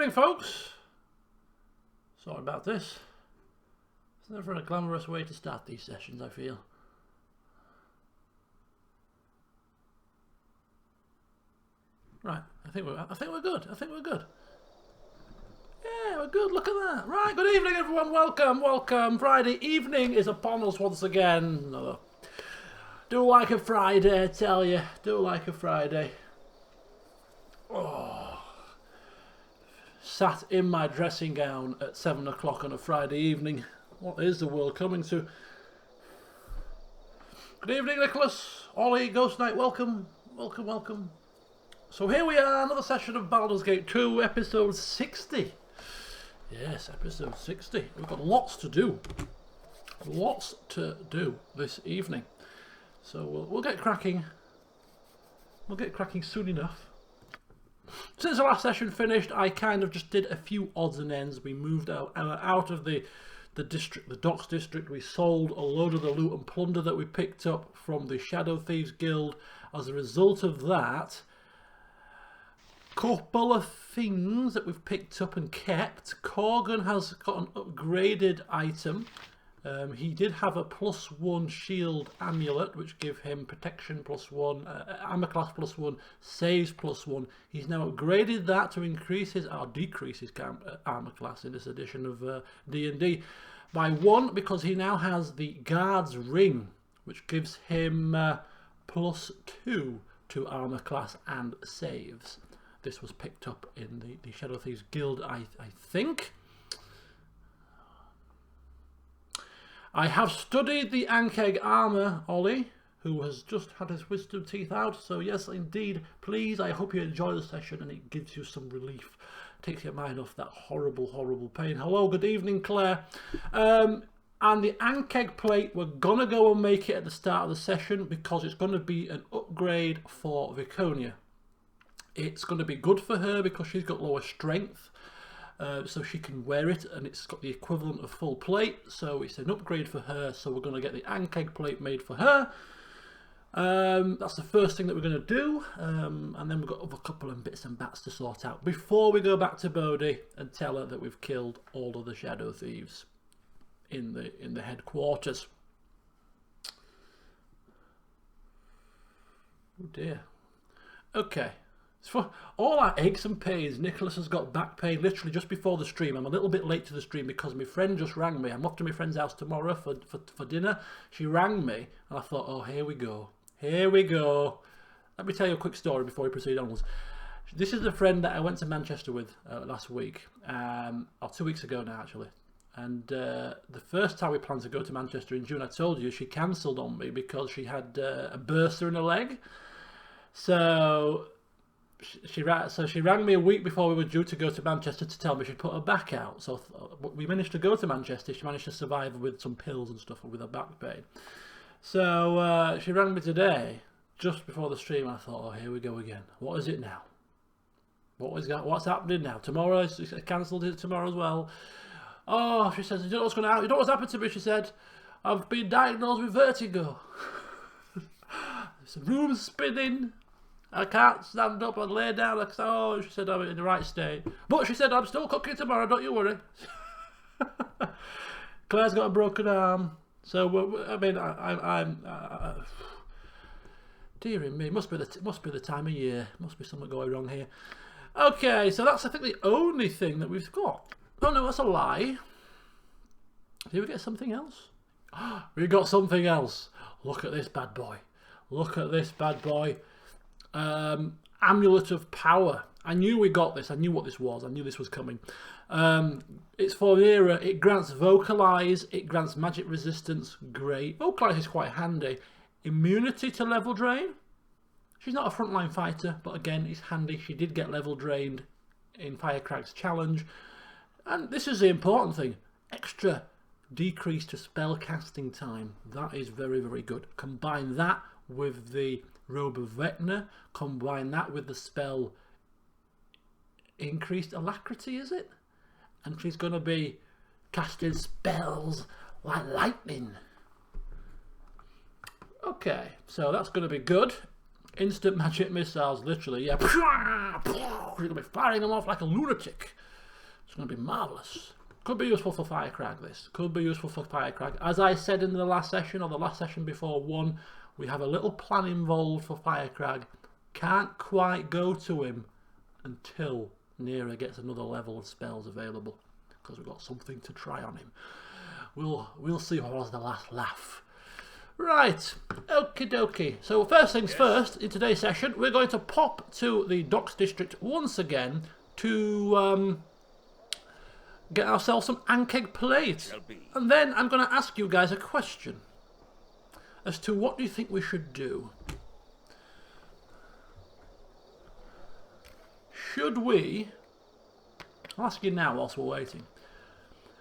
evening, folks. Sorry about this. It's never a glamorous way to start these sessions, I feel. Right, I think we're good. Yeah, we're good. Look at that. Right, good evening, everyone. Welcome. Friday evening is upon us once again. Do like a Friday, I tell you. Do like a Friday. Oh. Sat in my dressing gown at 7 o'clock on a Friday evening. What is the world coming to? Good evening, Nicholas. Ollie, Ghost Knight, welcome. So here we are, another session of Baldur's Gate 2, episode 60. Yes, episode 60. We've got lots to do. Lots to do this evening. So we'll get cracking. We'll get cracking soon enough. Since the last session finished, I kind of just did a few odds and ends. We moved out of the district, the docks district. We sold a load of the loot and plunder that we picked up from the Shadow Thieves Guild. As a result of that, couple of things that we've picked up and kept. Corgan has got an upgraded item. He did have a +1 shield amulet, which give him protection +1, armor class +1, saves +1. He's now upgraded that to increase his or decrease his armor class in this edition of D&D by 1, because he now has the guard's ring, which gives him +2 to armor class and saves. This was picked up in the Shadow Thieves Guild, I think. I have studied the Ankeg armour, Ollie, who has just had his wisdom teeth out. So yes, indeed, please, I hope you enjoy the session and it gives you some relief. Takes your mind off that horrible pain. Hello, good evening, Claire. And the Ankeg plate, we're going to go and make it at the start of the session because it's going to be an upgrade for Viconia. It's going to be good for her because she's got lower strength. So she can wear it, and it's got the equivalent of full plate, so it's an upgrade for her. So we're going to get the Ankeg plate made for her. That's the first thing that we're going to do, and then we've got other couple of bits and bats to sort out before we go back to Bodhi and tell her that we've killed all of the Shadow Thieves in the headquarters. Oh dear. Okay. For all our aches and pains, Nicholas has got back pain literally just before the stream. I'm a little bit late to the stream because my friend just rang me. I'm off to my friend's house tomorrow for dinner. She rang me and I thought, oh, here we go. Let me tell you a quick story before we proceed onwards. This is the friend that I went to Manchester with last week, or 2 weeks ago now actually. And the first time we planned to go to Manchester in June, I told you, she cancelled on me because she had a burster in her leg. So she rang me a week before we were due to go to Manchester to tell me she'd put her back out. So we managed to go to Manchester. She managed to survive with some pills and stuff with her back pain. So she rang me today just before the stream. I thought, oh, here we go again. What is it now? What's happening now? Tomorrow? It's cancelled it tomorrow as well. Oh, she says, you know what's going to happen? You know what's happened to me? She said, I've been diagnosed with vertigo. The room's spinning. I can't stand up and lay down. Oh, she said I'm in the right state. But she said I'm still cooking tomorrow, don't you worry. Claire's got a broken arm. So, I mean, I'm dearie me, must be the time of year. Must be something going wrong here. Okay, so that's, I think, the only thing that we've got. Oh, no, that's a lie. Did we get something else? We got something else. Look at this bad boy. Amulet of Power. I knew we got this. I knew what this was. I knew this was coming. It's for Era. It grants Vocalize. It grants magic resistance. Great. Vocalize is quite handy. Immunity to level drain. She's not a frontline fighter, but again, it's handy. She did get level drained in Firecrack's challenge. And this is the important thing. Extra decrease to spell casting time. That is very, very good. Combine that with the Robe of Vecna, combine that with the spell Increased Alacrity, is it? And she's going to be casting spells like lightning. Okay, so that's going to be good. Instant magic missiles, literally, yeah. You're going to be firing them off like a lunatic. It's going to be marvellous. Could be useful for Firecrag, this. Could be useful for Firecrag. As I said in the last session, or the last session before one, we have a little plan involved for Firecrag. Can't quite go to him until Nera gets another level of spells available, because we've got something to try on him. We'll see what was the last laugh. Right, okie dokie. So first things first, in today's session, we're going to pop to the Docks District once again to get ourselves some Ankeg plate. And then I'm going to ask you guys a question as to what do you think we should do. Should we... I'll ask you now whilst we're waiting.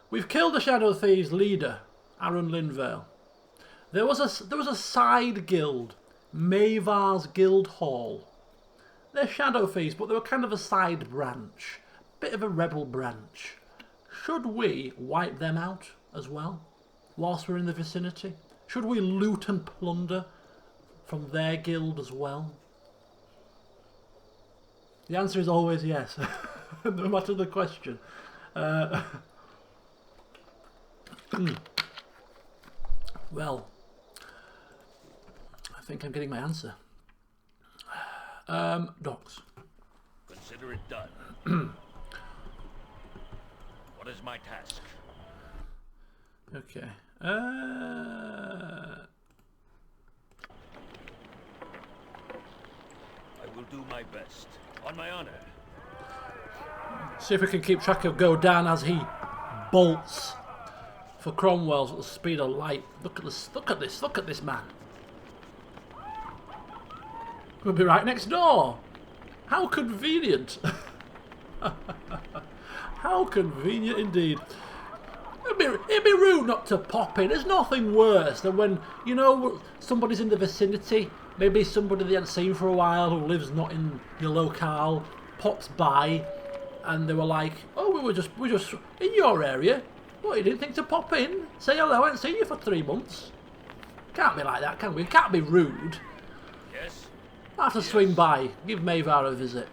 We've killed the Shadow Thieves leader, Aaron Linvale. There was a side guild, Mavar's Guildhall. They're Shadow Thieves, but they were kind of a side branch. Bit of a rebel branch. Should we wipe them out as well, whilst we're in the vicinity? Should we loot and plunder from their guild as well? The answer is always yes, no matter the question. Well, I think I'm getting my answer. Docks. Consider it done. What is my task? Okay. I will do my best. On my honor. See if we can keep track of Godan as he bolts for Cromwell's at the speed of light. Look at this, look at this, look at this man. We'll be right next door. How convenient. How convenient indeed. It'd be rude not to pop in. There's nothing worse than when, you know, somebody's in the vicinity, maybe somebody they haven't seen for a while who lives not in your locale, pops by, and they were like, oh, we were just in your area. What, you didn't think to pop in? Say hello, I haven't seen you for 3 months. Can't be like that, can we? Can't be rude. Yes. I have to swing by, give Mavar a visit.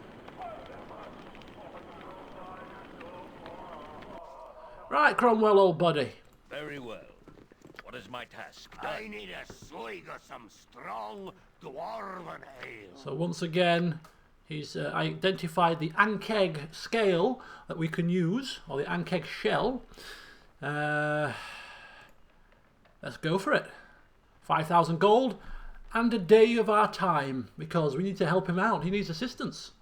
Right, Cromwell, old buddy. Very well. What is my task? I need a swig of some strong dwarven ale. So once again, he's identified the Ankeg scale that we can use, or the Ankeg shell. Let's go for it. 5,000 gold and a day of our time, because we need to help him out. He needs assistance.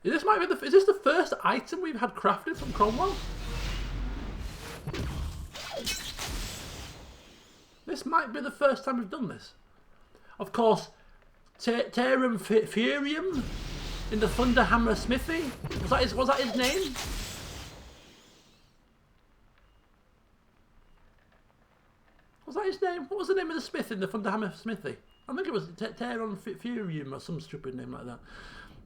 Is this the first item we've had crafted from Cromwell? This might be the first time we've done this. Of course, Terum Furium in the Thunderhammer Smithy. Was that his name? Was that his name? What was the name of the smith in the Thunderhammer Smithy? I think it was Terum Furium or some stupid name like that.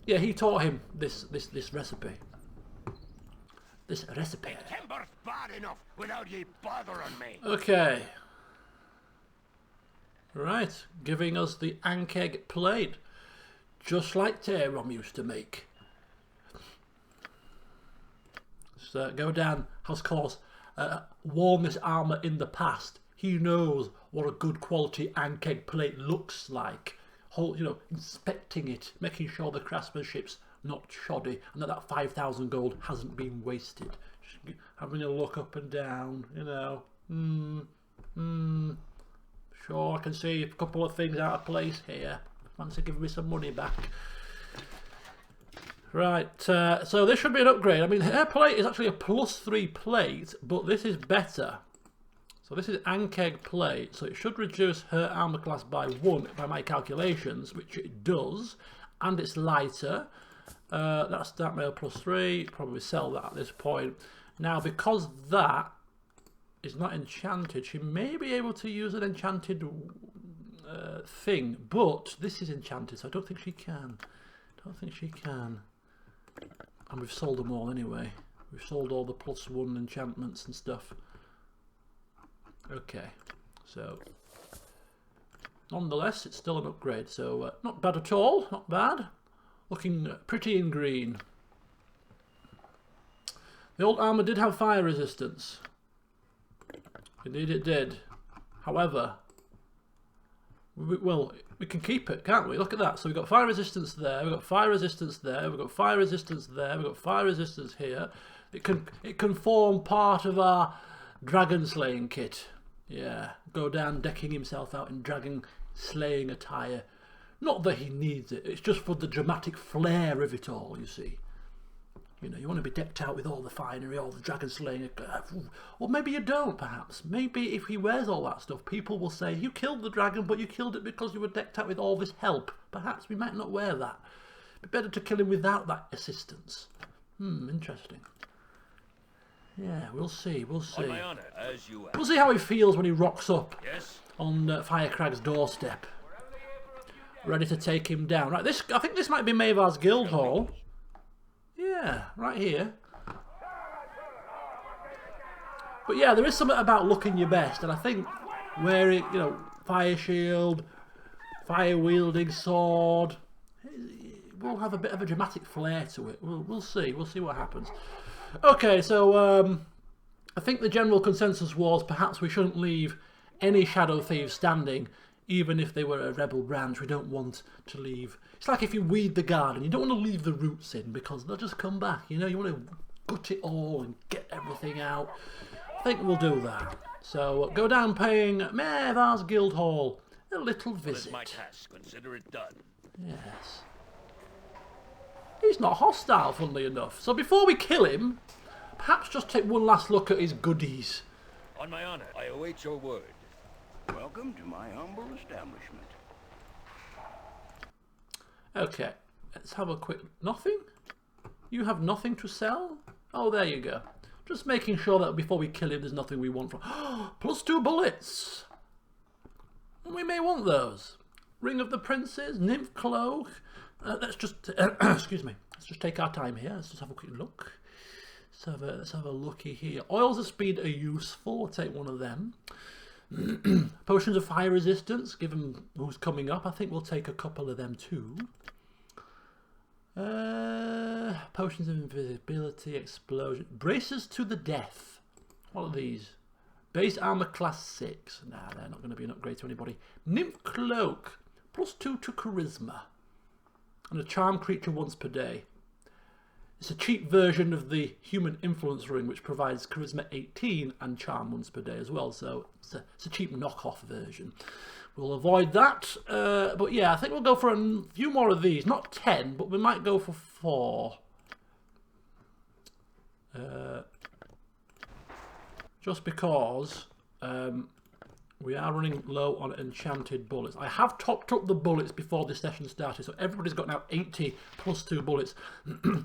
Yeah, he taught him this recipe. This recipe. Timber's bad enough without ye bothering me. Okay. Right, giving us the Ankeg plate, just like Terum used to make. So Godan has, of course, worn this armour in the past. He knows what a good quality Ankeg plate looks like. Inspecting it, making sure the craftsmanship's not shoddy, and that 5,000 gold hasn't been wasted. Just having a look up and down, Sure, I can see a couple of things out of place here. Fancy giving me some money back. Right, so this should be an upgrade. I mean, her plate is actually a +3 plate, but this is better. So this is Ankeg plate, so it should reduce her armour class by 1 by my calculations, which it does, and it's lighter. That's stat mail +3, probably sell that at this point. Now, because that is not enchanted, she may be able to use an enchanted thing, but this is enchanted, so I don't think she can. And we've sold them all anyway. We've sold all the +1 enchantments and stuff. Okay, so nonetheless, it's still an upgrade, so not bad at all, not bad. Looking pretty in green. The old armour did have fire resistance. Indeed it did. However, we can keep it, can't we? Look at that. So we've got fire resistance there, we've got fire resistance there, we've got fire resistance there, we've got fire resistance here. It can form part of our dragon slaying kit. Yeah, Godan decking himself out in dragon slaying attire. Not that he needs it, it's just for the dramatic flair of it all, you see. You know, you want to be decked out with all the finery, all the dragon slaying. Or maybe you don't, perhaps. Maybe if he wears all that stuff, people will say, you killed the dragon, but you killed it because you were decked out with all this help. Perhaps we might not wear that. It'd be better to kill him without that assistance. Interesting. Yeah, we'll see, we'll see. On my honor, as you We'll see how he feels when he rocks up Yes. on Firecrag's doorstep. Ready to take him down. Right, I think this might be Maevar's Guildhall. Yeah, right here. But yeah, there is something about looking your best, and I think wearing, you know, fire shield, fire wielding sword, it will have a bit of a dramatic flair to it. We'll see. We'll see what happens. Okay, so I think the general consensus was perhaps we shouldn't leave any Shadow Thieves standing, even if they were a rebel branch. We don't want to leave. It's like if you weed the garden, you don't want to leave the roots in because they'll just come back. You know, you want to gut it all and get everything out. I think we'll do that. So go down paying Maevar's Guildhall a little visit. What is my task? Consider it done. Yes. He's not hostile, funnily enough. So before we kill him, perhaps just take one last look at his goodies. On my honor, I await your word. Welcome to my humble establishment. Okay, let's have a quick... Nothing? You have nothing to sell? Oh, there you go. Just making sure that before we kill him, there's nothing we want from... +2 bullets! We may want those. Ring of the Princes, Nymph Cloak. Let's just... excuse me. Let's just take our time here. Let's just have a quick look. Let's have a looky here. Oils of Speed are useful. We'll take one of them. Potions of Fire Resistance, given who's coming up. I think we'll take a couple of them too. Potions of Invisibility, Explosion. Braces to the Death. What are these? Base Armor Class 6. Nah, they're not going to be an upgrade to anybody. Nymph Cloak. +2 to Charisma. And a Charm Creature once per day. It's a cheap version of the Human Influence Ring, which provides Charisma 18 and Charm once per day as well. So it's a cheap knockoff version. We'll avoid that. But yeah, I think we'll go for a few more of these. Not 10, but we might go for 4. Just because we are running low on enchanted bullets. I have topped up the bullets before the session started, so everybody's got now 80 +2 bullets.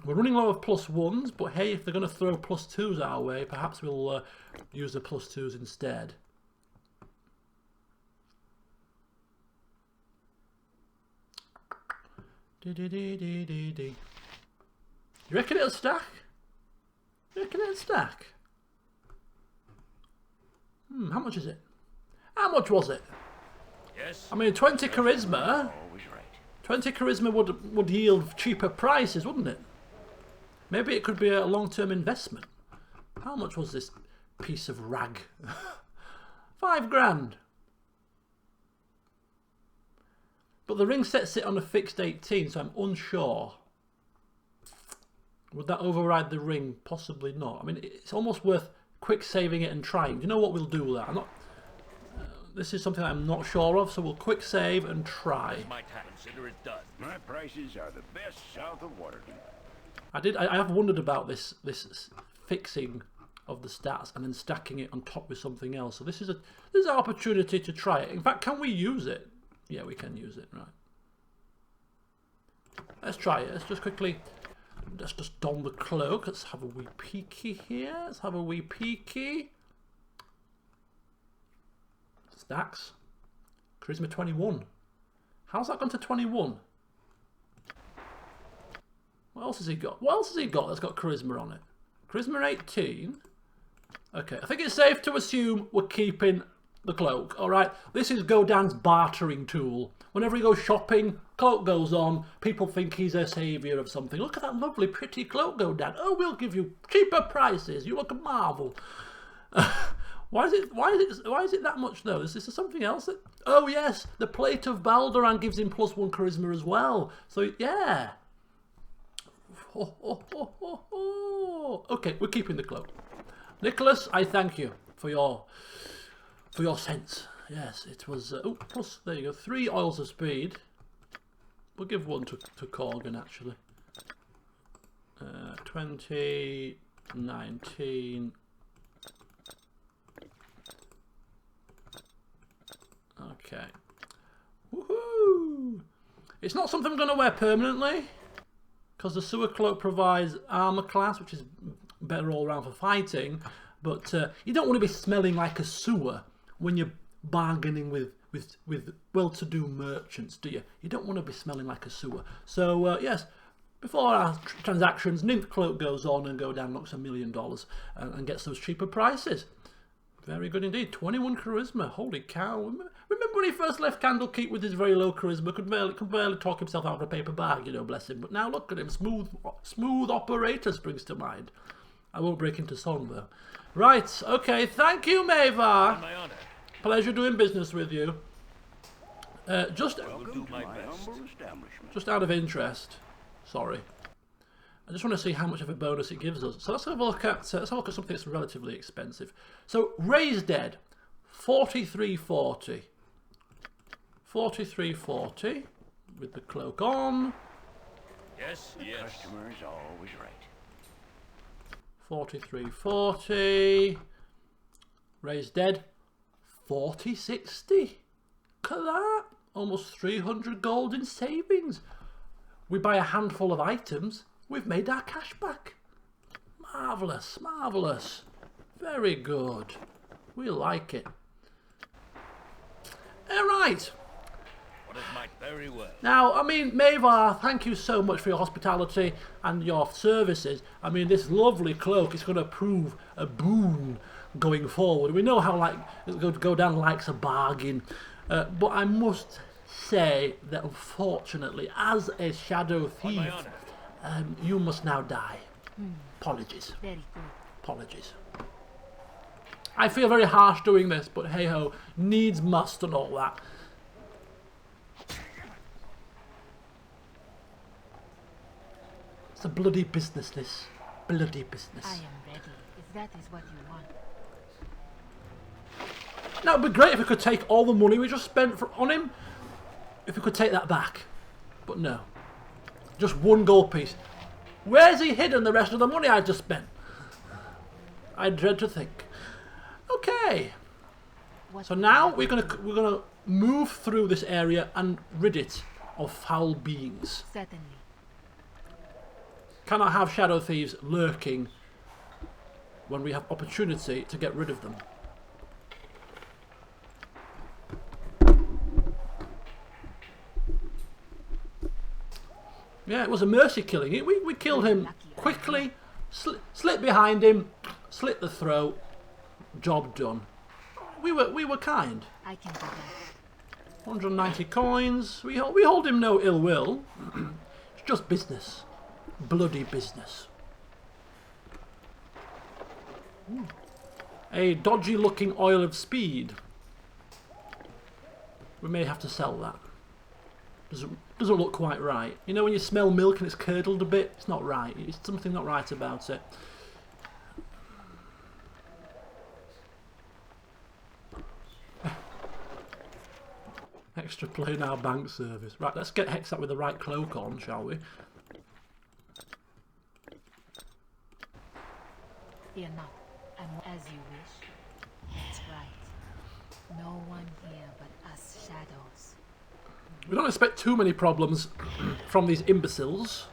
We're running low of +1s, but hey, if they're going to throw +2s our way, perhaps we'll use the +2s instead. You reckon it'll stack? You reckon it'll stack? How much is it? How much was it? Yes. I mean, 20 charisma. Always right. 20 charisma would yield cheaper prices, wouldn't it? Maybe it could be a long-term investment. How much was this piece of rag? 5 grand. But the ring sets it on a fixed 18, so I'm unsure. Would that override the ring? Possibly not. I mean, it's almost worth quick saving it and trying. Do you know what we'll do with that? I'm not. This is something I'm not sure of, so we'll quick save and try. My task. Consider it done. My prices are the best south of Waterdeep. I have wondered about this fixing of the stats and then stacking it on top with something else. So this is an opportunity to try it. In fact, can we use it? Yeah, we can use it. Right. Let's try it. Let's just quickly. Let's just don the cloak. Let's have a wee peeky here. Let's have a wee peeky. Stacks. Charisma 21. How's that gone to 21? What else has he got? What else has he got that's got charisma on it? Charisma 18. Okay, I think it's safe to assume we're keeping the cloak, alright? This is Godan's bartering tool. Whenever he goes shopping, cloak goes on, people think he's a saviour of something. Look at that lovely, pretty cloak, Godan. Oh, we'll give you cheaper prices. You look a marvel. Why is it that much though? Is this something else? Oh yes, the plate of Baldur gives him +1 charisma as well. So yeah. Okay, we're keeping the cloak. Nicholas, I thank you for your sense. Yes, it was. Plus there you go. 3 oils of speed. We'll give 1 to Corgan actually. 20, 19. Okay. Woohoo! It's not something I'm going to wear permanently, because the sewer cloak provides armor class, which is better all around for fighting. But you don't want to be smelling like a sewer when you're bargaining with well-to-do merchants, do you? You don't want to be smelling like a sewer. So yes, before our transactions, Nymph Cloak goes on and Godan knocks $1 million and gets those cheaper prices. Very good indeed. 21 charisma. Holy cow. Remember when he first left Candlekeep with his very low charisma? Could barely talk himself out of a paper bag, you know, bless him. But now look at him. Smooth operator springs to mind. I won't break into song though. Right. Okay. Thank you, Mavar. My honor. Pleasure doing business with you. Just Do my best. out of interest. Sorry. I just want to see how much of a bonus it gives us. So let's have a look at something that's relatively expensive. So Raise Dead, 4340. 4340 with the cloak on. Yes, The yes. customer is always right. 4340. Raise Dead, 4060. Look at that. Almost 300 gold in savings. We buy a handful of items. We've made our cash back. Marvellous, marvellous. Very good. We like it. Alright. What is might very well. Now, I mean, Mavar, thank you so much for your hospitality and your services. I mean, this lovely cloak is going to prove a boon going forward. We know how Godan likes a bargain. But I must say that unfortunately, as a Shadow Thief, my honor. you must now die. Apologies. Very good. Apologies. I feel very harsh doing this, but hey ho, needs must and all that. It's a bloody business, this. Bloody business. I am ready, if that is what you want. Now, it'd be great if we could take all the money we just spent on him. If we could take that back. But no. Just 1 gold piece. Where's he hidden the rest of the money I just spent? I dread to think. Okay. What So now we're gonna move through this area and rid it of foul beings. Certainly. Cannot have Shadow Thieves lurking when we have opportunity to get rid of them. Yeah, it was a mercy killing. We killed him quickly, slit behind him, slit the throat, job done. We were kind. I can do that. 190 coins. We hold him no ill will. It's just business. Bloody business. A dodgy looking oil of speed. We may have to sell that. Doesn't look quite right. You know when you smell milk and it's curdled a bit? It's not right. It's something not right about it. Extra play now bank service. Right, let's get Hexat with the right cloak on, shall we? Fear not. I'm as you wish. That's right. No one here but us shadows. We don't expect too many problems from these imbeciles.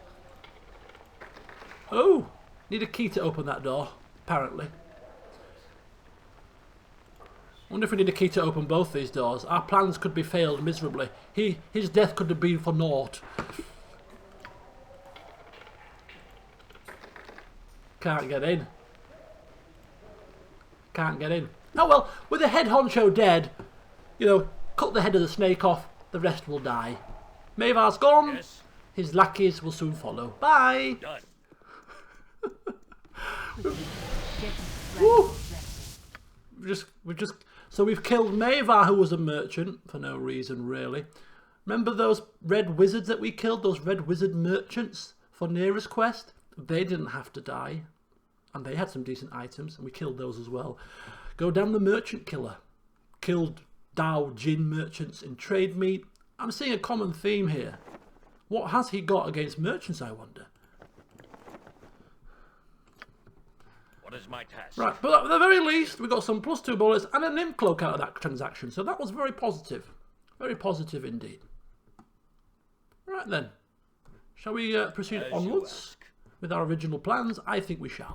Oh, need a key to open that door, apparently. Wonder if we need a key to open both these doors. Our plans could be failed miserably. His death could have been for naught. Can't get in. Can't get in. Oh well, with the head honcho dead, you know, cut the head of the snake off, the rest will die. Maevar's gone, Yes, his lackeys will soon follow. Bye! done. Woo. So we've killed Maevar, who was a merchant, for no reason really. Remember those red wizards that we killed, those red wizard merchants for Neera's quest? They didn't have to die. And they had some decent items, and we killed those as well. Godan the merchant killer. Killed Dao Jin merchants in trade meat. I'm seeing a common theme here. What has he got against merchants, I wonder? What is my task? Right, but at the very least, we got some +2 bullets and a nymph cloak out of that transaction. So that was very positive. Very positive indeed. Right then. Shall we proceed As you onwards ask. with our original plans? I think we shall.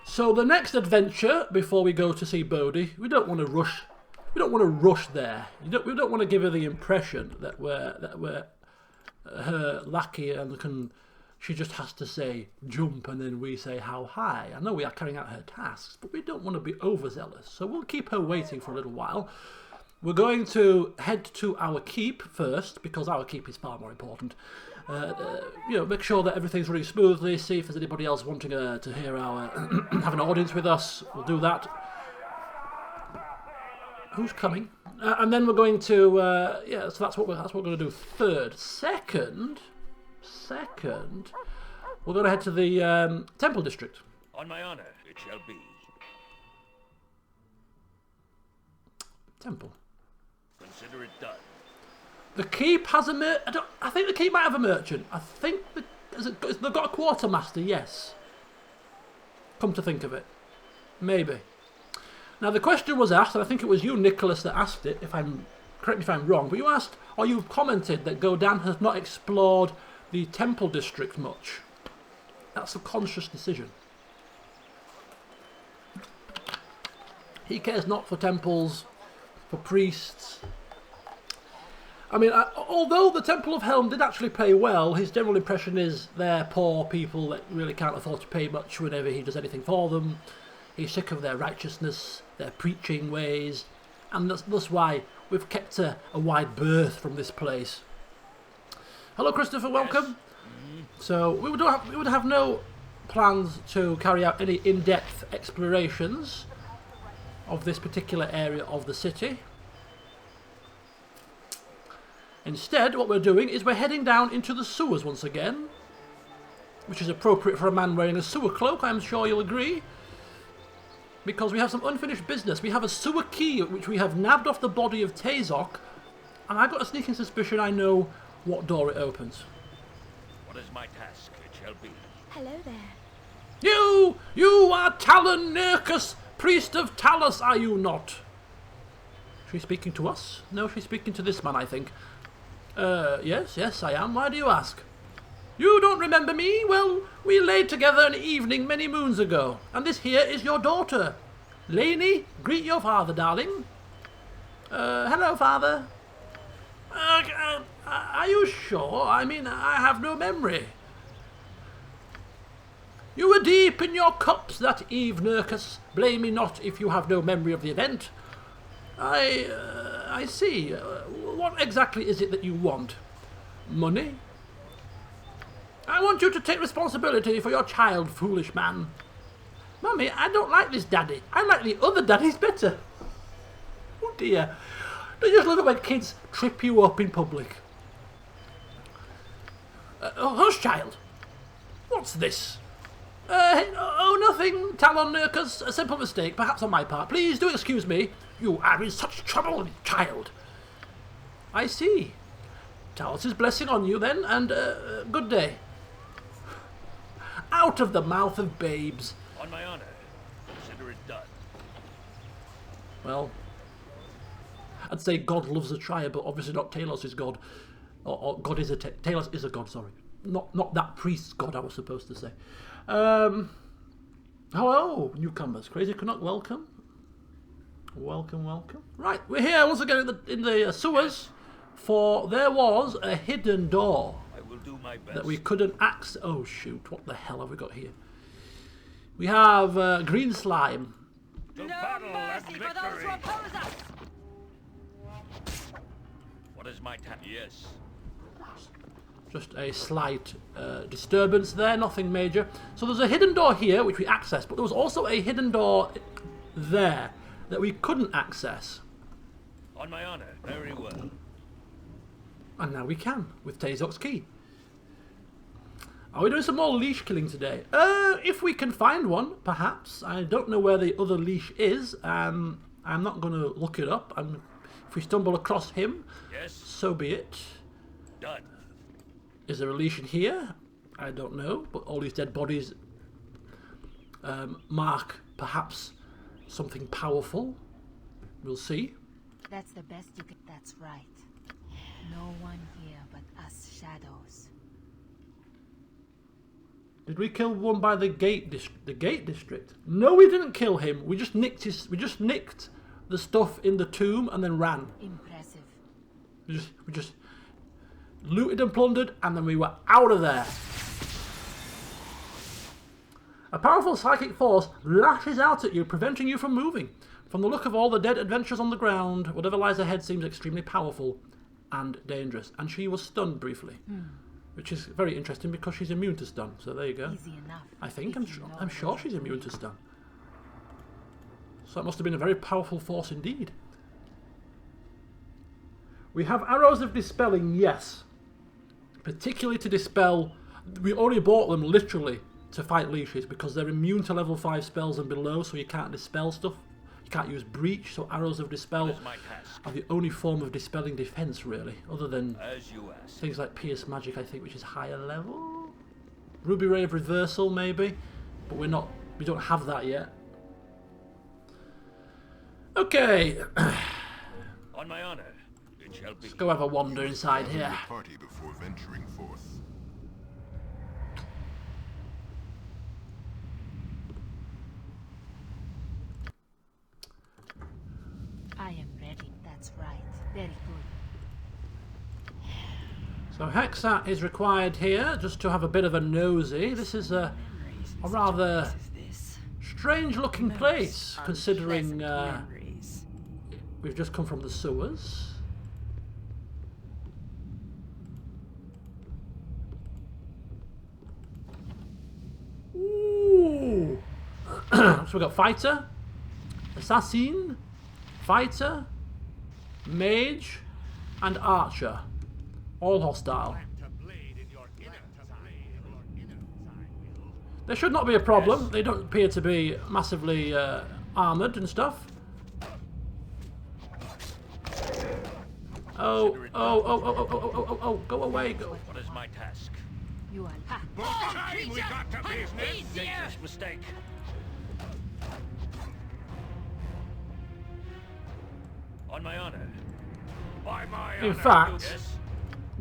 So the next adventure, before we go to see Bodhi, we don't want to rush. We don't want to rush there. We don't want to give her the impression that we're her lackey and she just has to say jump and then we say how high. I know we are carrying out her tasks, but we don't want to be overzealous. So we'll keep her waiting for a little while. We're going to head to our keep first, because our keep is far more important. You know, make sure that everything's running smoothly, see if there's anybody else wanting to hear our have an audience with us. We'll do that. Who's coming? And then we're going to yeah. So that's what we're going to do. Third, second, we're going to head to the temple district. On my honor, it shall be. Temple. Consider it done. The keep has a I think the keep might have a merchant. I think they've got a quartermaster. Yes. Come to think of it, maybe. Now the question was asked, and I think it was you, Nicholas, that asked it. Correct me if I'm wrong, but you asked, or you've commented that Godan has not explored the temple district much. That's a conscious decision. He cares not for temples, for priests. I mean, although the Temple of Helm did actually pay well, his general impression is they're poor people that really can't afford to pay much whenever he does anything for them. He's sick of their righteousness, their preaching ways, and that's why we've kept a wide berth from this place. Hello, Christopher, welcome. Yes. So we would have no plans to carry out any in-depth explorations of this particular area of the city. Instead, what we're doing is we're heading down into the sewers once again, which is appropriate for a man wearing a sewer cloak, I'm sure you'll agree, because we have some unfinished business. We have a sewer key which we have nabbed off the body of Tazok, and I've got a sneaking suspicion I know what door it opens. What is my task? It shall be. Hello there. You are Talon Nurkus, priest of Talos, are you not? She's speaking to us? No, she's speaking to this man, I think. Yes, I am. Why do you ask? You don't remember me? Well, we laid together an evening many moons ago, and this here is your daughter. Lainey, greet your father, darling. Hello, father. Are you sure? I mean, I have no memory. You were deep in your cups that eve, Nurkus. Blame me not if you have no memory of the event. I see. What exactly is it that you want? Money? I want you to take responsibility for your child, foolish man. Mummy, I don't like this daddy. I like the other daddies better. Oh dear. Don't you just love it when kids trip you up in public? Hush, child. What's this? Nothing, Talon Nurkus. A simple mistake, perhaps on my part. Please do excuse me. You are in such trouble, child. I see. Talos' blessing on you then, and good day. Out of the mouth of babes. On my honor, consider it done. Well, I'd say God loves a trier, but obviously not Talos' God. Or God is Talos is a god, sorry. Not that priest's god, I was supposed to say. Hello, newcomers. Crazy Canuck, welcome. Welcome. Right, we're here once again in the sewers, for there was a hidden door I will do my best. that we couldn't access. Oh shoot, what the hell have we got here? We have green slime. To No battle and mercy for those who victory. oppose us! What is my task? Yes. Just a slight disturbance there, nothing major. So there's a hidden door here, which we accessed, but there was also a hidden door there that we couldn't access. On my honor. Very well. And now we can, with Tazok's key. Are we doing some more leash killing today? If we can find one, perhaps. I don't know where the other leash is. I'm not going to look it up. If we stumble across him, Yes. so be it. Done. Is there a leash in here? I don't know, but all these dead bodies mark perhaps something powerful. We'll see. That's the best you could. That's right. No one here but us shadows. Did we kill one by the gate district? No, we didn't kill him. We just nicked the stuff in the tomb and then ran. Impressive. We just looted and plundered, and then we were out of there. A powerful psychic force lashes out at you, preventing you from moving. From the look of all the dead adventurers on the ground, whatever lies ahead seems extremely powerful and dangerous. And she was stunned briefly, which is very interesting because she's immune to stun. So there you go. Easy enough. I think if you know I'm sure what she's you're immune to doing. stun. So that must have been a very powerful force indeed. We have arrows of dispelling, yes. Particularly to dispel... We already bought them literally to fight leashes because they're immune to level 5 spells and below, so you can't dispel stuff. You can't use breach, so arrows of dispel What is my task? are the only form of dispelling defense, really, other than As you ask. things like pierce magic, I think, which is higher level. Ruby ray of reversal, maybe, but we don't have that yet. Okay, On my honor. It shall be. let's go have a wander inside Gather here. your party before venturing forth. I am ready. That's right. Very good. So Hexat is required here, just to have a bit of a nosy. This is a rather strange looking place, considering we've just come from the sewers. Ooh. So we've got fighter, assassin, fighter, mage, and archer. All hostile. There should not be a problem. They don't appear to be massively armoured and stuff. Oh, go away. Go. What is my task? You are. Ha! Time we got to business. Dangerous mistake. On my honor. By my In honor. fact, Yes.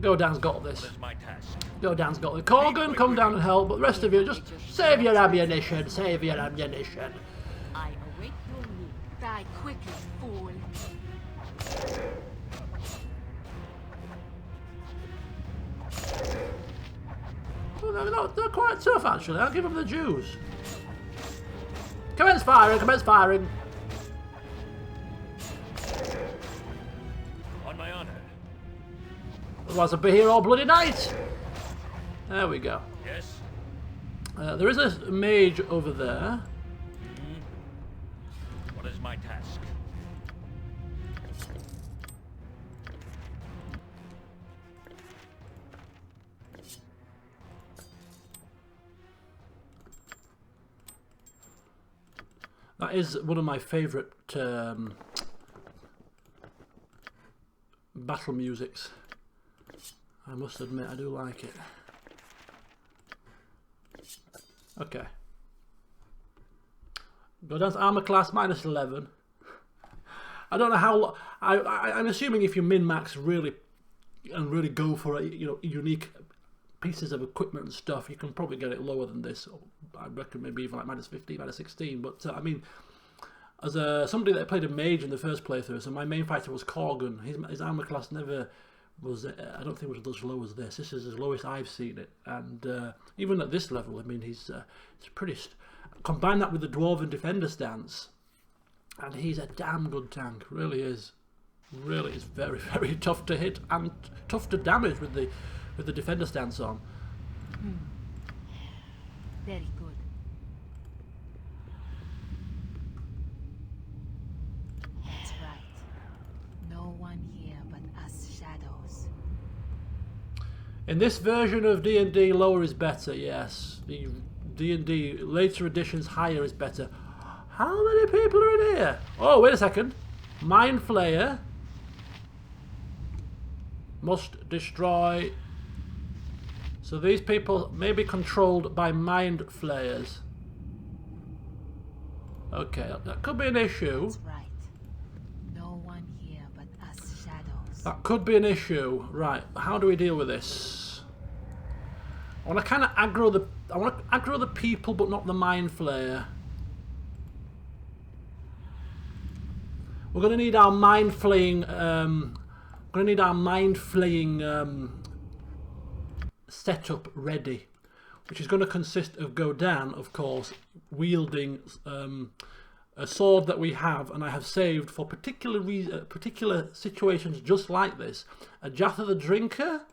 Godan's got this. What is my task? Godan's got the Corgan, come down and help, but the rest of you just save your ammunition, save your ammunition. I await your need. Die quickly, fool. Well, they're quite tough actually, I'll give them the Jews. Commence firing, commence firing. On my honor. Otherwise I'll be here all bloody night. There we go. Yes. There is a mage over there. What is my task? That is one of my favourite battle musics. I must admit, I do like it. Okay. Godan's armor class -11. I don't know how. I'm assuming if you min max really go for unique pieces of equipment and stuff, you can probably get it lower than this. I reckon maybe even like -15, -16. But I mean, as somebody that played a mage in the first playthrough, so my main fighter was Corgan. His armor class never was I don't think it was as low as this. This is as low as I've seen it, and even at this level, I mean, he's pretty. Combine that with the dwarven defender stance, and he's a damn good tank. Really is. Really is very, very tough to hit and tough to damage with the defender stance on. Very good. That's right. No one here but us shadows. In this version of D&D, lower is better, yes. The D&D later editions, higher is better. How many people are in here? Oh, wait a second. Mind Flayer must destroy. So these people may be controlled by Mind Flayers. Okay, that could be an issue. That's right. No one here but us shadows. That could be an issue. Right, how do we deal with this? I want to kind of aggro the people, but not the Mind Flayer. We're going to need our mind flaying. Setup ready, which is going to consist of Godan, of course, wielding a sword that we have, and I have saved for particular situations just like this. A Jatha the Drinker,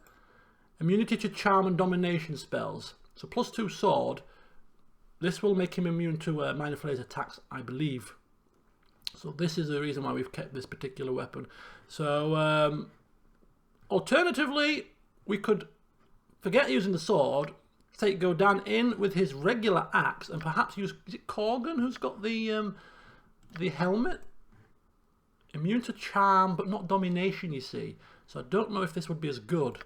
immunity to charm and domination spells. So +2 sword. This will make him immune to Mind Flayer's attacks, I believe. So this is the reason why we've kept this particular weapon. So alternatively, we could forget using the sword, take Godan in with his regular axe, and perhaps use, is it Corgan who's got the helmet? Immune to charm, but not domination, you see. So I don't know if this would be as good.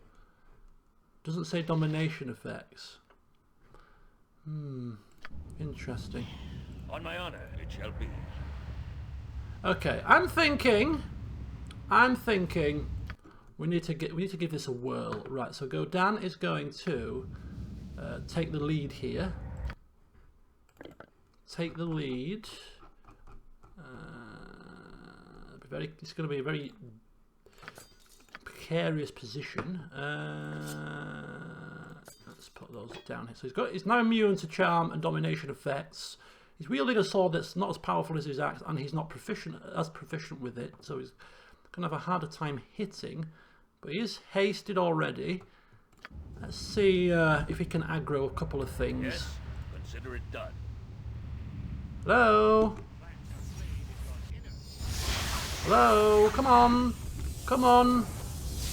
Doesn't say domination effects. Interesting. On my honor, it shall be. Okay, I'm thinking we need to give this a whirl. Right, so Godan is going to take the lead here. Take the lead. It's going to be a very precarious position. Let's put those down here. So he's now immune to charm and domination effects. He's wielding a sword that's not as powerful as his axe, and he's not proficient with it, so he's going to have a harder time hitting. But he is hasted already. Let's see if he can aggro a couple of things. Yes, consider it done. Hello? Hello? Come on! Come on!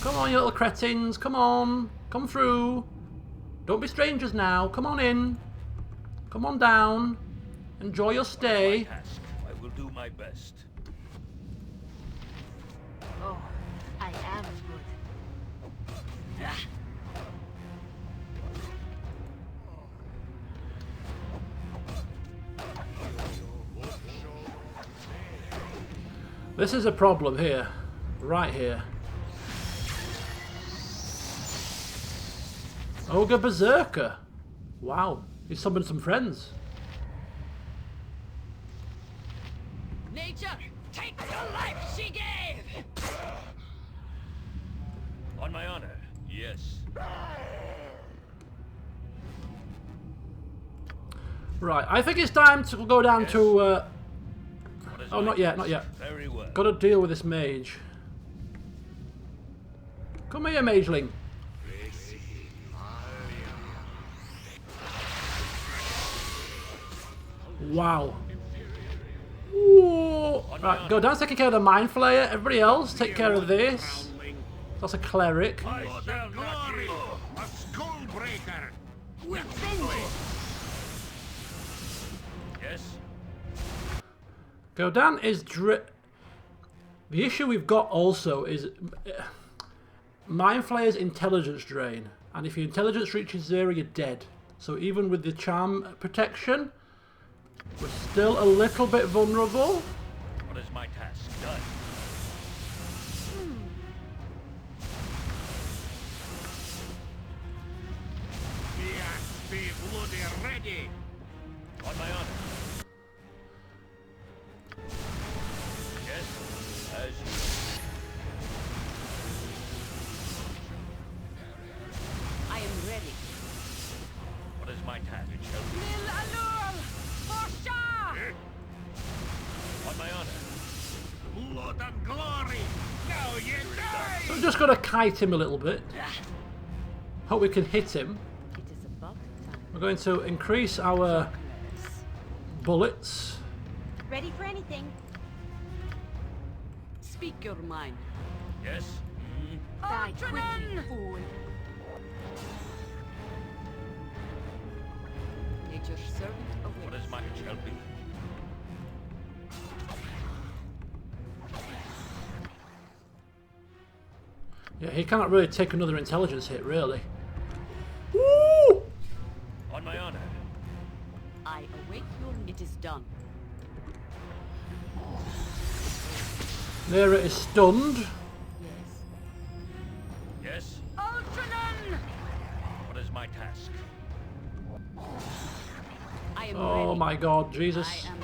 Come on, you little cretins! Come on! Come through! Don't be strangers now! Come on in! Come on down! Enjoy your stay. My task. I will do my best. Oh, I am good. This is a problem here. Right here. Ogre Berserker. Wow. He summoned some friends. Nature, take the life she gave! On my honor, yes. Right, I think it's time to go down Yes. to... What is oh, my not yet, task? not yet. Very well. Got to deal with this mage. Come here, mageling. Wow. Ooh. Right, go down, taking care of the Mind Flayer. Everybody else, take care of this. That's a cleric. I shall glory, a skull breaker. With vengeance! Yes. Godan is the issue we've got also is Mind Flayer's intelligence drain, and if your intelligence reaches 0, you're dead. So even with the charm protection, we're still a little bit vulnerable. What is my task? Done. The axe be bloody ready. On my honor. Yes, as you my task? It shall be. Lil Alul! For Shah! On my honor. Blood and glory! Now you die! So I'm just going to kite him a little bit. Hope we can hit him. It is about time. We're going to increase our bullets. Ready for anything. Speak your mind. Yes? Die quickly, Ultraman! fool. Nature's servant What awaits. is my it shall be? Yeah, he cannot really take another intelligence hit, really. Woo! On my honor. I await your... It is done. Nera is stunned. Yes. Yes? Ultraman! What is my task? I am Oh ready. my god, Jesus. I am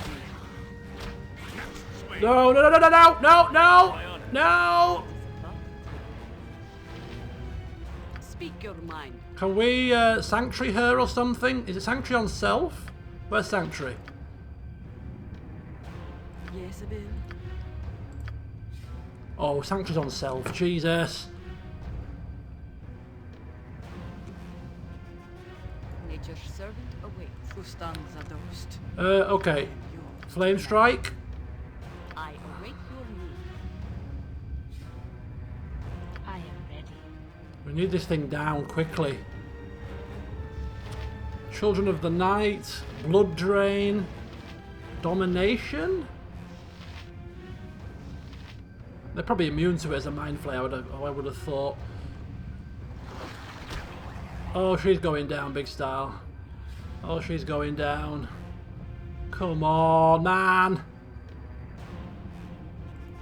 ready. No, no, no, no, no, no, no, no, My honor. no! It is about time. Speak your mind. Can we sanctuary her or something? Is it sanctuary on self? Where's sanctuary? Yes, Abin. Oh, sanctuary's on self. Jesus. Nature's servant awaits. Ustan Zadost. Okay. Flame strike. I await your move. I am ready. We need this thing down quickly. Children of the Night. Blood Drain. Domination? They're probably immune to it as a mind flare, I would have thought. Oh, she's going down, big style. Oh, she's going down. Come on, man.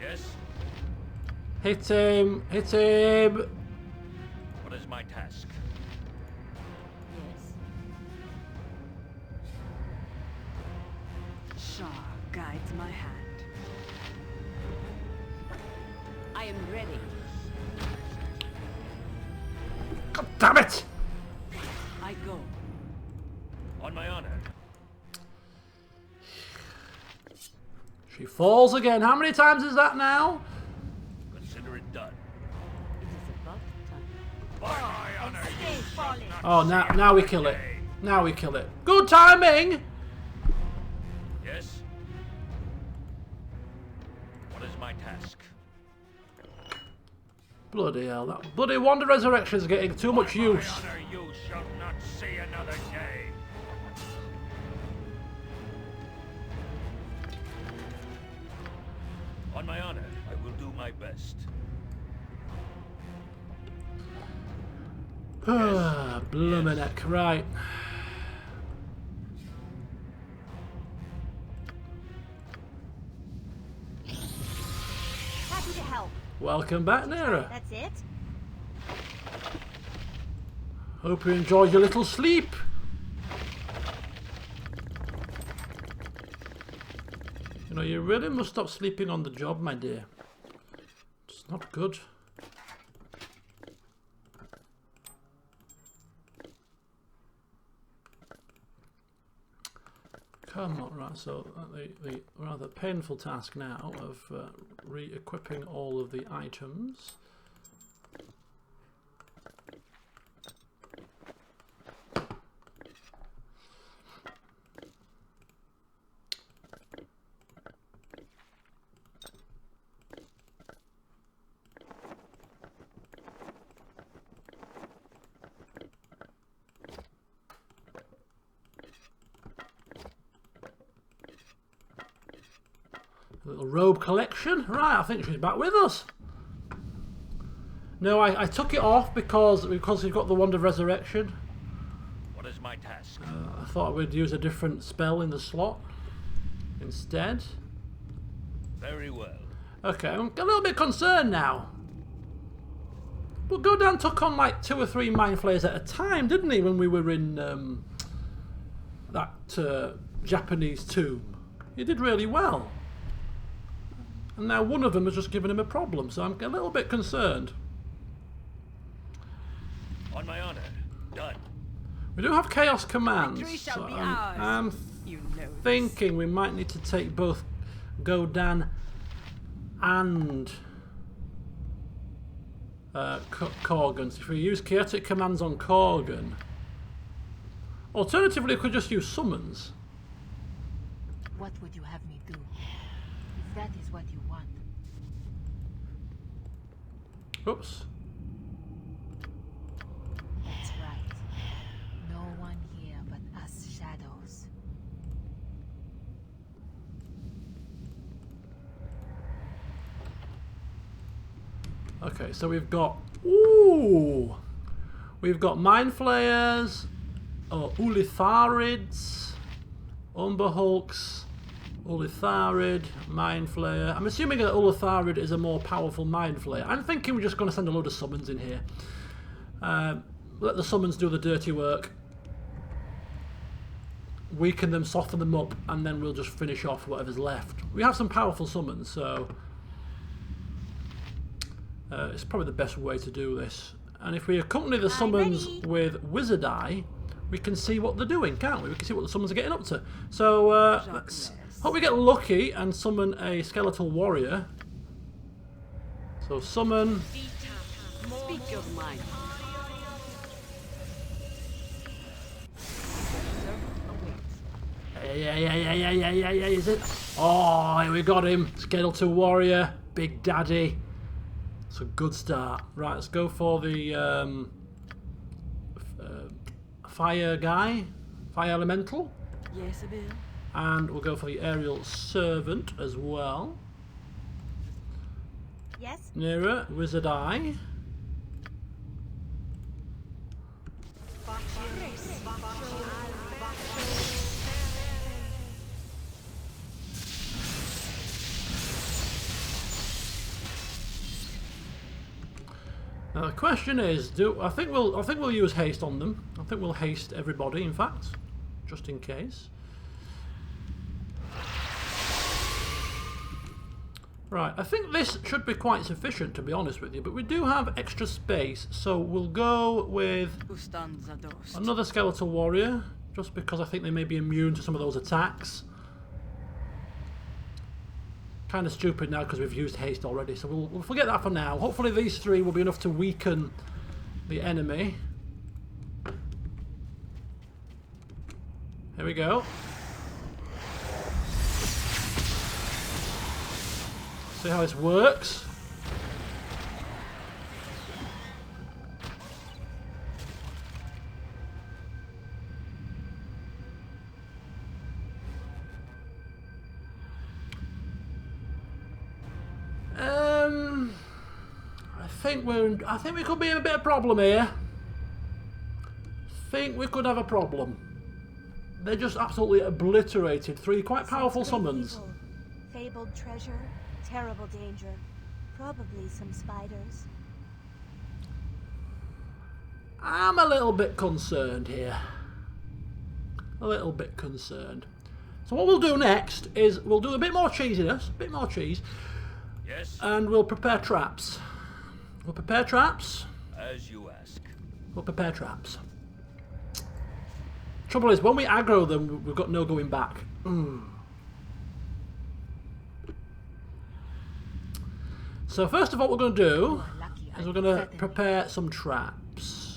Yes? Hit him. Hit him. What is my task? Yes. Shah guides my hand. I am ready. God damn it. I go. On my honor. She falls again. How many times is that now? Consider it done. It is about time. By my honor, Stay falling. Oh, now we kill it. Now we kill it. Good timing. Yes? What is my task? Bloody hell. That bloody Wand of Resurrection is getting too much use. By my honor, you shall not see another day. On my honor, I will do my best. Bluminick. Right. Happy to help. Welcome back, Nera. That's it. Hope you enjoyed your little sleep. You know, you really must stop sleeping on the job, my dear. It's not good. Come on, right, so the rather painful task now of re-equipping all of the items. Little robe collection. Right, I think she's back with us. No, I took it off because we've got the Wand of Resurrection. What is my task? I thought we'd use a different spell in the slot instead. Very well. Okay, I'm a little bit concerned now. But Godan took on like 2 or 3 mind flayers at a time, didn't he, when we were in that Japanese tomb? He did really well. And now one of them has just given him a problem, so I'm a little bit concerned. On my honor. Done. We do have chaos commands. Victory shall So be I'm ours. You know this. thinking we might need to take both Godan and Korgan. So if we use chaotic commands on Korgan, alternatively we could just use summons. What would you have me do? If that is what you want. Oops. That's right. No one here but us shadows. Okay, so we've got... Ooh! We've got Mind Flayers, Ulitharids, Umber Hulks, Ulitharid, Mind Flayer. I'm assuming that Ulitharid is a more powerful Mind Flayer. I'm thinking we're just going to send a load of summons in here. Let the summons do the dirty work. Weaken them, soften them up, and then we'll just finish off whatever's left. We have some powerful summons, so... it's probably the best way to do this. And if we accompany the summons with Wizard Eye, we can see what they're doing, can't we? We can see what the summons are getting up to. So let's hope we get lucky and summon a skeletal warrior. So summon. Speak your mind. Yeah, is it? Oh, we got him. Skeletal warrior, Big Daddy. It's a good start. Right, let's go for the fire guy, fire elemental. Yes, a bit. And we'll go for the aerial servant as well. Yes? Nearer, wizard eye. Now the question is, I think we'll use haste on them. I think we'll haste everybody, in fact, just in case. Right, I think this should be quite sufficient, to be honest with you, but we do have extra space, so we'll go with another skeletal warrior, just because I think they may be immune to some of those attacks. Kind of stupid now because we've used haste already, so we'll forget that for now. Hopefully these three will be enough to weaken the enemy. Here we go. See how this works. I think we could be in a bit of problem here. I think we could have a problem. They just absolutely obliterated three quite powerful summons. Evil, fabled treasure, terrible danger, probably some spiders. I'm a little bit concerned here. A little bit concerned. So what we'll do next is we'll do a bit more cheesiness, a bit more cheese. Yes? And we'll prepare traps. We'll prepare traps. As you ask. We'll prepare traps. Trouble is, when we aggro them, we've got no going back. So first of all, what we're going to do is we're going to prepare some traps.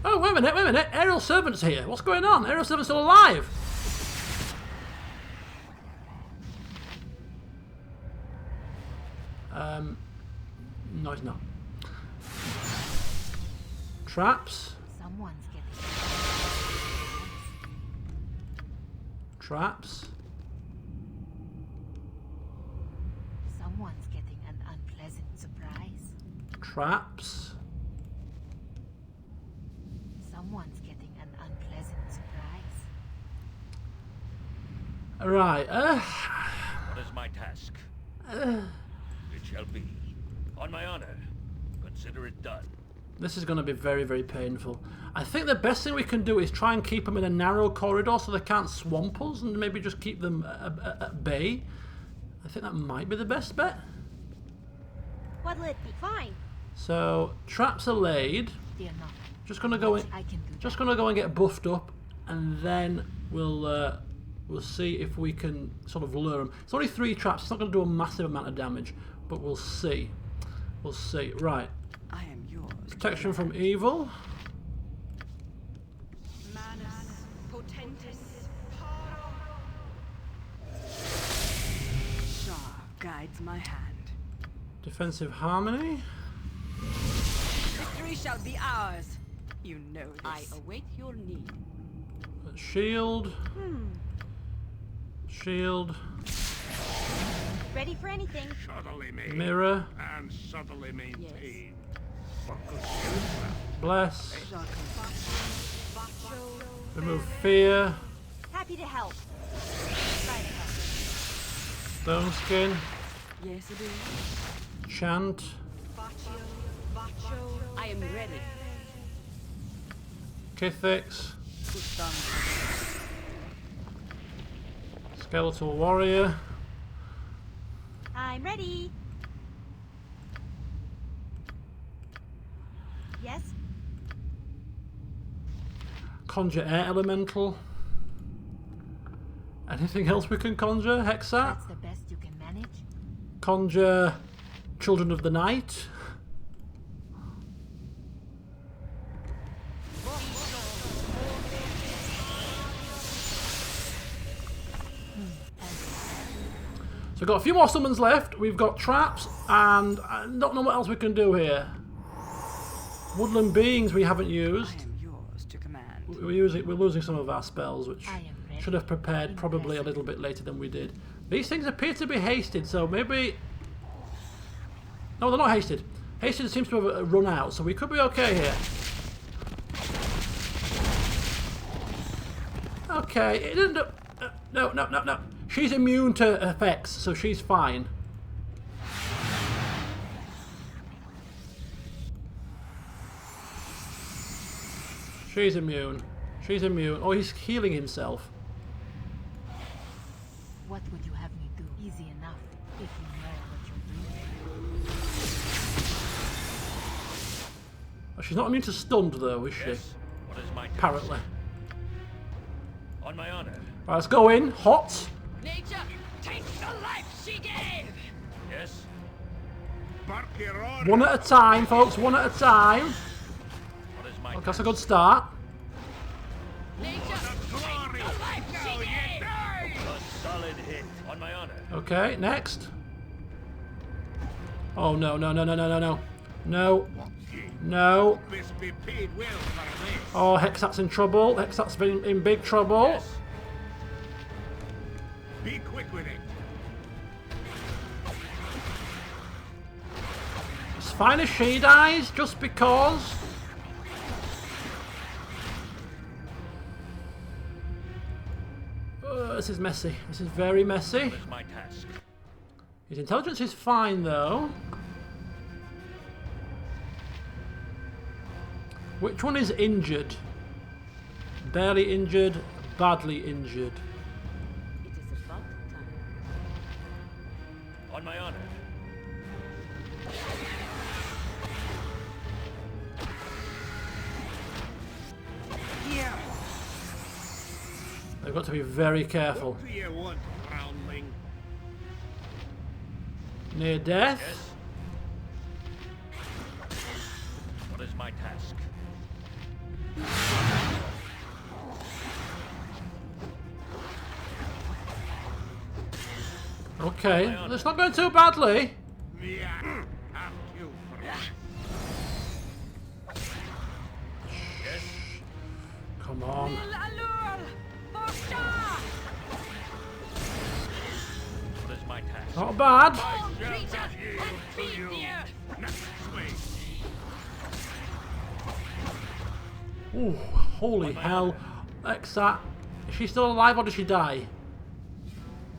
Oh, wait a minute. Aerial Servant's here. What's going on? Aerial Servant's still alive. No, he's not. Traps. Someone's getting. Traps. Someone's getting an unpleasant surprise. Traps. Someone's getting an unpleasant surprise. Right. What is my task? It shall be. On my honor. Consider it done. This is going to be very, very painful. I think the best thing we can do is try and keep them in a narrow corridor so they can't swamp us, and maybe just keep them at bay. I think that might be the best bet. What'll it be? Fine. So, traps are laid. Fear not. Just gonna go in. I can do Just gonna go and get buffed up, and then we'll see if we can sort of lure them. It's only 3 traps. It's not gonna do a massive amount of damage, but we'll see. We'll see. Right. I am yours. Protection from evil. Manus potentis. Shah guides my hand. Defensive harmony. Victory shall be ours. You know this. I await your need. Shield. Shield. Ready for anything. Subtly made Mirror. and subtly maintained. Bless. Shah Remove fear. Happy to help. Try to help. Stone skin. Yes, it is. Chant. I am ready. Kithix. Kustan. Skeletal warrior. I'm ready. Yes? Conjure air elemental. Anything else we can conjure? Hexat. That's the best you can manage? Conjure children of the night. So we've got a few more summons left. We've got traps, and I don't know what else we can do here. Woodland beings we haven't I used. am yours to command. We're losing some of our spells, which I am ready. should have prepared probably a little bit later than we did. These things appear to be hasted, so maybe... No, they're not hasted. Hasted seems to have run out, so we could be okay here. Okay, it ended up... No. She's immune to effects, so she's fine. She's immune. She's immune. Oh, he's healing himself. What would you have me do? Easy enough, if you know what you're doing. Oh, she's not immune to stunned, though, is she? Yes. What is my task? Apparently. On my honor. Right, let's go in. Hot. Nature, take the life she gave. Yes. Bark your order. One at a time, folks. One at a time. What is my Okay, that's a good start. Nature, take Glory. the life she Now you gave. die. A solid hit. On my honor. Okay, next. Oh, no. No. This be paid well for this. Oh, Hexat's in trouble. Hexat's been in big trouble. Yes. Be quick with it. It's fine if she dies, just because. This is messy. This is very messy. What is my task? His intelligence is fine, though. Which one is injured? Barely injured, badly injured. It is about time. On my honor. Here. They've got to be very careful. What do you want, groundling? Near death. Yes. What is my task? Okay, it's not going too badly. Yeah. Have you for that. Yes. Come on. Allure, for Shah. What is my task? Not bad. All Shall creatures not yield and to feed you. the earth. Next way. Ooh, holy hell. Exat. Is she still alive or did she die?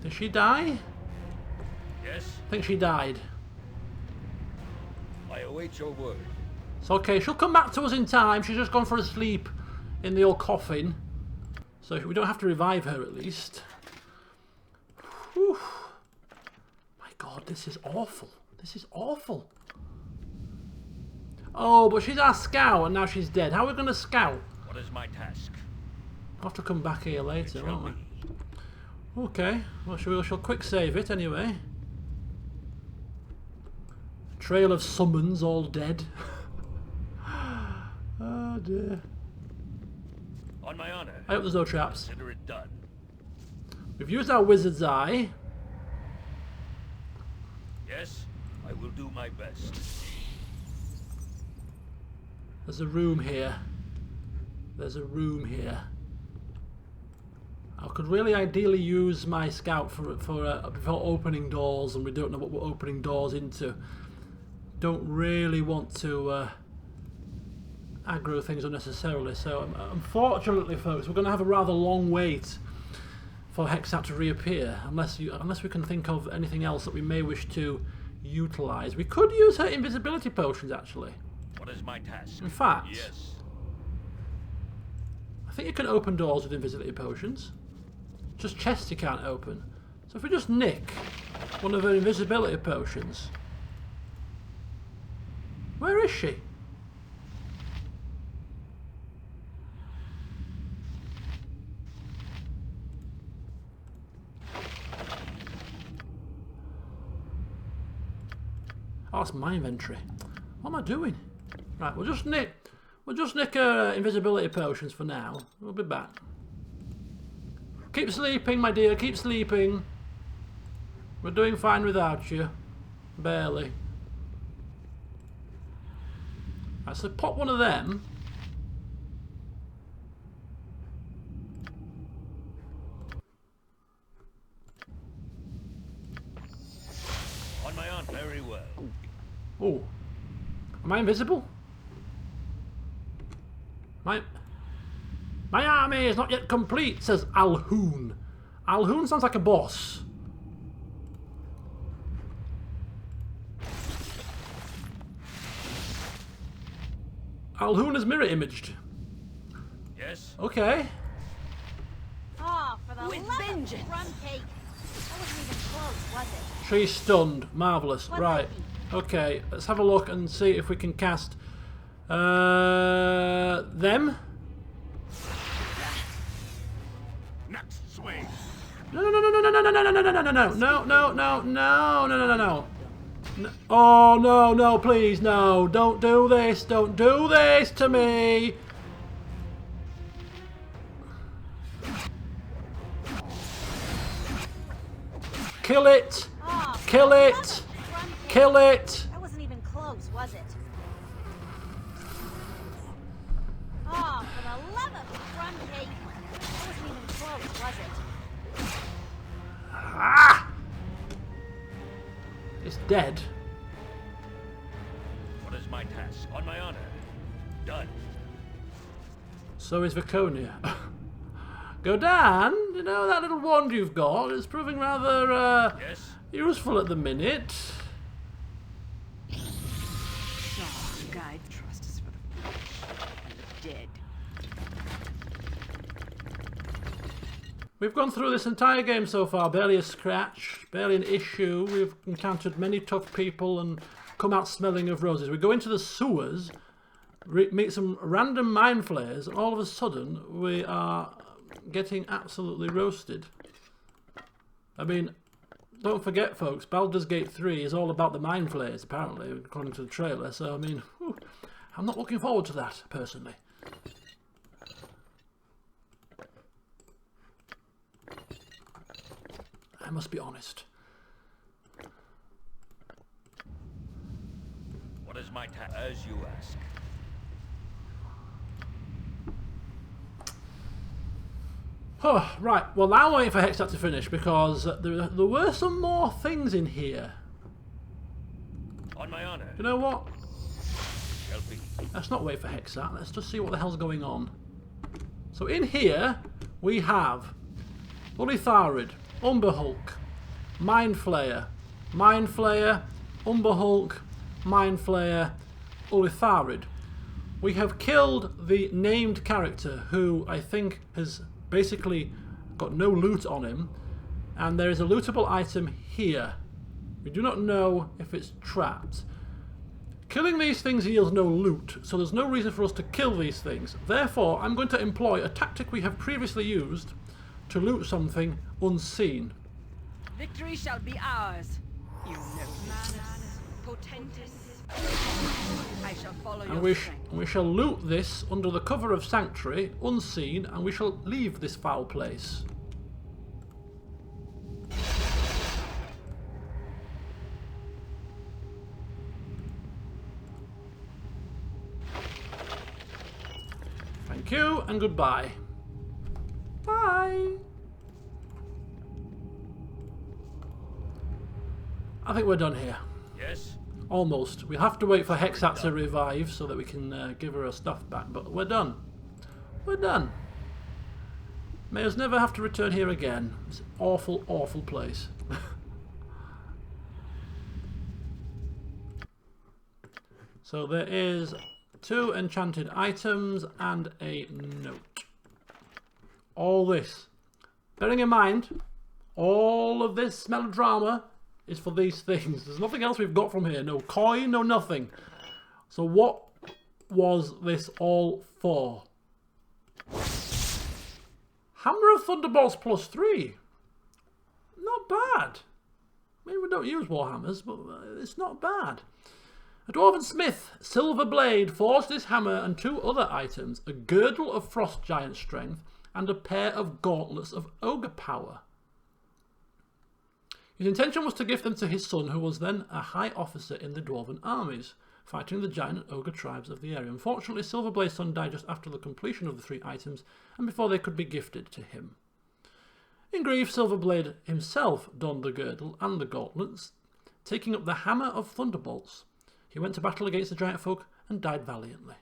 Did she die? Yes. I think she died. I await your word. It's okay, she'll come back to us in time. She's just gone for a sleep in the old coffin. So we don't have to revive her at least. Whew. My god, this is awful. This is awful. Oh, but she's our scout and now she's dead. How are we going to scout? What is my task? I'll have to come back here later, It shall won't be. we? Okay, well, shall quick save it anyway. Trail of summons, all dead. Oh dear. On my honor. I hope there's no traps. Consider it done. We've used our wizard's eye. Yes, I will do my best. There's a room here. There's a room here. I could really ideally use my scout for opening doors, and we don't know what we're opening doors into. Don't really want to aggro things unnecessarily. So unfortunately, folks, we're going to have a rather long wait for Hexat to reappear, unless we can think of anything else that we may wish to utilise. We could use her invisibility potions, actually. What is my task? In fact, Yes. I think you can open doors with invisibility potions. Just chests you can't open. So if we just nick one of her invisibility potions. Where is she? Oh, that's my inventory. What am I doing? Right, we'll just nick her invisibility potions for now. We'll be back. Keep sleeping, my dear, keep sleeping. We're doing fine without you. Barely. Right, so pop one of them. On my honor. Very well. Oh. Am I invisible? My army is not yet complete, says Alhoon. Alhoon sounds like a boss. Alhoon is mirror imaged. Yes. Okay. Ah, for the With love of vengeance. rum cake. That wasn't even close, was it? She's stunned. Marvellous. What Right. Okay, let's have a look and see if we can cast them. Next swing. No, no, no, no, no, no, no, no, no, no, no, no, no, no, no, no, no, no, no, no. Oh, no, no, please, no. Don't do this. Don't do this to me. Kill it. Ah, for Kill the love it. of rum cake. Kill it. That wasn't even close, was it? Ah, for the love of rum cake. That wasn't even close, was it? Ah! It's dead. What is my task? On my honor. Done. So is Viconia. Godan, you know that little wand you've got is proving rather Yes. useful at the minute. Guide trust is for the foolish and the dead. We've gone through this entire game so far, barely a scratch, barely an issue. We've encountered many tough people and come out smelling of roses. We go into the sewers, meet some random mind flayers, and all of a sudden we are getting absolutely roasted. I mean, don't forget, folks, Baldur's Gate 3 is all about the mind flayers, apparently, according to the trailer. So, I mean, whew, I'm not looking forward to that, personally. I must be honest. What is my task? As you ask. Oh, right, well now I'm waiting for Hexat to finish because there were some more things in here. On my honor. You know what? Shall be. Let's not wait for Hexat, let's just see what the hell's going on. So in here, we have Ulitharid, Umberhulk, Mindflayer, Umberhulk, Mindflayer, Ulitharid. We have killed the named character who I think has basically got no loot on him, and there is a lootable item here. We do not know if it's trapped. Killing these things yields no loot, so there's no reason for us to kill these things. Therefore, I'm going to employ a tactic we have previously used to loot something unseen. Victory shall be ours. You know Manus, Potentis. I shall follow And your strength. we shall loot this under the cover of Sanctuary, unseen, and we shall leave this foul place. Thank you, and goodbye. Bye. I think we're done here. Yes? Almost. We have to wait for Hexat to revive so that we can give her stuff back, but we're done. We're done. May us never have to return here again. It's an awful, awful place. So there is 2 enchanted items and a note. All this. Bearing in mind, all of this melodrama is for these things. There's nothing else we've got from here. No coin, no nothing. So what was this all for? Hammer of Thunderbolts +3. Not bad. Maybe we don't use Warhammers, but it's not bad. A Dwarven Smith, Silver Blade, forged this hammer and 2 other items, a girdle of Frost Giant Strength and a pair of gauntlets of Ogre Power. His intention was to give them to his son, who was then a high officer in the Dwarven armies, fighting the giant and ogre tribes of the area. Unfortunately, Silverblade's son died just after the completion of the 3 items and before they could be gifted to him. In grief, Silverblade himself donned the girdle and the gauntlets, taking up the Hammer of Thunderbolts. He went to battle against the giant folk and died valiantly.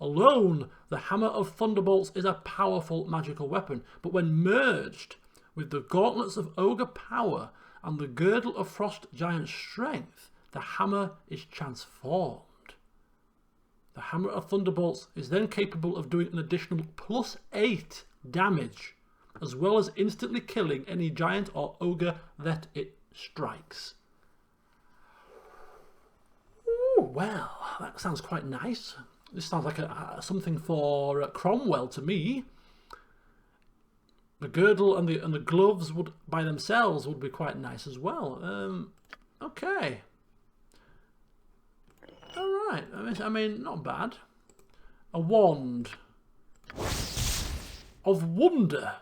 Alone, the Hammer of Thunderbolts is a powerful magical weapon, but when merged with the gauntlets of Ogre Power and the girdle of Frost Giant Strength, the hammer is transformed. The Hammer of Thunderbolts is then capable of doing an additional +8 damage, as well as instantly killing any giant or ogre that it strikes. Ooh, well, that sounds quite nice. This sounds like something for Cromwell to me. The girdle and the gloves would by themselves would be quite nice as well. Okay. All right. I mean, not bad. A wand of wonder.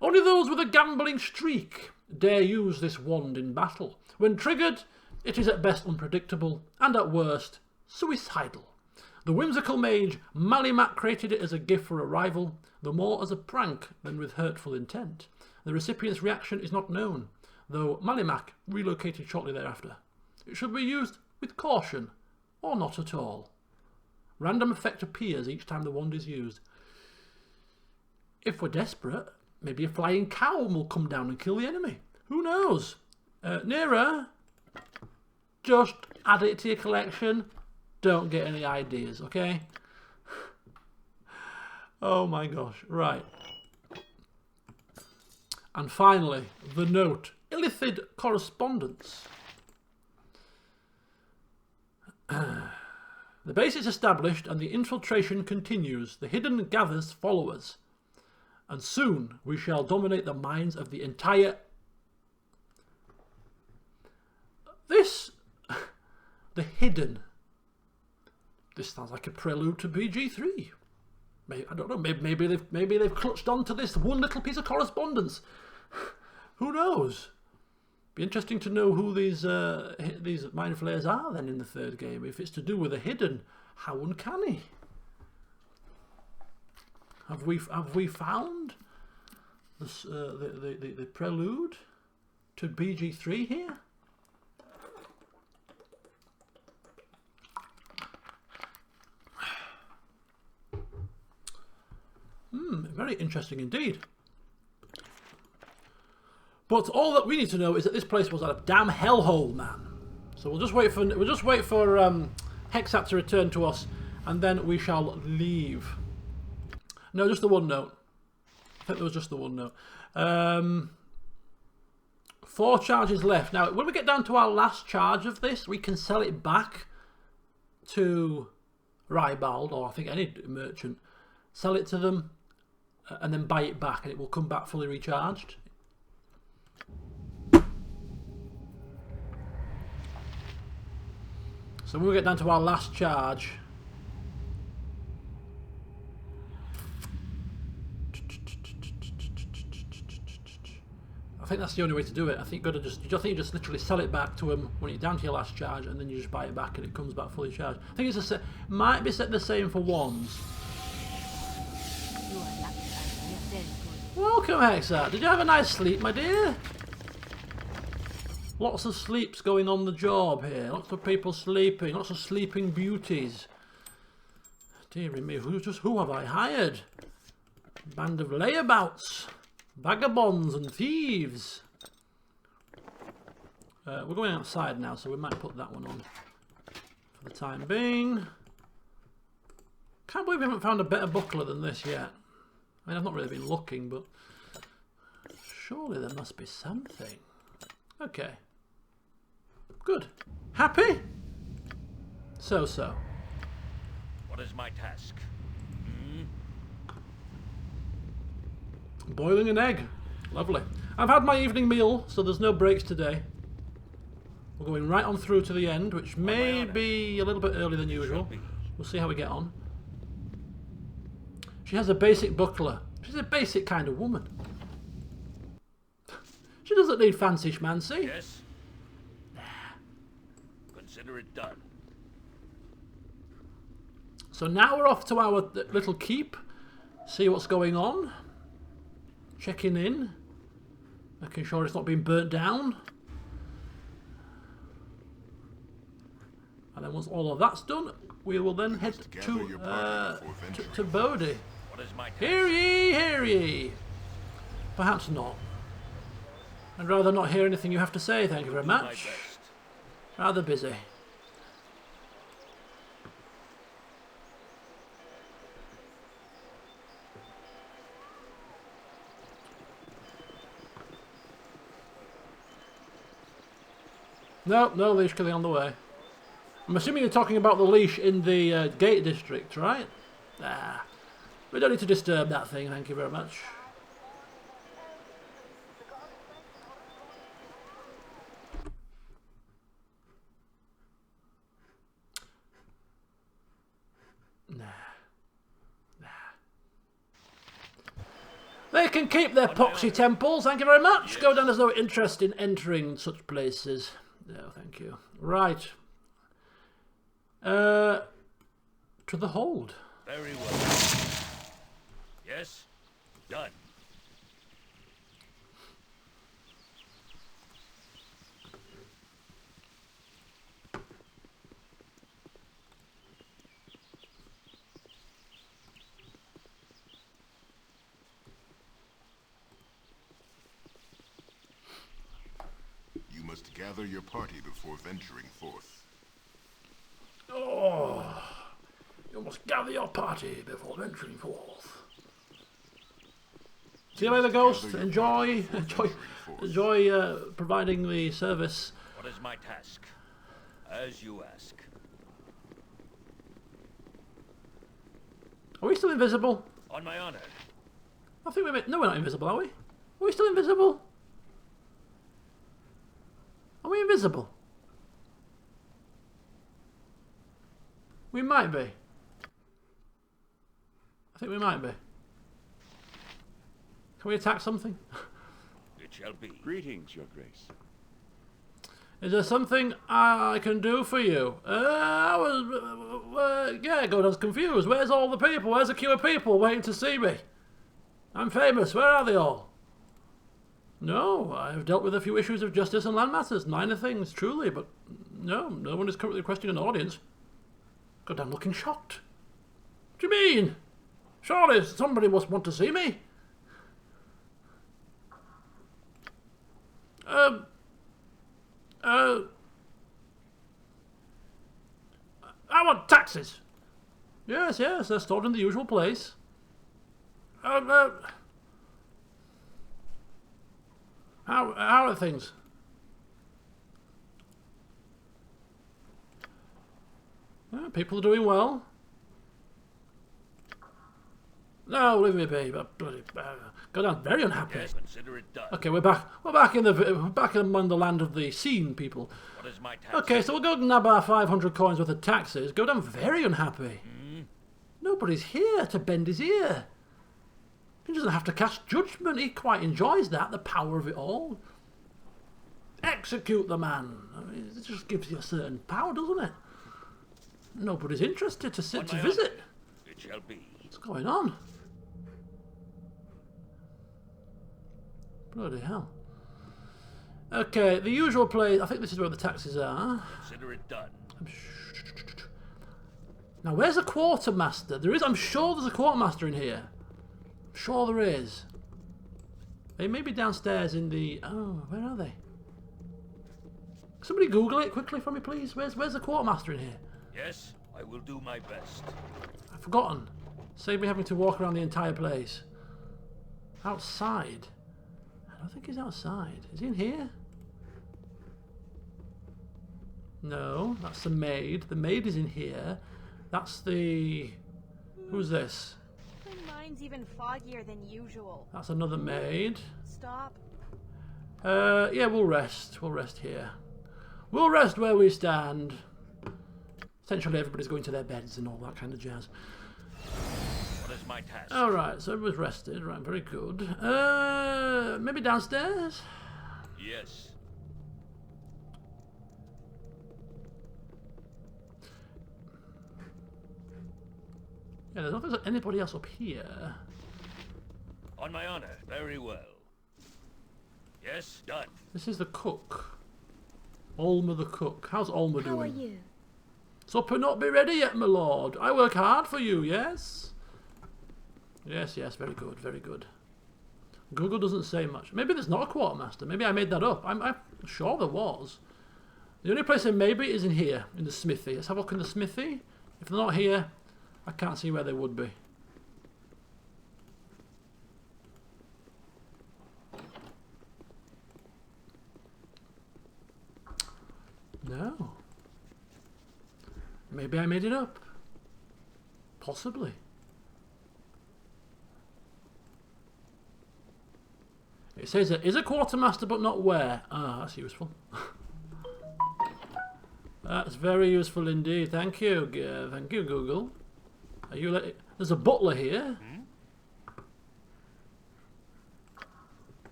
Only those with a gambling streak dare use this wand in battle. When triggered, it is at best unpredictable and at worst suicidal. The whimsical mage Malimak created it as a gift for a rival, the more as a prank than with hurtful intent. The recipient's reaction is not known, though Malimak relocated shortly thereafter. It should be used with caution, or not at all. Random effect appears each time the wand is used. If we're desperate, maybe a flying cow will come down and kill the enemy. Who knows? Nera, just add it to your collection. Don't get any ideas, okay? Oh my gosh, right. And finally, the note. Illithid correspondence. The base is established and the infiltration continues. The hidden gathers followers. And soon we shall dominate the minds of the entire... The hidden... This sounds like a prelude to BG3. Maybe, I don't know. Maybe they've clutched onto this one little piece of correspondence. Who knows? Be interesting to know who these mind flayers are then in the 3rd game. If it's to do with the hidden, how uncanny. Have we found this, the prelude to BG3 here? Very interesting indeed. But all that we need to know is that this place was a damn hellhole, man. So we'll just wait for Hexat to return to us, and then we shall leave. No, just the one note. I think there was just the one note. 4 charges left. Now, when we get down to our last charge of this, we can sell it back to Rybald, or I think any merchant, sell it to them, and then buy it back, and it will come back fully recharged. So when we get down to our last charge, I think that's the only way to do it. I think you just literally sell it back to them when you're down to your last charge, and then you just buy it back and it comes back fully charged. I think it's might be set the same for wands. You are lucky. You're very good. Welcome, Hexa. Did you have a nice sleep, my dear? Lots of sleeps going on the job here. Lots of people sleeping. Lots of sleeping beauties. Dear me, who have I hired? Band of layabouts. Vagabonds and thieves. We're going outside now, so we might put that one on for the time being. Can't believe we haven't found a better buckler than this yet. I mean, I've not really been looking, but surely there must be something. Okay. Good. Happy? So. What is my task? Boiling an egg. Lovely. I've had my evening meal, so there's no breaks today. We're going right on through to the end, which may be a little bit earlier than usual. We'll see how we get on. She has a basic buckler. She's a basic kind of woman. She doesn't need fancy schmancy. Yes. Consider it done. So now we're off to our little keep. See what's going on. Checking in. Making sure it's not being burnt down. And then once all of that's done, we will then head to Bodhi. What is my task? Hear ye, hear ye. Perhaps not. I'd rather not hear anything you have to say, thank you very much. My best. Rather busy. No leash killing on the way. I'm assuming you're talking about the leash in the gate district, right? Nah. We don't need to disturb that thing, thank you very much. Nah. They can keep their poxy temples, thank you very much. Yes. Godan has no interest in entering such places. No, thank you. Right. To the hold. Very well. Yes. Done. You must gather your party before venturing forth. Oh, you must gather your party before venturing forth. See you later, Ghost. Enjoy providing the service. What is my task? As you ask. Are we still invisible? On my honor. I think no, we're not invisible, are we? Are we still invisible? Are we invisible? We might be. I think we might be. Can we attack something? It shall be. Greetings, Your Grace. Is there something I can do for you? Yeah, Godan's confused. Where's all the people? Where's the queue of people waiting to see me? I'm famous. Where are they all? No, I've dealt with a few issues of justice and land matters. Minor things, truly, but no one is currently requesting an audience. Godan looking shocked. What do you mean? Surely somebody must want to see me. I want taxes. Yes, they're stored in the usual place. How are things? People are doing well. No, leave me be. Bloody Godan, very unhappy. Yes, consider it done. Okay, we're back. We're back among the land of the seen people. What is my task? Okay, so we'll go nab our 500 coins worth of taxes. Godan very unhappy. Nobody's here to bend his ear. He doesn't have to cast judgment. He quite enjoys that, the power of it all. Execute the man. I mean, it just gives you a certain power, doesn't it? Nobody's interested to sit to visit. It shall be. What's going on? Bloody hell. Okay, the usual place. I think this is where the taxes are. Consider it done. Now, where's the quartermaster? There is. I'm sure there's a quartermaster in here. I'm sure there is. They may be downstairs in the. Oh, where are they? Somebody Google it quickly for me, please. Where's the quartermaster in here? Yes, I will do my best. I've forgotten. Save me having to walk around the entire place. Outside. I don't think he's outside. Is he in here? No, that's the maid. The maid is in here. That's the... Who's this? My mind's even foggier than usual. That's another maid. Stop. Yeah, we'll rest. We'll rest here. We'll rest where we stand. Essentially, everybody's going to their beds and all that kind of jazz. What is my task? Alright, so everyone's rested. Right, very good. Maybe downstairs? Yes. Yeah, there's not anybody else up here. On my honor. Very well. Yes, done. This is the cook. Olma the cook. How's Olma doing? How are you? Supper not be ready yet, my lord. I work hard for you, yes? Yes, yes, very good, very good. Google doesn't say much. Maybe there's not a quartermaster. Maybe I made that up. I'm sure there was. The only place there may be is in here, in the smithy. Let's have a look in the smithy. If they're not here, I can't see where they would be. No. Maybe I made it up. Possibly. It says there is a quartermaster, but not where. Ah, that's useful. That's very useful indeed. Thank you. Thank you, Google. Are you? There's a butler here.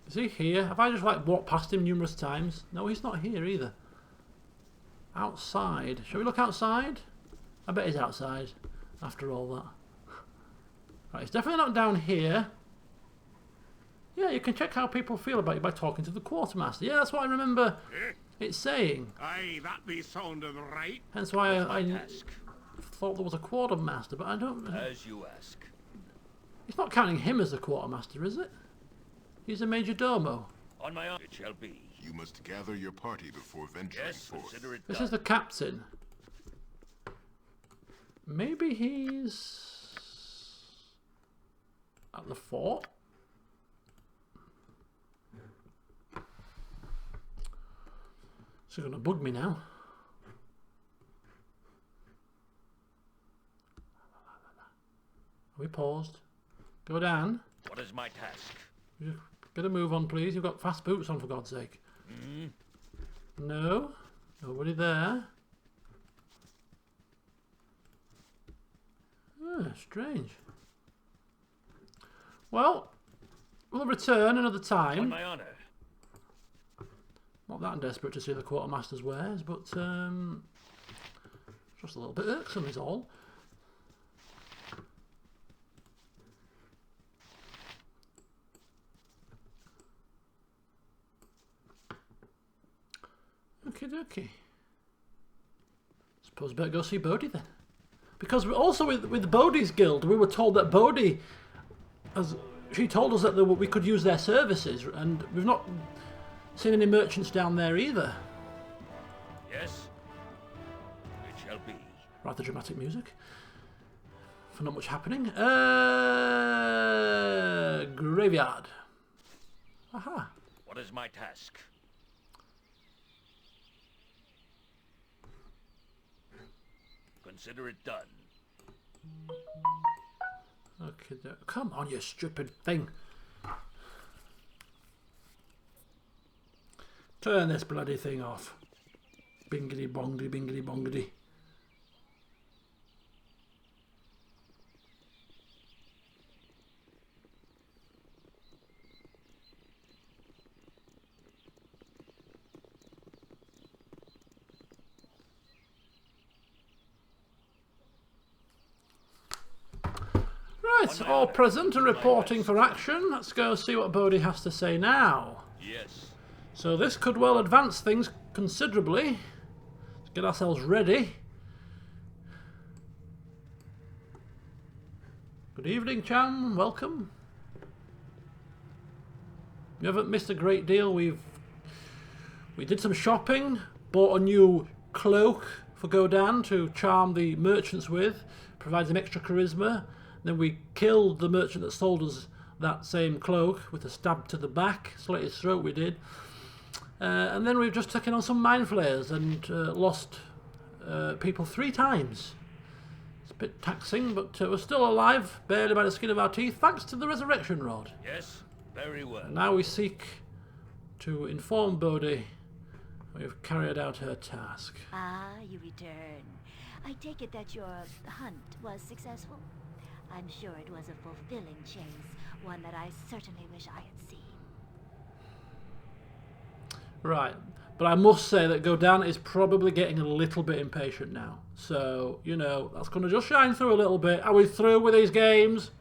Is he here? Have I just like walked past him numerous times? No, he's not here either. Outside. Shall we look outside? I bet he's outside after all that. Right, it's definitely not down here. Yeah, you can check how people feel about you by talking to the quartermaster. Yeah, that's what I remember it saying. Aye, that be sounding right. Hence why I Task. thought there was a quartermaster, but I don't... As you ask. It's not counting him as the quartermaster, is it? He's a major domo. On my honor. It shall be. You must gather your party before venturing Yes, forth. consider it This done. is the captain. Maybe he's... at the fort? It's going to bug me now. Are we paused? Go down. What is my task? Get a move on, please. You've got fast boots on, for God's sake. No. Nobody there. Strange. Well, we'll return another On time. my honor. Not that desperate to see the quartermaster's wares, but just a little bit irksome is all. Okie dokie. Suppose I better go see Bodhi then. Because also with Bodhi's guild, we were told that Bodhi, she told us that we could use their services, and we've not seen any merchants down there either. Yes. It shall be. Rather dramatic music. For not much happening. Graveyard. Aha. What is my task? Consider it done. Okay, come on, you stupid thing. Turn this bloody thing off. Bingity bongity bingity bongity. Right, all present and reporting for action. Let's go see what Bodhi has to say now. Yes. So this could well advance things considerably. Let's get ourselves ready. Good evening, Cham. Welcome. You haven't missed a great deal. We did some shopping, bought a new cloak for Godan to charm the merchants with, provide some extra charisma. Then we killed the merchant that sold us that same cloak with a stab to the back, slit his throat we did. And then we've just taken on some mind flayers and lost people 3 times. It's a bit taxing, but we're still alive, barely by the skin of our teeth, thanks to the resurrection rod. Yes, very well. And now we seek to inform Bodhi we've carried out her task. Ah, you return. I take it that your hunt was successful? I'm sure it was a fulfilling chase, one that I certainly wish I had seen. Right, but I must say that Godan is probably getting a little bit impatient now. So, you know, that's going to just shine through a little bit. Are we through with these games?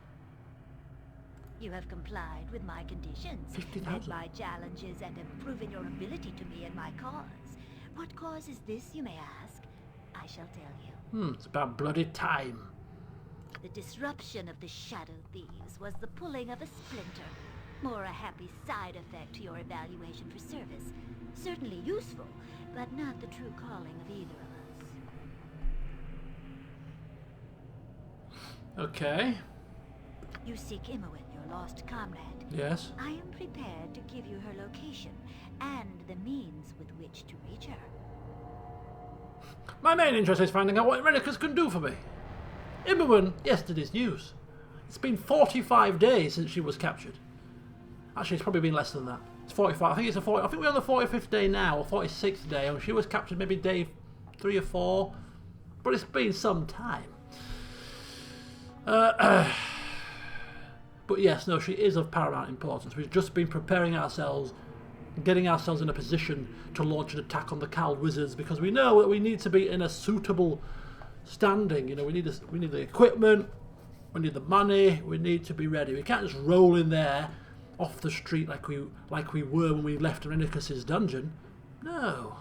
You have complied with my conditions, 50,000. met my challenges, and have proven your ability to me and my cause. What cause is this, you may ask? I shall tell you. It's about bloody time. The disruption of the Shadow Thieves was the pulling of a splinter. More a happy side effect to your evaluation for service. Certainly useful, but not the true calling of either of us. Okay. You seek Imoen, your lost comrade. Yes. I am prepared to give you her location and the means with which to reach her. My main interest is finding out what Irenicus can do for me. Imoen, yesterday's news. It's been 45 days since she was captured. Actually, it's probably been less than that. It's 45. I think it's a 40. I think we're on the 45th day now, or 46th day. And she was captured maybe day 3 or 4. But it's been some time. But yes, no, she is of paramount importance. We've just been preparing ourselves, getting ourselves in a position to launch an attack on the Cowled Wizards, because we know that we need to be in a suitable standing. You know, we need the equipment, we need the money, we need to be ready. We can't just roll in there off the street like we were when we left Irenicus's dungeon. No.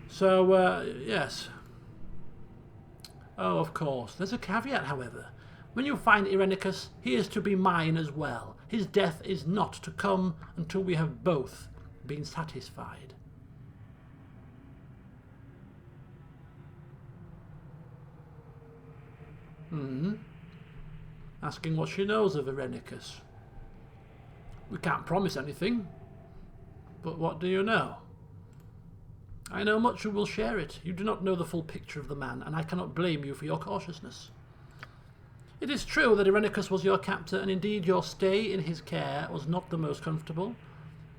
So yes. Oh, of course. There's a caveat, however. When you find Irenicus, he is to be mine as well. His death is not to come until we have both been satisfied. Asking what she knows of Irenicus. We can't promise anything, but what do you know? I know much and will share it. You do not know the full picture of the man, and I cannot blame you for your cautiousness. It is true that Irenicus was your captor, and indeed your stay in his care was not the most comfortable,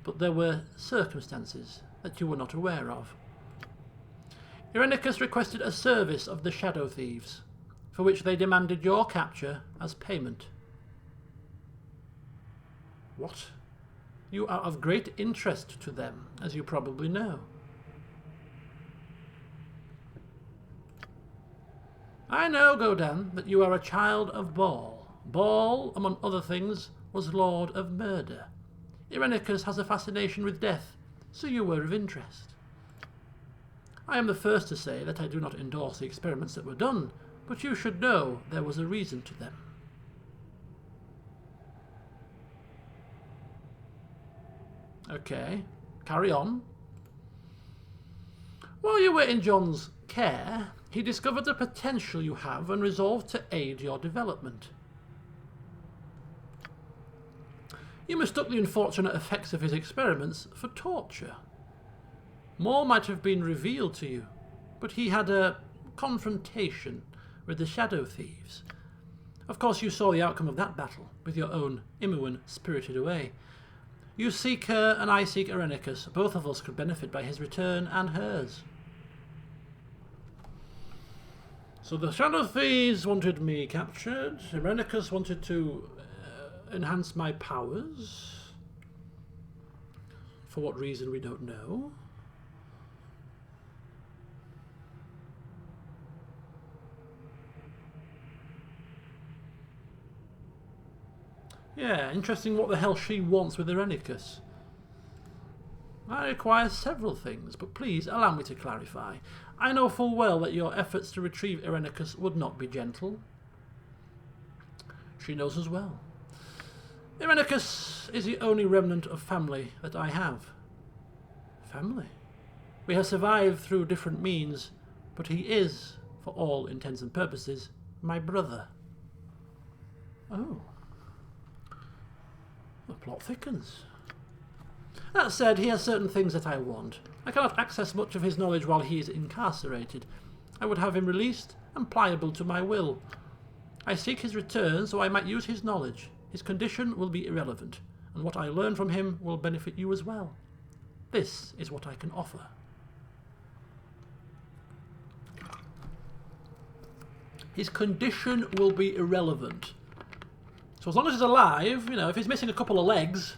but there were circumstances that you were not aware of. Irenicus requested a service of the Shadow Thieves, for which they demanded your capture as payment. What? You are of great interest to them, as you probably know. I know, Godan, that you are a child of Bhaal. Bhaal, among other things, was Lord of Murder. Irenicus has a fascination with death, so you were of interest. I am the first to say that I do not endorse the experiments that were done, but you should know there was a reason to them. Okay, carry on. While you were in John's care, he discovered the potential you have and resolved to aid your development. You mistook the unfortunate effects of his experiments for torture. More might have been revealed to you. but he had a confrontation with the Shadow Thieves. Of course, you saw the outcome of that battle, with your own Imoen spirited away. You seek her, and I seek Irenicus. Both of us could benefit by his return, and hers. So the Shadow Thieves wanted me captured. Irenicus wanted to enhance my powers. For what reason, we don't know. Yeah, interesting what the hell she wants with Irenicus. I require several things, but please allow me to clarify. I know full well that your efforts to retrieve Irenicus would not be gentle. She knows as well. Irenicus is the only remnant of family that I have. Family? We have survived through different means, but he is, for all intents and purposes, my brother. Oh. The plot thickens. That said, he has certain things that I want. I cannot access much of his knowledge while he is incarcerated. I would have him released and pliable to my will. I seek his return so I might use his knowledge. His condition will be irrelevant, and what I learn from him will benefit you as well. This is what I can offer. His condition will be irrelevant. So as long as he's alive, you know, if he's missing a couple of legs,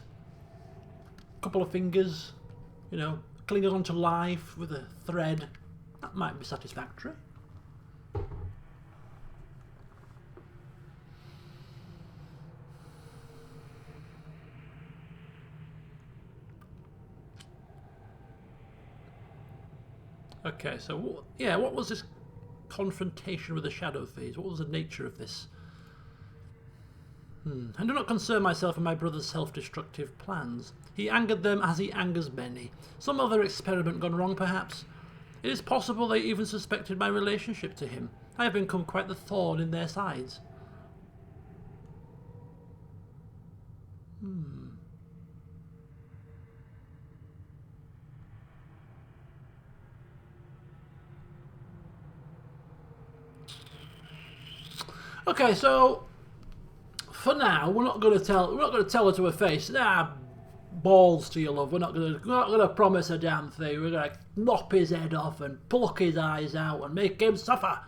a couple of fingers, you know, clinging on to life with a thread, that might be satisfactory. Okay, so yeah, what was this confrontation with the Shadow Thieves? What was the nature of this? I do not concern myself with my brother's self-destructive plans. He angered them as he angers many. Some other experiment gone wrong, perhaps. It is possible they even suspected my relationship to him. I have become quite the thorn in their sides. Okay, so for now, we're not going to tell her to her face, balls to your love. We're not going to promise a damn thing. We're going to lop his head off and pluck his eyes out and make him suffer.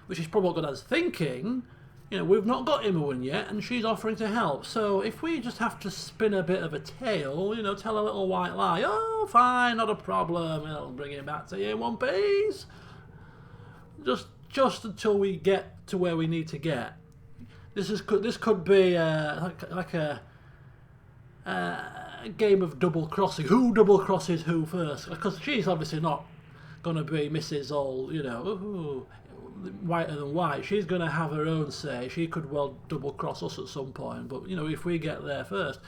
Which is probably what Godan's thinking. You know, we've not got Imoen yet, and she's offering to help. So if we just have to spin a bit of a tale, you know, tell a little white lie, oh, fine, not a problem, it'll bring him back to you in one piece. Just until we get to where we need to get. This could be like a game of double crossing. Who double crosses who first? Because she's obviously not going to be Mrs. All, you know, whiter than white. She's going to have her own say. She could well double cross us at some point. But you know, if we get there first.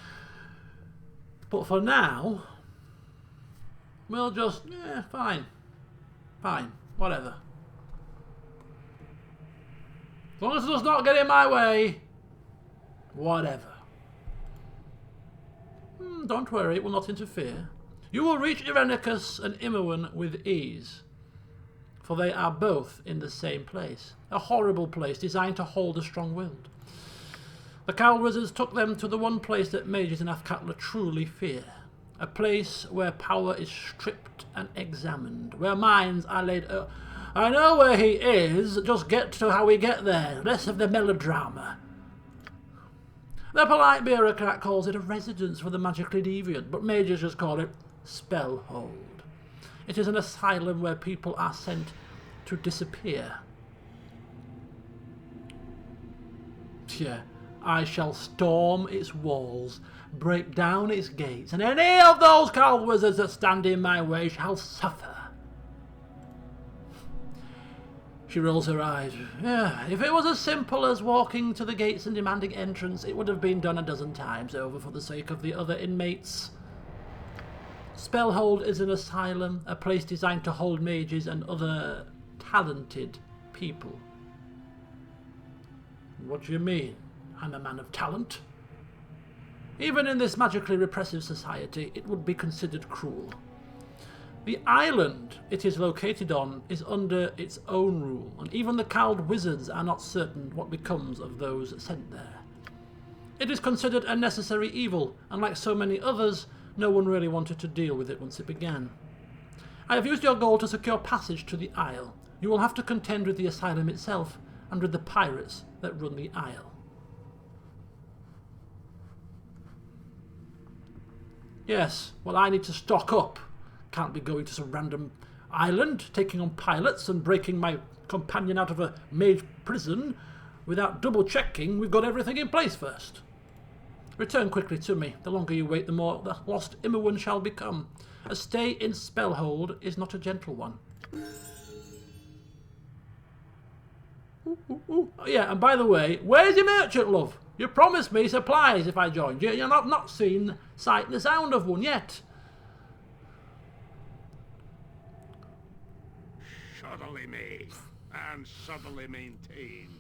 But for now, we'll just fine, whatever. As long as it does not get in my way, whatever. Don't worry, it will not interfere. You will reach Irenicus and Imoen with ease, for they are both in the same place, a horrible place designed to hold the strong-willed. The Cowl Wizards took them to the one place that mages in Athkatla truly fear, a place where power is stripped and examined, where minds are laid... I know where he is, just get to how we get there. Less of the melodrama. The polite bureaucrat calls it a residence for the magically deviant, but mages just call it Spellhold. It is an asylum where people are sent to disappear. Yeah, I shall storm its walls, break down its gates, and any of those Cowl Wizards that stand in my way shall suffer. She rolls her eyes. Yeah, if it was as simple as walking to the gates and demanding entrance, it would have been done a dozen times over for the sake of the other inmates. Spellhold is an asylum, a place designed to hold mages and other talented people. What do you mean? I'm a man of talent. Even in this magically repressive society, it would be considered cruel. The island it is located on is under its own rule, and even the cowled wizards are not certain what becomes of those sent there. It is considered a necessary evil, and like so many others, no one really wanted to deal with it once it began. I have used your gold to secure passage to the Isle. You will have to contend with the asylum itself, and with the pirates that run the Isle. Yes, well, I need to stock up. Can't be going to some random island, taking on pilots and breaking my companion out of a mage prison without double checking we've got everything in place first. Return quickly to me. The longer you wait, the more the lost Imoen shall become. A stay in Spellhold is not a gentle one. Oh, yeah, and by the way, where's your merchant, love? You promised me supplies if I joined you. You're not seen sight the sound of one yet. Shoddily made and shoddily maintained,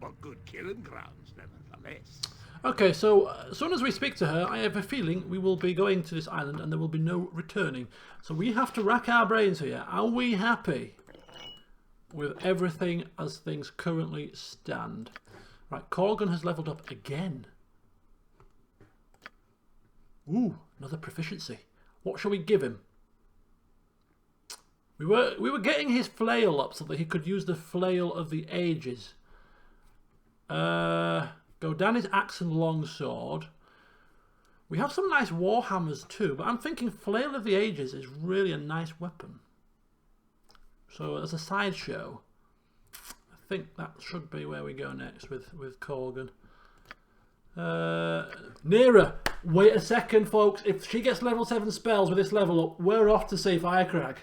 but good killing grounds nevertheless. Okay, so as soon as we speak to her, I have a feeling we will be going to this island and there will be no returning. So we have to rack our brains here. Are we happy with everything as things currently stand? Right, Corgan has leveled up again. Ooh, another proficiency. What shall we give him? We were getting his flail up so that he could use the flail of the ages. Godan is axe and longsword. We have some nice warhammers too, but I'm thinking flail of the ages is really a nice weapon. So as a sideshow, I think that should be where we go next with Corgan. Neera, wait a second, folks. If she gets level 7 spells with this level up, we're off to see Firecrag.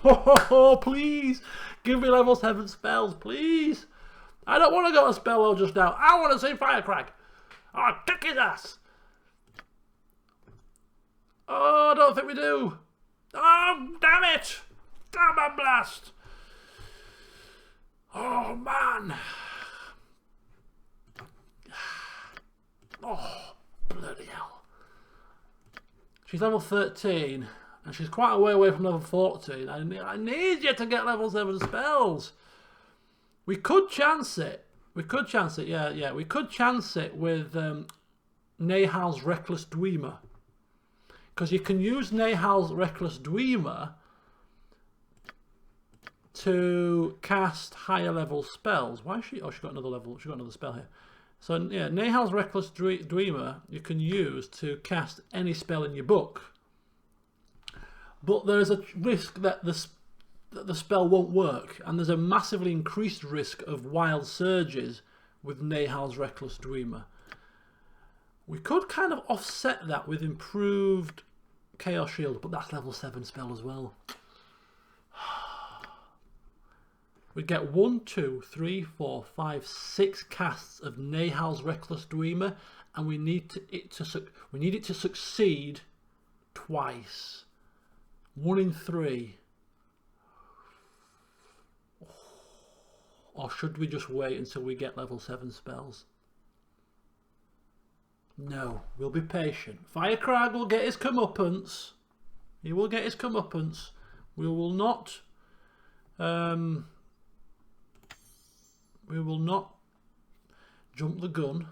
Oh, please, give me level 7 spells, please. I don't want to go to Spellhold just now. I want to see Firecrag. I'll kick his ass. Oh, I don't think we do. Oh, damn it. Damn a blast. Oh, man. Oh, bloody hell. She's level 13, and she's quite a way away from level 14. I need you to get level 7 spells. We could chance it. We could chance it, yeah. We could chance it with Nahal's Reckless Dwemer. Because you can use Nahal's Reckless Dwemer to cast higher level spells. Why is she? Oh, she got another level. She got another spell here. So yeah, Nahal's Reckless Dwemer you can use to cast any spell in your book. But there is a risk that the spell won't work, and there's a massively increased risk of wild surges with Nahal's Reckless Dwemer. We could kind of offset that with improved Chaos Shield, but that's level 7 spell as well. We'd get 1, 2, 3, 4, 5, 6 casts of Nahal's Reckless Dwemer, and we need it to succeed twice. 1 in 3. Or should we just wait until we get level 7 spells? No, we'll be patient. Firecrag will get his comeuppance. He will get his comeuppance. We will not jump the gun.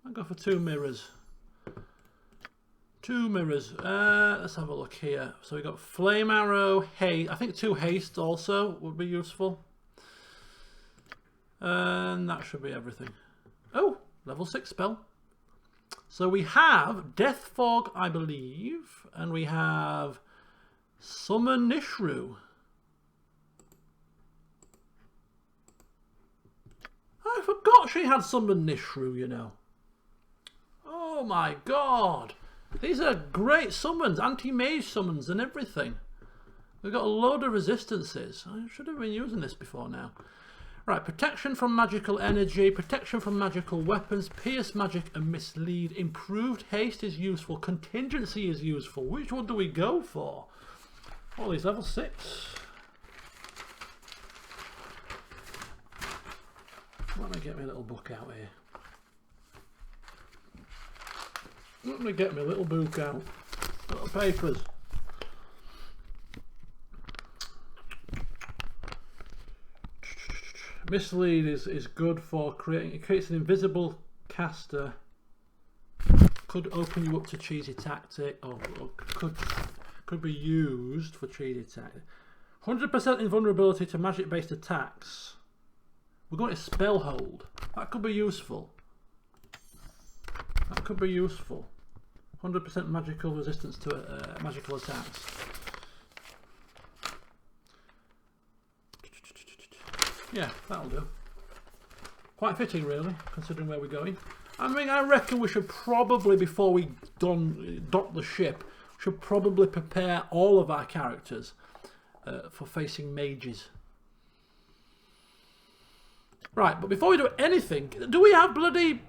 I'll go for 2 mirrors. 2 mirrors. Let's have a look here. So we got flame arrow, haste. I think 2 haste also would be useful. And that should be everything. Oh, level 6 spell. So we have Death Fog, I believe, and we have Summon Nishru. I forgot she had Summon Nishru, you know. Oh my god. These are great summons, anti-mage summons and everything. We've got a load of resistances. I should have been using this before now. Right, protection from magical energy, protection from magical weapons, pierce magic and mislead. Improved haste is useful, contingency is useful. Which one do we go for? Oh, he's level 6. Let me get my little book out here. Let me get my little book out. Little papers. Mislead is good for creating. It creates an invisible caster. Could open you up to cheesy tactic, or could be used for cheesy tactic. 100% invulnerability to magic-based attacks. We're going to Spellhold. That could be useful. That could be useful. 100% magical resistance to magical attacks. Yeah, that'll do. Quite fitting, really, considering where we're going. I mean, I reckon we should probably, before we dock the ship, should probably prepare all of our characters for facing mages. Right, but before we do anything, do we have bloody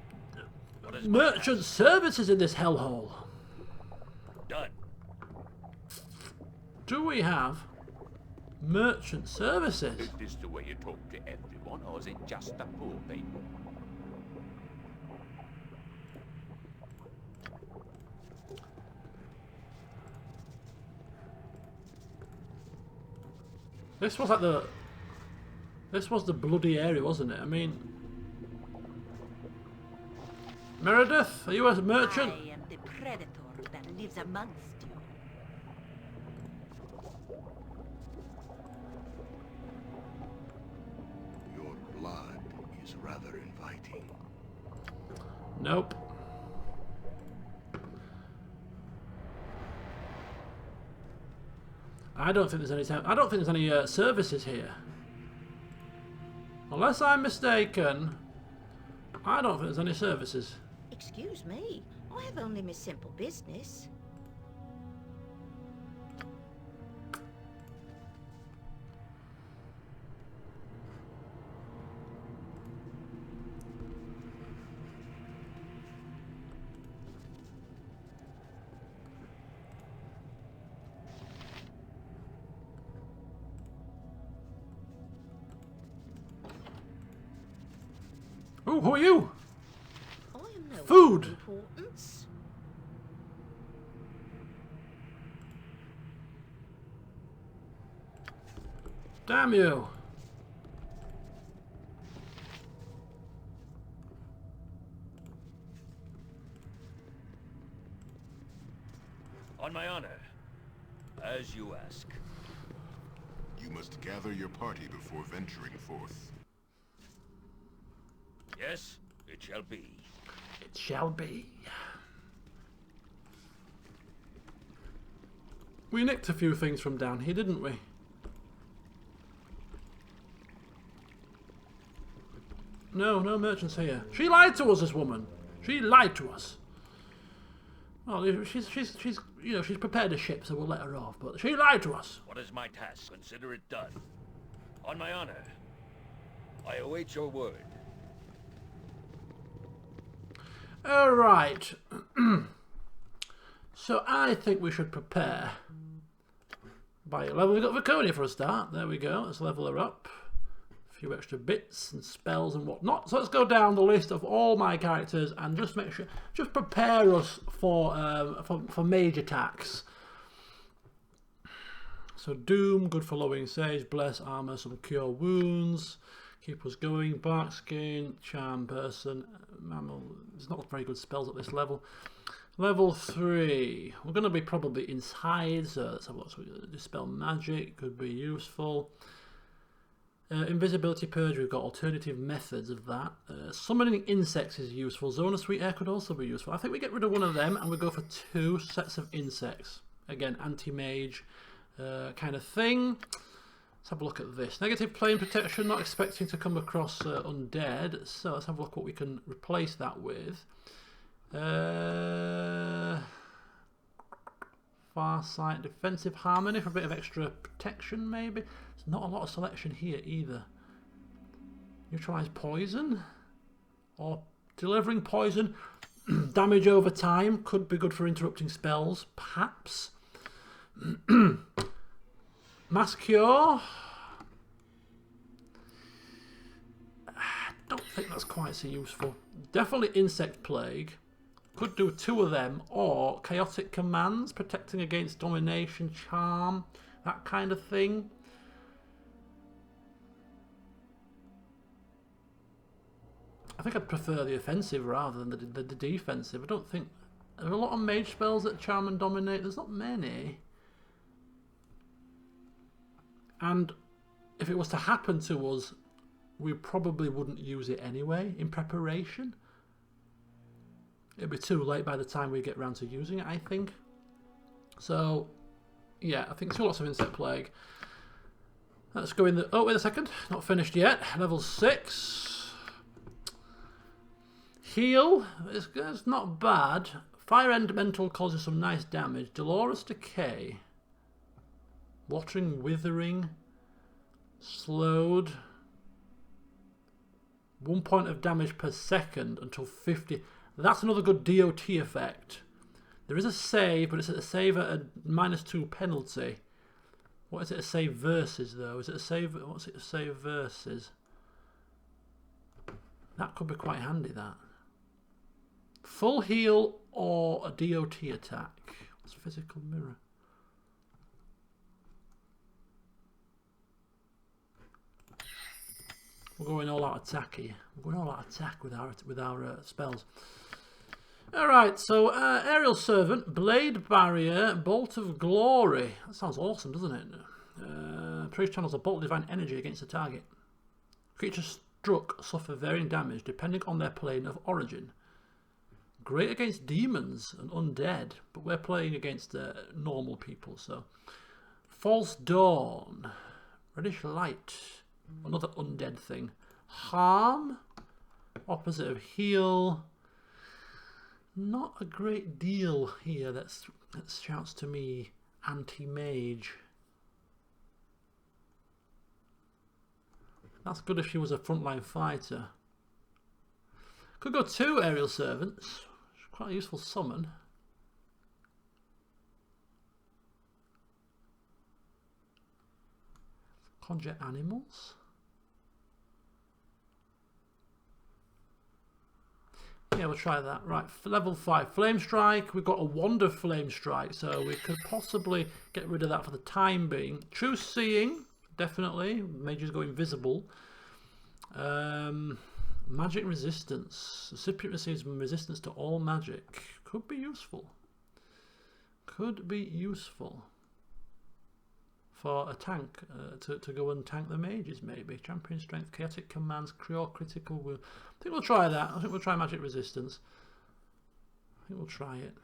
merchant services in this hellhole? Done. Do we have merchant services? Is this the way you talk to everyone, or is it just the poor people? This was like this was the bloody area, wasn't it? I mean, Meredith, are you a merchant? I am the predator that lives amongst you. Your blood is rather inviting. Nope. I don't think there's any. I don't think there's any services here. Unless I'm mistaken, I don't think there's any services. Excuse me, I have only my simple business. Oh, who are you? I am no Food. importance. Damn you. On my honor. As you ask. You must gather your party before venturing forth. Yes, it shall be. It shall be. We nicked a few things from down here, didn't we? No, no merchants here. She lied to us, this woman. She lied to us. Well, she's you know, she's prepared a ship, so we'll let her off. But she lied to us. What is my task? Consider it done. On my honor. I await your word. All right. So I think we should prepare by level. We've got Viconia for a start. There we go. Let's level her up. A few extra bits and spells and whatnot. So let's go down the list of all my characters and just make sure, just prepare us for mage attacks. So Doom, good for lowering sage, bless, armor, some cure wounds, keep us going. Bark skin, charm person, mammal. There's not very good spells at this level. Level 3, we're going to be probably inside, so let's have a look. So dispel magic could be useful. Invisibility purge, we've got alternative methods of that. Summoning insects is useful. Zone of sweet air could also be useful. I think we get rid of one of them and we go for 2 sets of insects. Again, anti-mage kind of thing. Let's have a look at this. Negative plane protection, not expecting to come across undead. So let's have a look what we can replace that with. Far sight, defensive harmony for a bit of extra protection maybe. There's not a lot of selection here either. Neutralize poison or delivering poison. Damage over time could be good for interrupting spells, perhaps. Mass cure. don't think that's quite so useful. Definitely Insect Plague. Could do 2 of them, or Chaotic Commands, protecting against domination, charm, that kind of thing. I think I'd prefer the offensive rather than the defensive. I don't think... There are a lot of mage spells that charm and dominate. There's not many. And if it was to happen to us, we probably wouldn't use it anyway in preparation. It'd be too late by the time we get round to using it, I think. So, yeah, I think 2 lots of Insect Plague. Let's go in the... Oh, wait a second. Not finished yet. Level 6. Heal. It's not bad. Fire Elemental causes some nice damage. Dolorous Decay. Watering Withering. Slowed. 1 point of damage per second until 50... That's another good DOT effect. There is a save, but it's a save at a -2 penalty. What is it a save versus, though? Is it a save... What's it a save versus? That could be quite handy, that. Full heal or a DOT attack. What's Physical Mirror? We're going all out attack here. We're going all out attack with our spells. Alright, so Aerial Servant, Blade Barrier, Bolt of Glory. That sounds awesome, doesn't it? Priest channels a bolt of divine energy against the target. Creatures struck suffer varying damage depending on their plane of origin. Great against demons and undead, but we're playing against normal people, so. False Dawn, Reddish Light, another undead thing. Harm, opposite of heal. Not a great deal here that shouts to me anti-mage. That's good if she was a frontline fighter. Could go 2 Aerial Servants. Quite a useful summon. Conjure Animals. Yeah, we'll try that. Right, level 5. Flame Strike. We've got a Wand of Flame Strike, so we could possibly get rid of that for the time being. True Seeing, definitely. Mages go invisible. Magic Resistance. The recipient receives resistance to all magic. Could be useful. Could be useful. For a tank, to go and tank the mages, maybe. Champion Strength, Chaotic Commands, Cure Critical Will. I think we'll try that. I think we'll try Magic Resistance. I think we'll try it.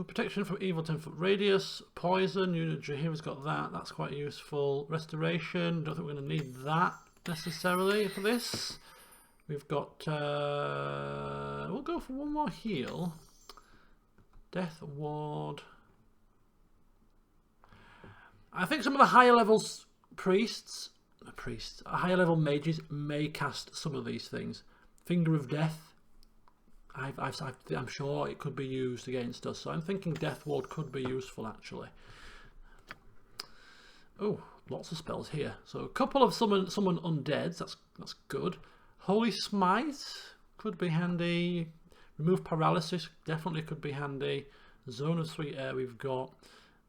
Protection from evil 10-foot radius. Poison. Jahira's got that. That's quite useful. Restoration. Don't think we're going to need that necessarily for this. We've got. We'll go for 1 more heal. Death Ward. I think some of the higher levels higher level mages may cast some of these things. Finger of Death. I'm sure it could be used against us, so I'm thinking Death Ward could be useful actually. Oh, lots of spells here. So a couple of summon undeads. That's good. Holy Smite could be handy. Remove Paralysis definitely could be handy. Zone of Sweet Air we've got.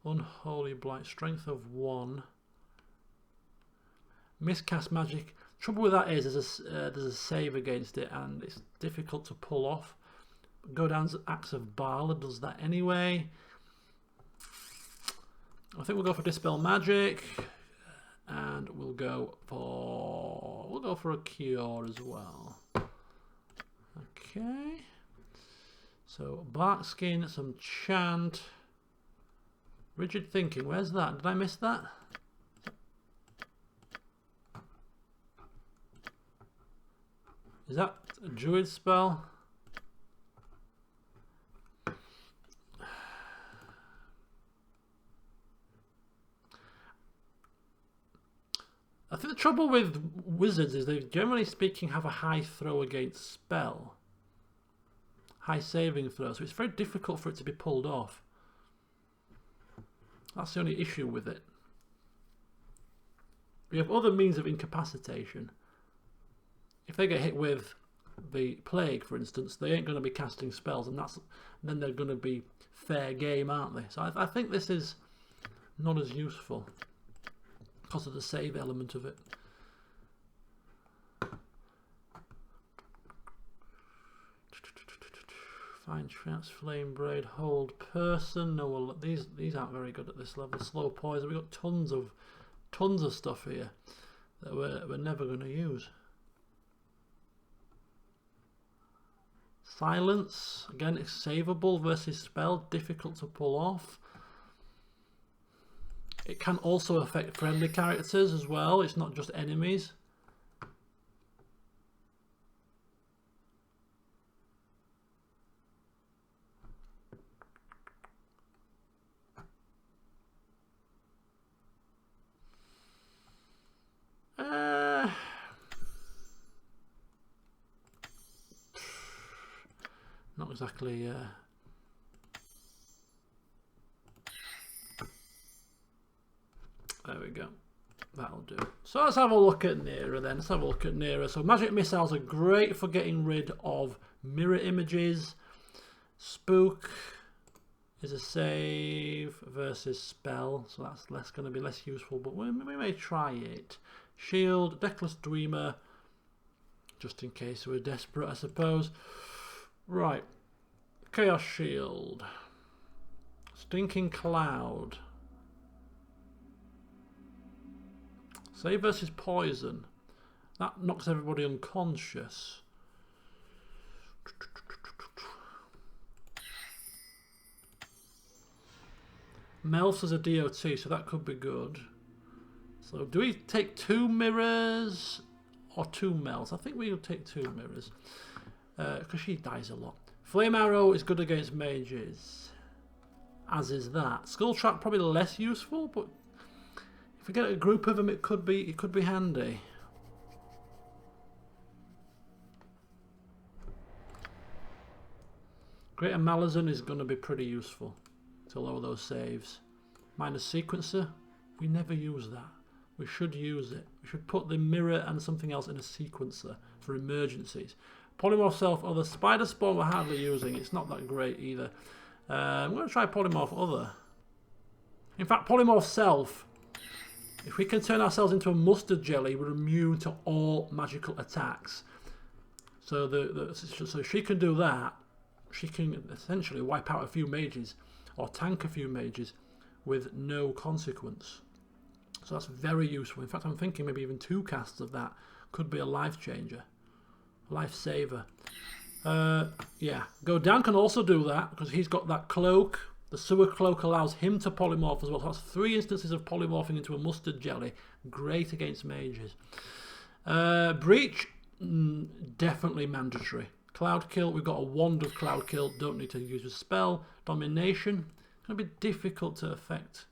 Unholy Blight, Strength of 1. Miscast Magic. Trouble with that is there's a save against it and it's difficult to pull off. Godan's Axe of Bhaal does that anyway. I think we'll go for Dispel Magic, and we'll go for a Cure as well. Okay. So Bark Skin, some Chant, Rigid Thinking. Where's that? Did I miss that? Is that a Druid spell? I think the trouble with wizards is they, generally speaking, have a high throw against spell. high saving throw, so it's very difficult for it to be pulled off. That's the only issue with it. We have other means of incapacitation. If they get hit with the plague, for instance, they ain't going to be casting spells, and then they're going to be fair game, aren't they? So I think this is not as useful because of the save element of it. Fine traps, flame braid, hold person. No, well, these aren't very good at this level. Slow poison. We've got tons of stuff here that we're never going to use. Silence, again, it's savable versus spell, difficult to pull off. It can also affect friendly characters as well, it's not just enemies. Not exactly there we go, that'll do. So let's have a look at Neera then. Let's have a look at Neera. So magic missiles are great for getting rid of mirror images. Spook is a save versus spell, so that's going to be less useful, but we may try it. Shield, Deckless Dreamer, just in case we're desperate, I suppose. Right, Chaos Shield, Stinking Cloud, save versus poison, that knocks everybody unconscious. Melfs as a DOT, so that could be good. So do we take 2 mirrors or 2 Melfs? I think we'll take 2 mirrors. Because she dies a lot. Flame Arrow is good against mages, as is that. Skull Trap probably less useful, but if we get a group of them, it could be handy. Greater Malazan is going to be pretty useful to lower those saves. Minus Sequencer, we never use that. We should use it. We should put the mirror and something else in a sequencer for emergencies. Polymorph Self Other. Spider Spawn we're hardly using. It's not that great either. I'm going to try Polymorph Other. In fact, Polymorph Self, if we can turn ourselves into a mustard jelly, we're immune to all magical attacks. So so she can do that. She can essentially wipe out a few mages or tank a few mages with no consequence. So that's very useful. In fact, I'm thinking maybe even 2 casts of that could be a life changer. Lifesaver. Yeah, Godan can also do that because he's got that cloak. The sewer cloak allows him to polymorph as well. So that's 3 instances of polymorphing into a mustard jelly. Great against mages. Breach, definitely mandatory. Cloud Kill, we've got a wand of Cloud Kill. Don't need to use a spell. Domination, it's going to be difficult to affect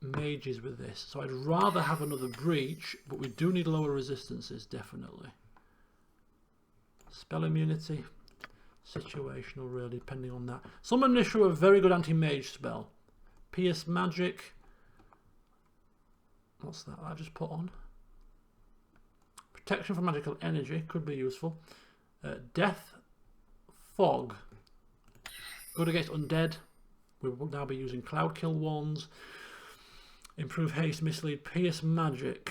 mages with this, so I'd rather have another breach, but we do need lower resistances, definitely. Spell immunity, situational really, depending on that. Summon Nishra, a very good anti-mage spell. Pierce Magic, what's that I just put on? Protection from magical energy, could be useful. Death Fog, good against undead. We will now be using Cloud Kill wands. Improve haste, mislead, pierce magic.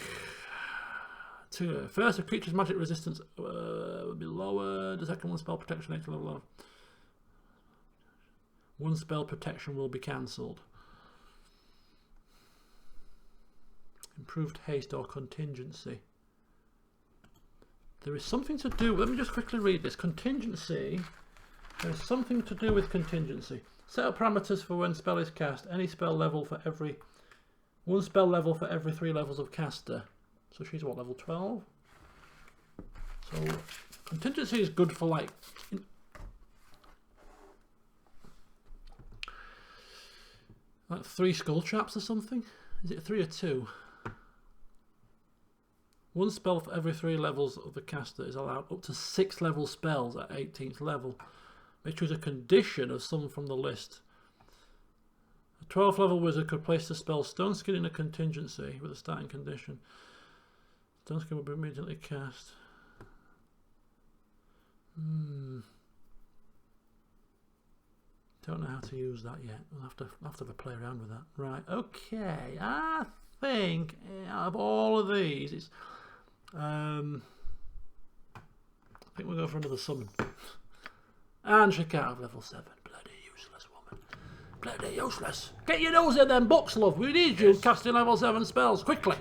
First, a creature's magic resistance will be lowered. The second one, spell protection 8 to level of. One spell protection will be cancelled. Improved haste or contingency. There is something to do. Let me just quickly read this. Contingency. There is something to do with contingency. Set up parameters for when spell is cast. Any spell level for every. 1 spell level for every 3 levels of caster. So she's what, level 12? So contingency is good for like 3 skull traps or something. Is it 3 or 2? One spell for every 3 levels of the caster is allowed up to 6 level spells at 18th level. May choose a condition of some from the list. A 12th level wizard could place the spell Stone Skin in a contingency with a starting condition. Stone Skin will be immediately cast. Don't know how to use that yet. We'll have to have a play around with that. Right, okay. I think out of all of these, it's I think we'll go for another summon. And check out of level 7. Bloody useless woman. Bloody useless. Get your nose in them books, love. We need you casting level 7 spells quickly.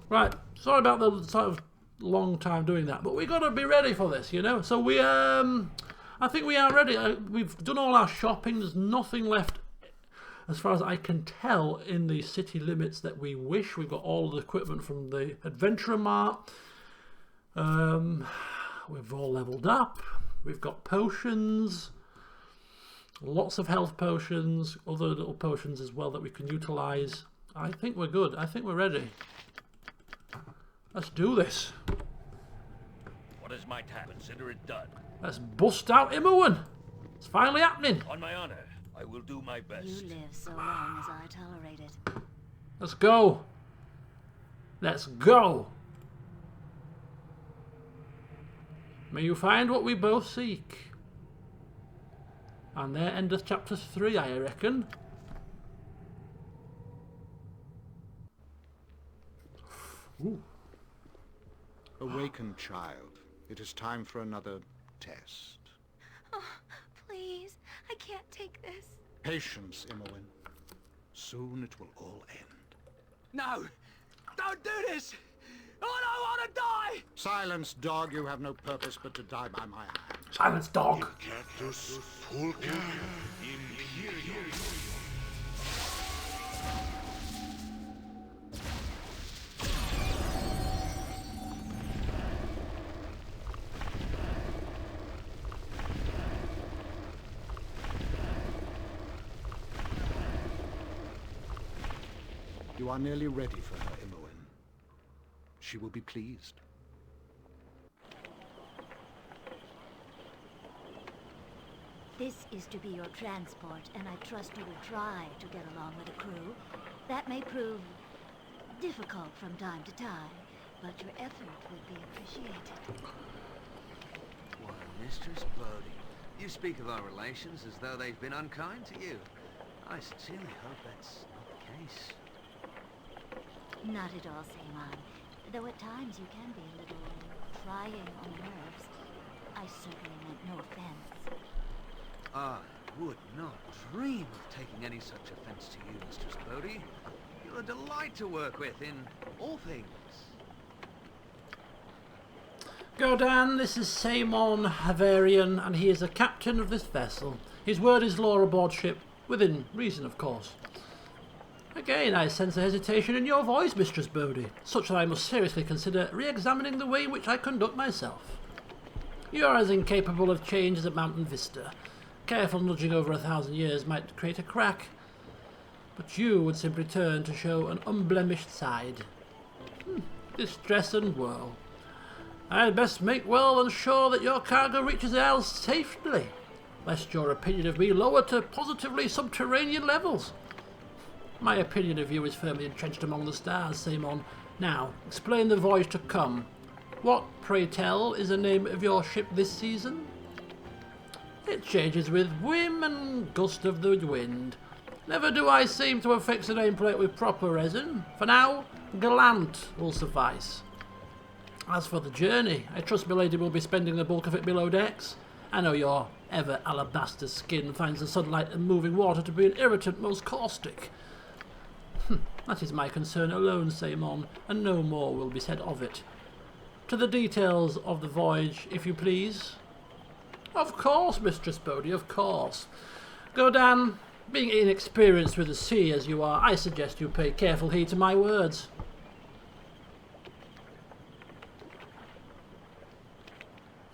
Right. Sorry about the sort of long time doing that, but we got to be ready for this, you know. So we I think we are ready. We've done all our shopping. There's nothing left, as far as I can tell, in the city limits that we wish. We've got all the equipment from the Adventurer Mart. We've all leveled up. We've got potions. Lots of health potions. Other little potions as well that we can utilise. I think we're good. I think we're ready. Let's do this. What is my task? Consider it done. Let's bust out Imoen. It's finally happening. On my honor, I will do my best. You live so long as I tolerate it. Let's go. Let's go. May you find what we both seek. And there endeth chapter 3, I reckon. Ooh. Awaken, child. It is time for another test. Oh, please. I can't take this. Patience, Imoen. Soon it will all end. No! Don't do this! I don't want to die! Silence, dog. You have no purpose but to die by my hand. Silence, dog. Cactus Pulca Imperium. You are nearly ready for her, Imoen. She will be pleased. This is to be your transport, and I trust you will try to get along with the crew. That may prove difficult from time to time, but your effort would be appreciated. Why, Mistress Bodhi, you speak of our relations as though they've been unkind to you. I sincerely hope that's not the case. Not at all, Imoen. Though at times you can be a little trying on the nerves. I certainly meant no offense. I would not dream of taking any such offense to you, Mistress Bodhi. You're a delight to work with in all things. Godan, this is Imoen Havarian, and he is the captain of this vessel. His word is law aboard ship, within reason, of course. Again, I sense a hesitation in your voice, Mistress Bodhi, such that I must seriously consider re-examining the way in which I conduct myself. You are as incapable of change as a mountain vista. Careful nudging over 1,000 years might create a crack, but you would simply turn to show an unblemished side. Distress and woe. I'd best make well and sure that your cargo reaches the Isles safely, lest your opinion of me lower to positively subterranean levels. My opinion of you is firmly entrenched among the stars, Imoen. Now, explain the voyage to come. What, pray tell, is the name of your ship this season? It changes with whim and gust of the wind. Never do I seem to have fixed a nameplate with proper resin. For now, Gallant will suffice. As for the journey, I trust milady will be spending the bulk of it below decks. I know your ever alabaster skin finds the sunlight and moving water to be an irritant most caustic. That is my concern alone, Imoen, and no more will be said of it. To the details of the voyage, if you please. Of course, Mistress Bodhi, of course. Godan, being inexperienced with the sea as you are, I suggest you pay careful heed to my words.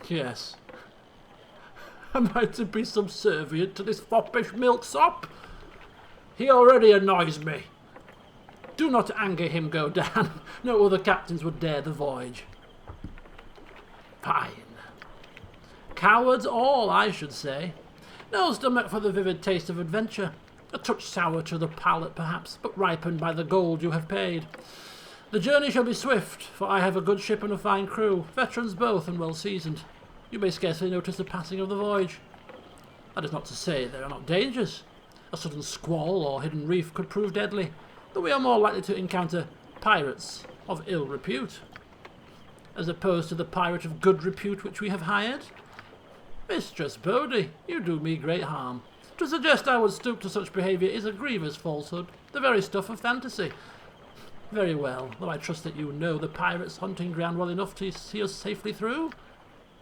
Yes. Am I to be subservient to this foppish milksop? He already annoys me. Do not anger him, Godan. No other captains would dare the voyage. Fine. Cowards all, I should say. No stomach for the vivid taste of adventure. A touch sour to the palate, perhaps, but ripened by the gold you have paid. The journey shall be swift, for I have a good ship and a fine crew, veterans both and well seasoned. You may scarcely notice the passing of the voyage. That is not to say there are not dangers. A sudden squall or hidden reef could prove deadly, though we are more likely to encounter pirates of ill repute, as opposed to the pirate of good repute which we have hired. Mistress Bodhi, you do me great harm. To suggest I would stoop to such behaviour is a grievous falsehood, the very stuff of fantasy. Very well, though I trust that you know the pirates' hunting ground well enough to see us safely through.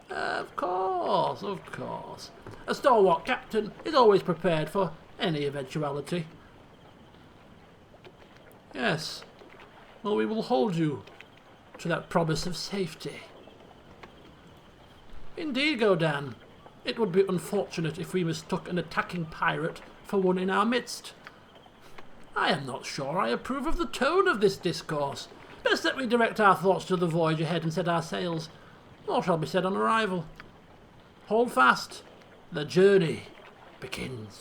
Of course, of course. A stalwart captain is always prepared for any eventuality. Yes, well, we will hold you to that promise of safety. Indeed, Godan. It would be unfortunate if we mistook an attacking pirate for one in our midst. I am not sure I approve of the tone of this discourse. Best that we direct our thoughts to the voyage ahead and set our sails. More shall be said on arrival. Hold fast. The journey begins.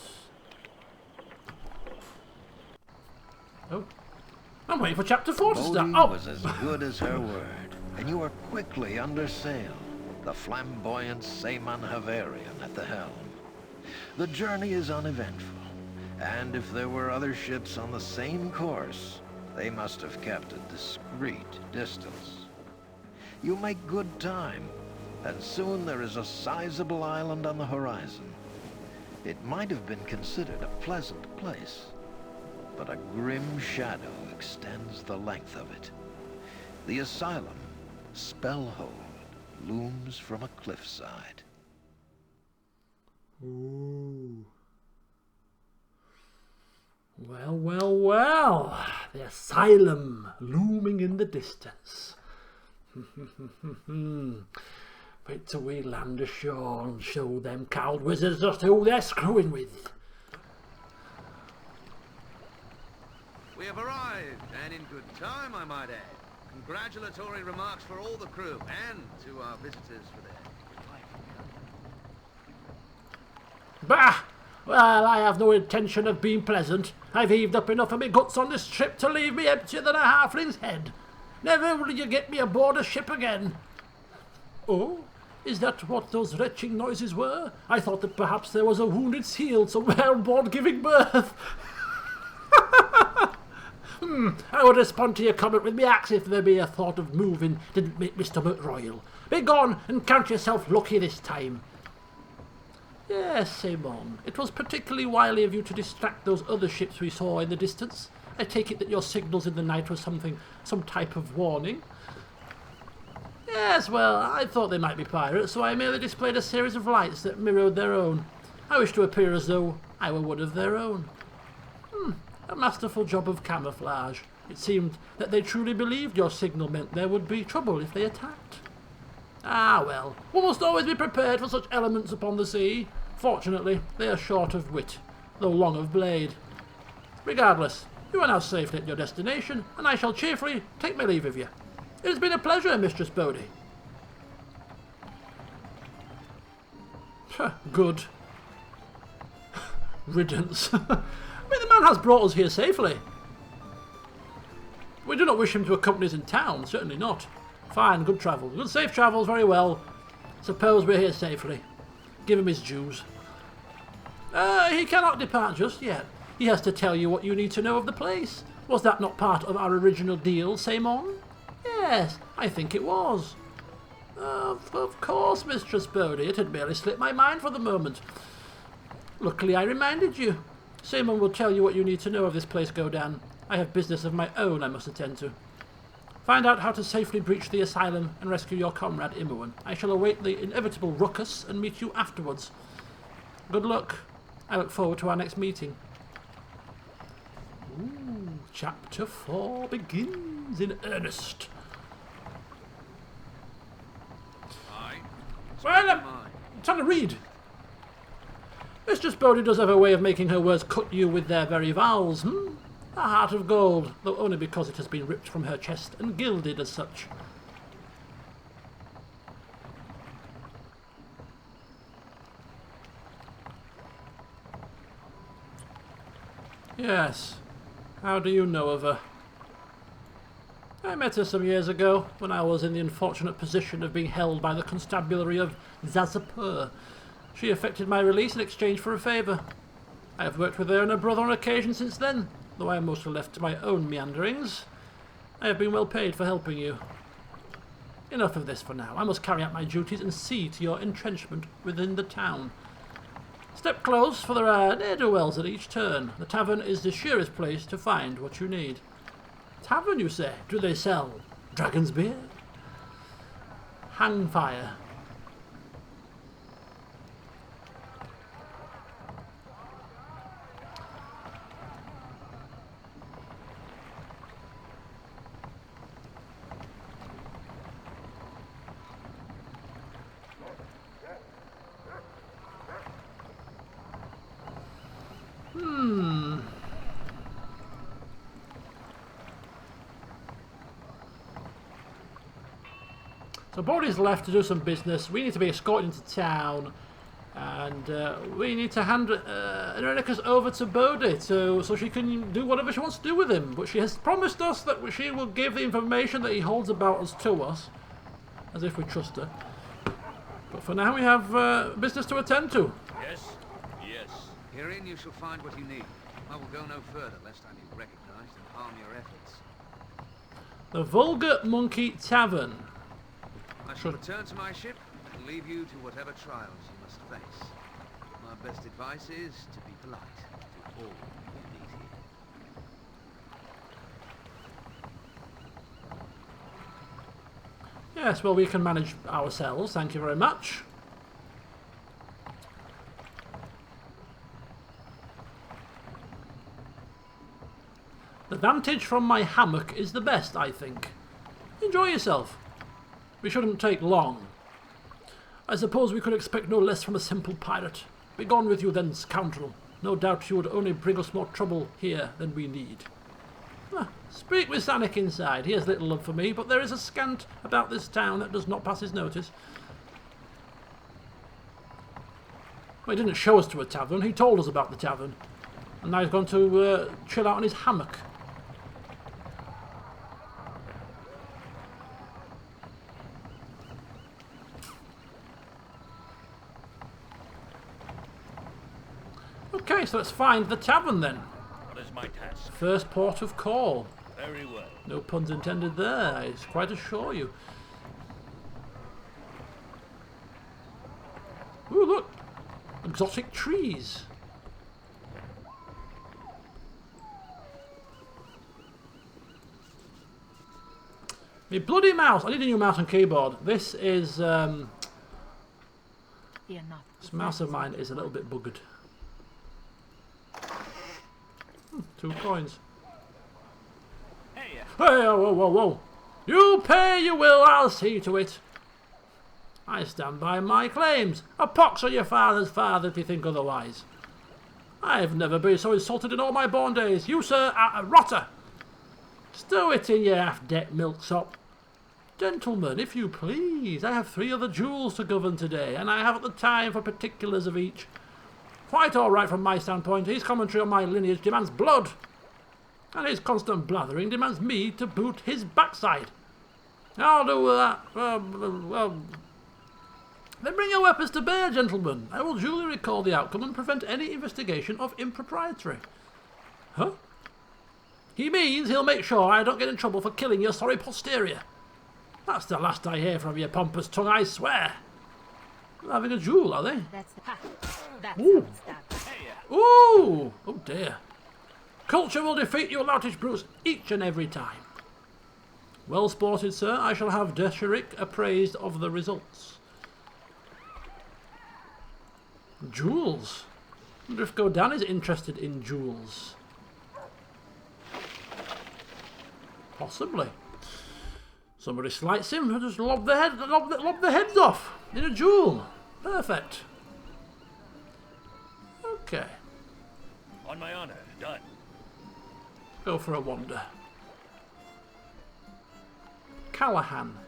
Oh, I'm waiting for chapter 4 to start. Bodhi was as good as her word, and you were quickly under sail, the flamboyant Seaman Havarian at the helm. The journey is uneventful, and if there were other ships on the same course, they must have kept a discreet distance. You make good time, and soon there is a sizable island on the horizon. It might have been considered a pleasant place, but a grim shadow extends the length of it. The asylum, Spellhold, looms from a cliffside. Ooh. Well, well, well. The asylum looming in the distance. Wait till we land ashore and show them cowed wizards just who they're screwing with. We have arrived, and in good time, I might add. Congratulatory remarks for all the crew, and to our visitors for their Bah! Well, I have no intention of being pleasant. I've heaved up enough of me guts on this trip to leave me emptier than a halfling's head. Never will you get me aboard a ship again. Oh? Is that what those retching noises were? I thought that perhaps there was a wounded seal somewhere on board giving birth. I would respond to your comment with me axe if the mere thought of moving didn't make me stomach royal. Be gone and count yourself lucky this time. Yes, Imoen. It was particularly wily of you to distract those other ships we saw in the distance. I take it that your signals in the night were some type of warning. Yes, well, I thought they might be pirates, so I merely displayed a series of lights that mirrored their own. I wish to appear as though I were one of their own. A masterful job of camouflage. It seemed that they truly believed your signal meant there would be trouble if they attacked. Ah, well, one must always be prepared for such elements upon the sea. Fortunately, they are short of wit, though long of blade. Regardless, you are now safely at your destination, and I shall cheerfully take my leave of you. It has been a pleasure, Mistress Bodhi. Good riddance. I mean, the man has brought us here safely. We do not wish him to accompany us in town, certainly not. Fine, good travel. Good safe travels, very well. Suppose we're here safely. Give him his dues. He cannot depart just yet. He has to tell you what you need to know of the place. Was that not part of our original deal, Imoen? Yes, I think it was. Of course, Mistress Bodhi. It had barely slipped my mind for the moment. Luckily, I reminded you. Imoen will tell you what you need to know of this place, Godan. I have business of my own I must attend to. Find out how to safely breach the asylum and rescue your comrade Imoen. I shall await the inevitable ruckus and meet you afterwards. Good luck. I look forward to our next meeting. Ooh, chapter 4 begins in earnest. Well, I'm trying to read. Mistress Bodhi does have a way of making her words cut you with their very vowels, A heart of gold, though only because it has been ripped from her chest and gilded as such. Yes. How do you know of her? I met her some years ago, when I was in the unfortunate position of being held by the constabulary of Zazapur. She effected my release in exchange for a favour. I have worked with her and her brother on occasion since then, though I am mostly left to my own meanderings. I have been well paid for helping you. Enough of this for now. I must carry out my duties and see to your entrenchment within the town. Step close, for there are ne'er-do-wells at each turn. The tavern is the surest place to find what you need. Tavern, you say? Do they sell dragon's beer? Hang fire. So Bodhi's left to do some business. We need to be escorted into town, and we need to hand Irenicus over to Bodhi so she can do whatever she wants to do with him. But she has promised us that she will give the information that he holds about us to us, as if we trust her. But for now we have business to attend to. Yes, yes. Herein you shall find what you need. I will go no further, lest I be recognized and harm your efforts. The Vulgar Monkey Tavern. I shall return to my ship and leave you to whatever trials you must face. My best advice is to be polite to all you meet here. Yes, well, we can manage ourselves, thank you very much. The vantage from my hammock is the best, I think. Enjoy yourself. We shouldn't take long. I suppose we could expect no less from a simple pirate. Begone with you then, scoundrel. No doubt you would only bring us more trouble here than we need. Speak with Sanic inside. He has little love for me, but there is a scant about this town that does not pass his notice. Well, he didn't show us to a tavern, he told us about the tavern. And now he's gone to chill out on his hammock. Okay, so let's find the tavern then. What is my task? First port of call. Very well. No puns intended there, I quite assure you. Ooh, look! Exotic trees. Me bloody mouse! I need a new mouse and keyboard. This is, this mouse of mine is a little bit buggered. 2 coins. Hey, whoa, whoa, whoa. You pay, you will, I'll see to it. I stand by my claims. A pox on your father's father if you think otherwise. I've never been so insulted in all my born days. You, sir, are a rotter. Stow it in your half-decked milksop. Gentlemen, if you please, I have 3 other jewels to govern today, and I haven't the time for particulars of each. Quite all right from my standpoint. His commentary on my lineage demands blood, and his constant blathering demands me to boot his backside. I'll do that. Well, then bring your weapons to bear, gentlemen. I will duly record the outcome and prevent any investigation of impropriety. Huh? He means he'll make sure I don't get in trouble for killing your sorry posterior. That's the last I hear from your pompous tongue, I swear. They're having a duel, are they? That's the That's Ooh. Ooh! Oh dear. Culture will defeat you loutish brutes each and every time. Well sported, sir. I shall have Desherik appraised of the results. Jewels. I wonder if Godan is interested in jewels. Possibly. Somebody slights him and just lob the heads off in a duel. Perfect. Okay. On my honor, done. Go for a wander. Callahan.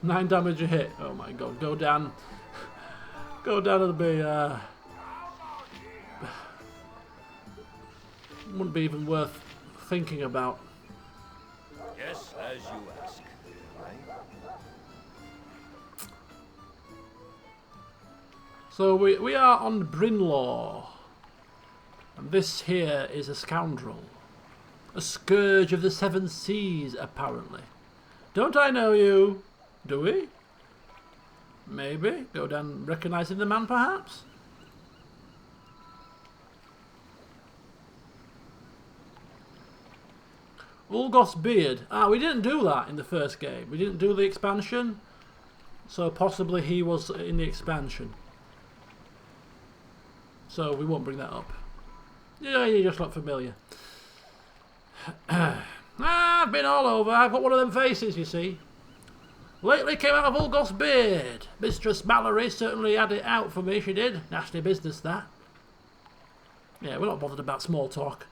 9 damage a hit. Oh my god. Godan. Godan would be, wouldn't be even worth thinking about. Yes, as you ask. So we are on Brinn Law. And this here is a scoundrel. A scourge of the 7 seas, apparently. Don't I know you? Do we? Maybe. Go down recognising the man, perhaps? Ulgoth's beard. Ah, we didn't do that in the first game. We didn't do the expansion. So possibly he was in the expansion. So we won't bring that up. Yeah, you just look familiar. I've been all over. I've got one of them faces, you see. Lately came out of Ulgoth's beard. Mistress Mallory certainly had it out for me, she did. Nasty business, that. Yeah, we're not bothered about small talk.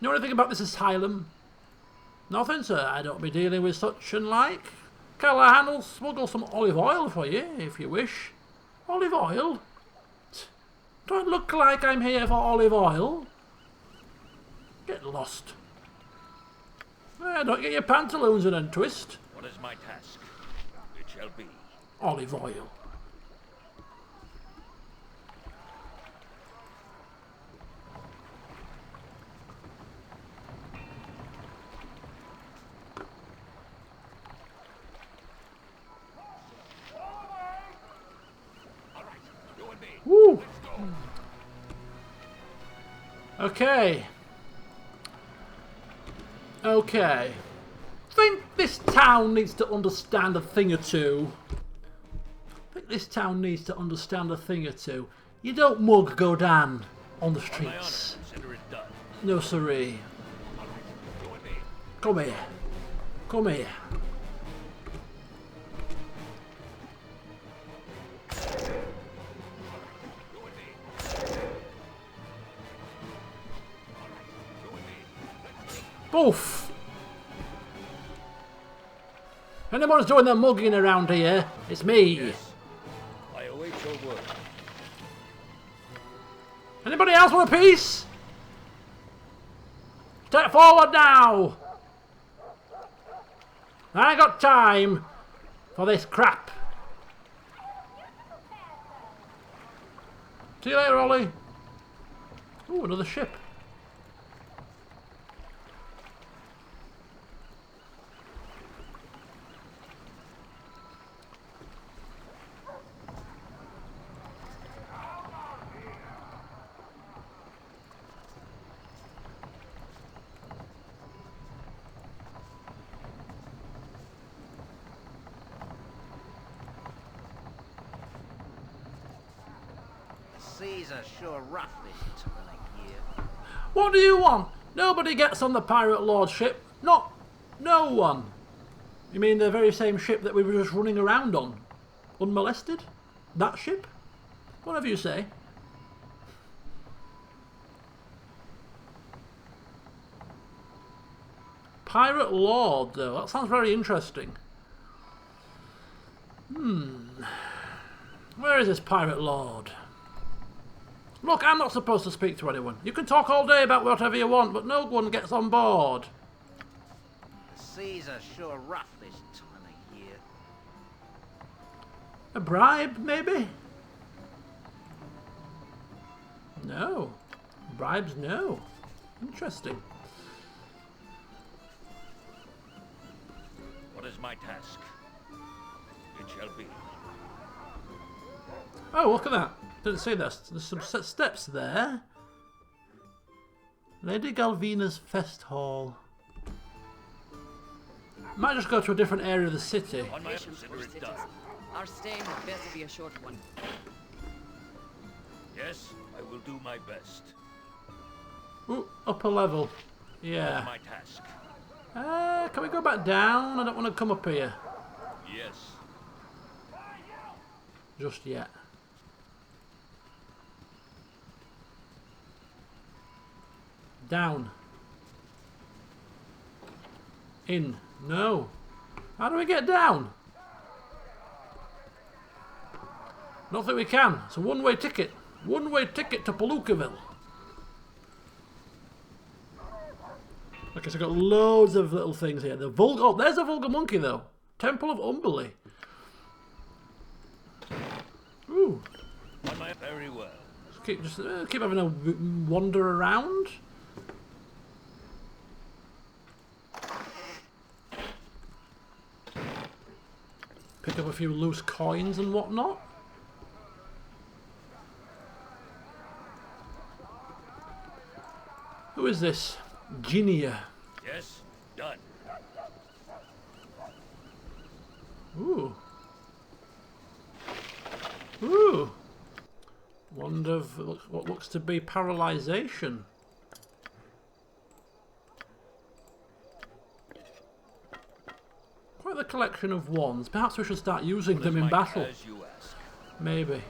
Know anything about this asylum? Nothing, sir. I don't be dealing with such and like. Callahan will smuggle some olive oil for you, if you wish. Olive oil? Do I look like I'm here for olive oil? Get lost. Don't get your pantaloons in a twist. What is my task? It shall be. Olive oil. Woo! Okay. Okay. Think this town needs to understand a thing or two. You don't mug Godan on the streets. No siree. Come here. Come here. Boof! If anyone's doing the mugging around here, it's me. Yes. I await your word. Anybody else want a piece? Step forward now! I ain't got time for this crap. See you later, Ollie. Ooh, another ship. Seas are sure rough this time of year. What do you want? Nobody gets on the pirate lord ship. No one. You mean the very same ship that we were just running around on? Unmolested? That ship? Whatever you say. Pirate lord, though. That sounds very interesting. Where is this pirate lord? Look, I'm not supposed to speak to anyone. You can talk all day about whatever you want, but no one gets on board. The seas are sure rough this time of year. A bribe, maybe? No. Bribes, no. Interesting. What is my task? It shall be. Oh, look at that. Didn't see this. There's some steps there. Lady Galvina's Fest Hall. Might just go to a different area of the city. On my consider it done. Our stay had best be a short one. Yes, I will do my best. Ooh, upper level. What Yeah. is my task? Can we go back down? I don't want to come up here. Yes. Just yet. Down. In. No. How do we get down? Not that we can. It's a one-way ticket. One-way ticket to Palookaville. Okay, so I've got loads of little things here. Oh, there's a vulgar monkey, though. Temple of Umberley. Ooh. Very well. Keep having a wander around. Pick up a few loose coins and whatnot. Who is this? Ginia. Yes, done. Ooh. Ooh. Wand of what looks to be paralysation. Quite the collection of wands. Perhaps we should start using them in battle. Maybe.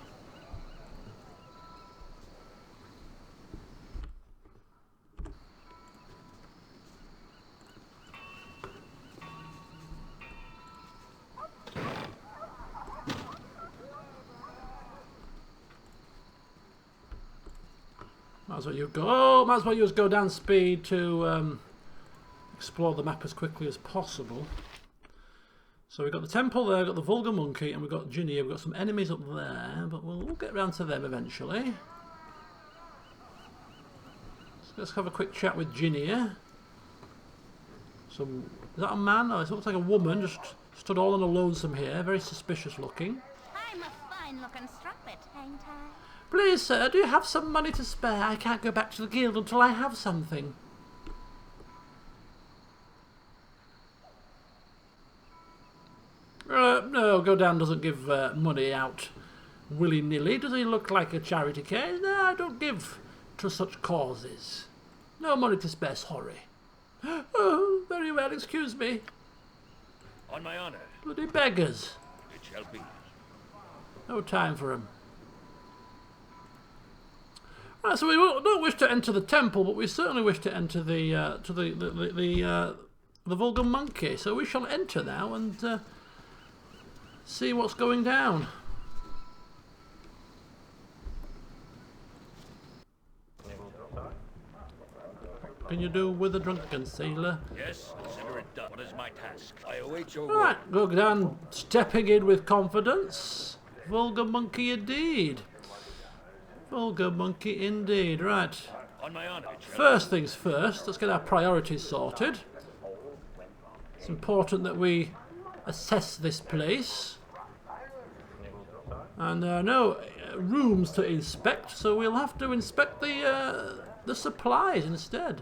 Might as well you go. Oh, might as well use Godan speed to explore the map as quickly as possible. So we've got the temple there, we've got the vulgar monkey, and we've got Ginny. We've got some enemies up there, but we'll get around to them eventually. So let's have a quick chat with Ginny. Is that a man? Oh, it looks like a woman, just stood all on a lonesome here. Very suspicious looking. I'm a fine-looking strumpet, ain't I? Please, sir, do you have some money to spare? I can't go back to the guild until I have something. No, Godan doesn't give money out willy-nilly. Does he look like a charity case? No, I don't give to such causes. No money to spare, sorry. Oh, very well, excuse me. On my honor. Bloody beggars. It shall be. No time for them. Right, so we don't wish to enter the temple, but we certainly wish to enter the vulgar monkey. So we shall enter now and see what's going down. Can you do with a drunken sailor? Yes, consider it done. What is my task? I await your right, Godan stepping in with confidence. Vulgar monkey indeed. Vulgar monkey indeed. Right. On my honor. First things first, let's get our priorities sorted. It's important that we assess this place. And there are no rooms to inspect, so we'll have to inspect the supplies instead.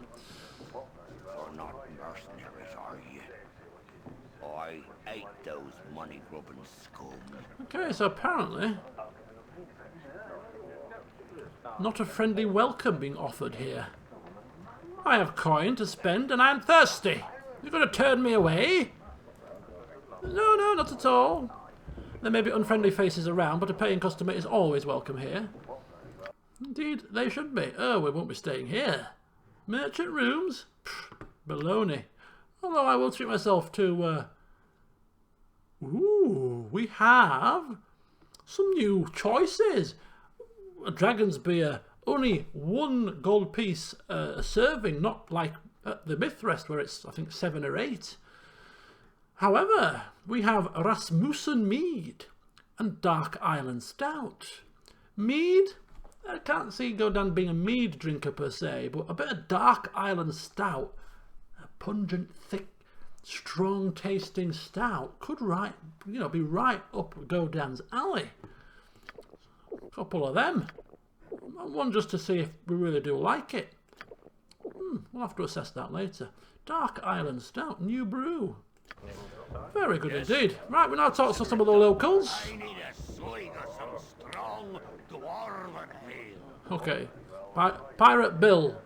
You're not mercenaries, are you? I hate those money-grubbing scum. Okay, so apparently not a friendly welcome being offered here. I have coin to spend and I'm thirsty. You're going to turn me away? No, no, not at all. There may be unfriendly faces around, but a paying customer is always welcome here. Indeed, they should be. Oh, we won't be staying here. Merchant rooms? Pfft, baloney. Although I will treat myself to... Ooh, we have some new choices. A dragon's beer, only 1 gold piece a serving, not like at the Mythrest where it's, I think, 7 or 8. However, we have Rasmussen Mead and Dark Island Stout. Mead? I can't see Godan being a mead drinker per se, but a bit of Dark Island Stout, a pungent, thick, strong tasting stout could be right up Godan's alley. A couple of them. One just to see if we really do like it. We'll have to assess that later. Dark Island Stout, new brew. Very good indeed. Right, we now talk to some of the locals. I need a swig of some strong dwarven ale. Okay. Pirate Bill.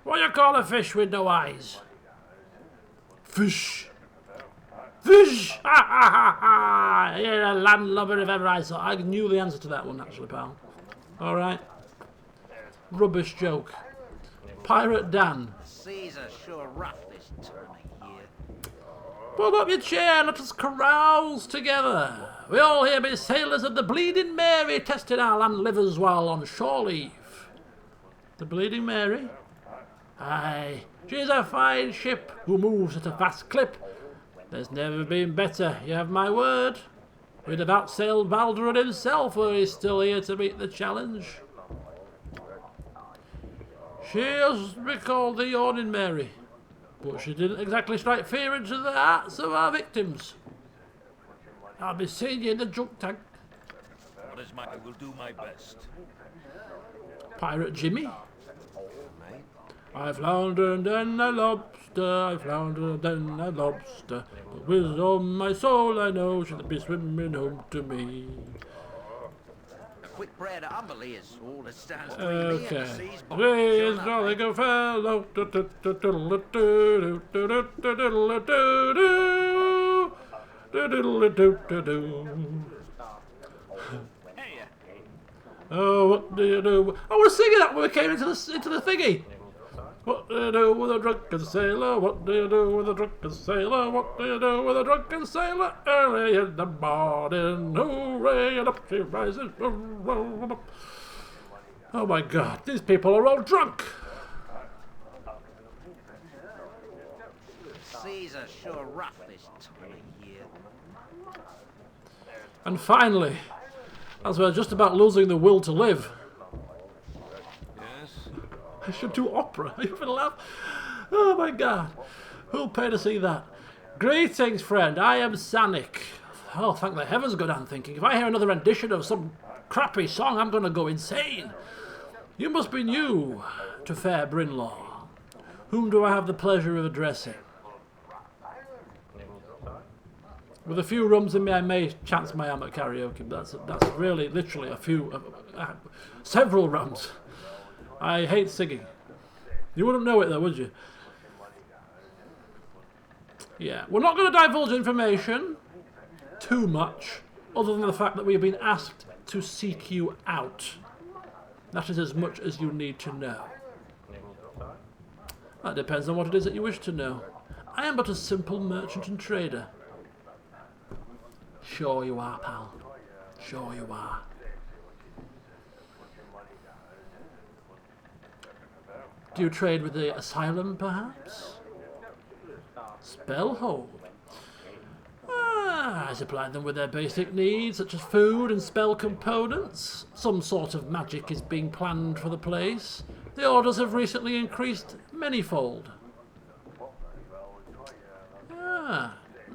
What do you call a fish with no eyes? Fish. Fish! Ha ha ha ha! You're a landlubber if ever I saw. I knew the answer to that one, actually, pal. Alright. Rubbish joke. Pirate Dan. The seas are sure rough this time of year. Pull up your chair, let us carouse together. We all here be sailors of the Bleeding Mary, testing our land livers while on shore leave. The Bleeding Mary? Aye, she's a fine ship who moves at a fast clip. There's never been better, you have my word. We'd have outsailed Baldur himself were he still here to meet the challenge. She has to be called the Yawning Mary, but she didn't exactly strike fear into the hearts of our victims. I'll be seeing you in the junk tank. I will do my best. Pirate Jimmy. I floundered and a lobster, I floundered and a lobster. But with all my soul I know she'll be swimming home to me. A quick prayer to Umberly is all that stands between me and the Okay. seas. Please, jolly good fellow. Oh, what do you do? I was singing that when we came into the thingy. What do you do with a drunken sailor? What do you do with a drunken sailor? What do you do with a drunken sailor? Early in the morning, hooray, and up she rises. Oh my God, these people are all drunk. The seas are sure rough this time of year. And finally, as we're just about losing the will to live, I should do opera. Are you going to laugh? Oh my God. Who'll pay to see that? Greetings, friend. I am Sanic. Oh, thank the heavens, God, I'm thinking. If I hear another rendition of some crappy song, I'm going to go insane. You must be new to fair Brinn Law. Whom do I have the pleasure of addressing? With a few rums in me, I may chance my arm at karaoke, but that's really, literally a few, several rums. I hate singing. You wouldn't know it though, would you? Yeah, we're not going to divulge information too much, other than the fact that we have been asked to seek you out. That is as much as you need to know. That depends on what it is that you wish to know. I am but a simple merchant and trader. Sure you are, pal. Sure you are. Do you trade with the asylum, perhaps? Spellhold. I supply them with their basic needs, such as food and spell components. Some sort of magic is being planned for the place. The orders have recently increased manyfold.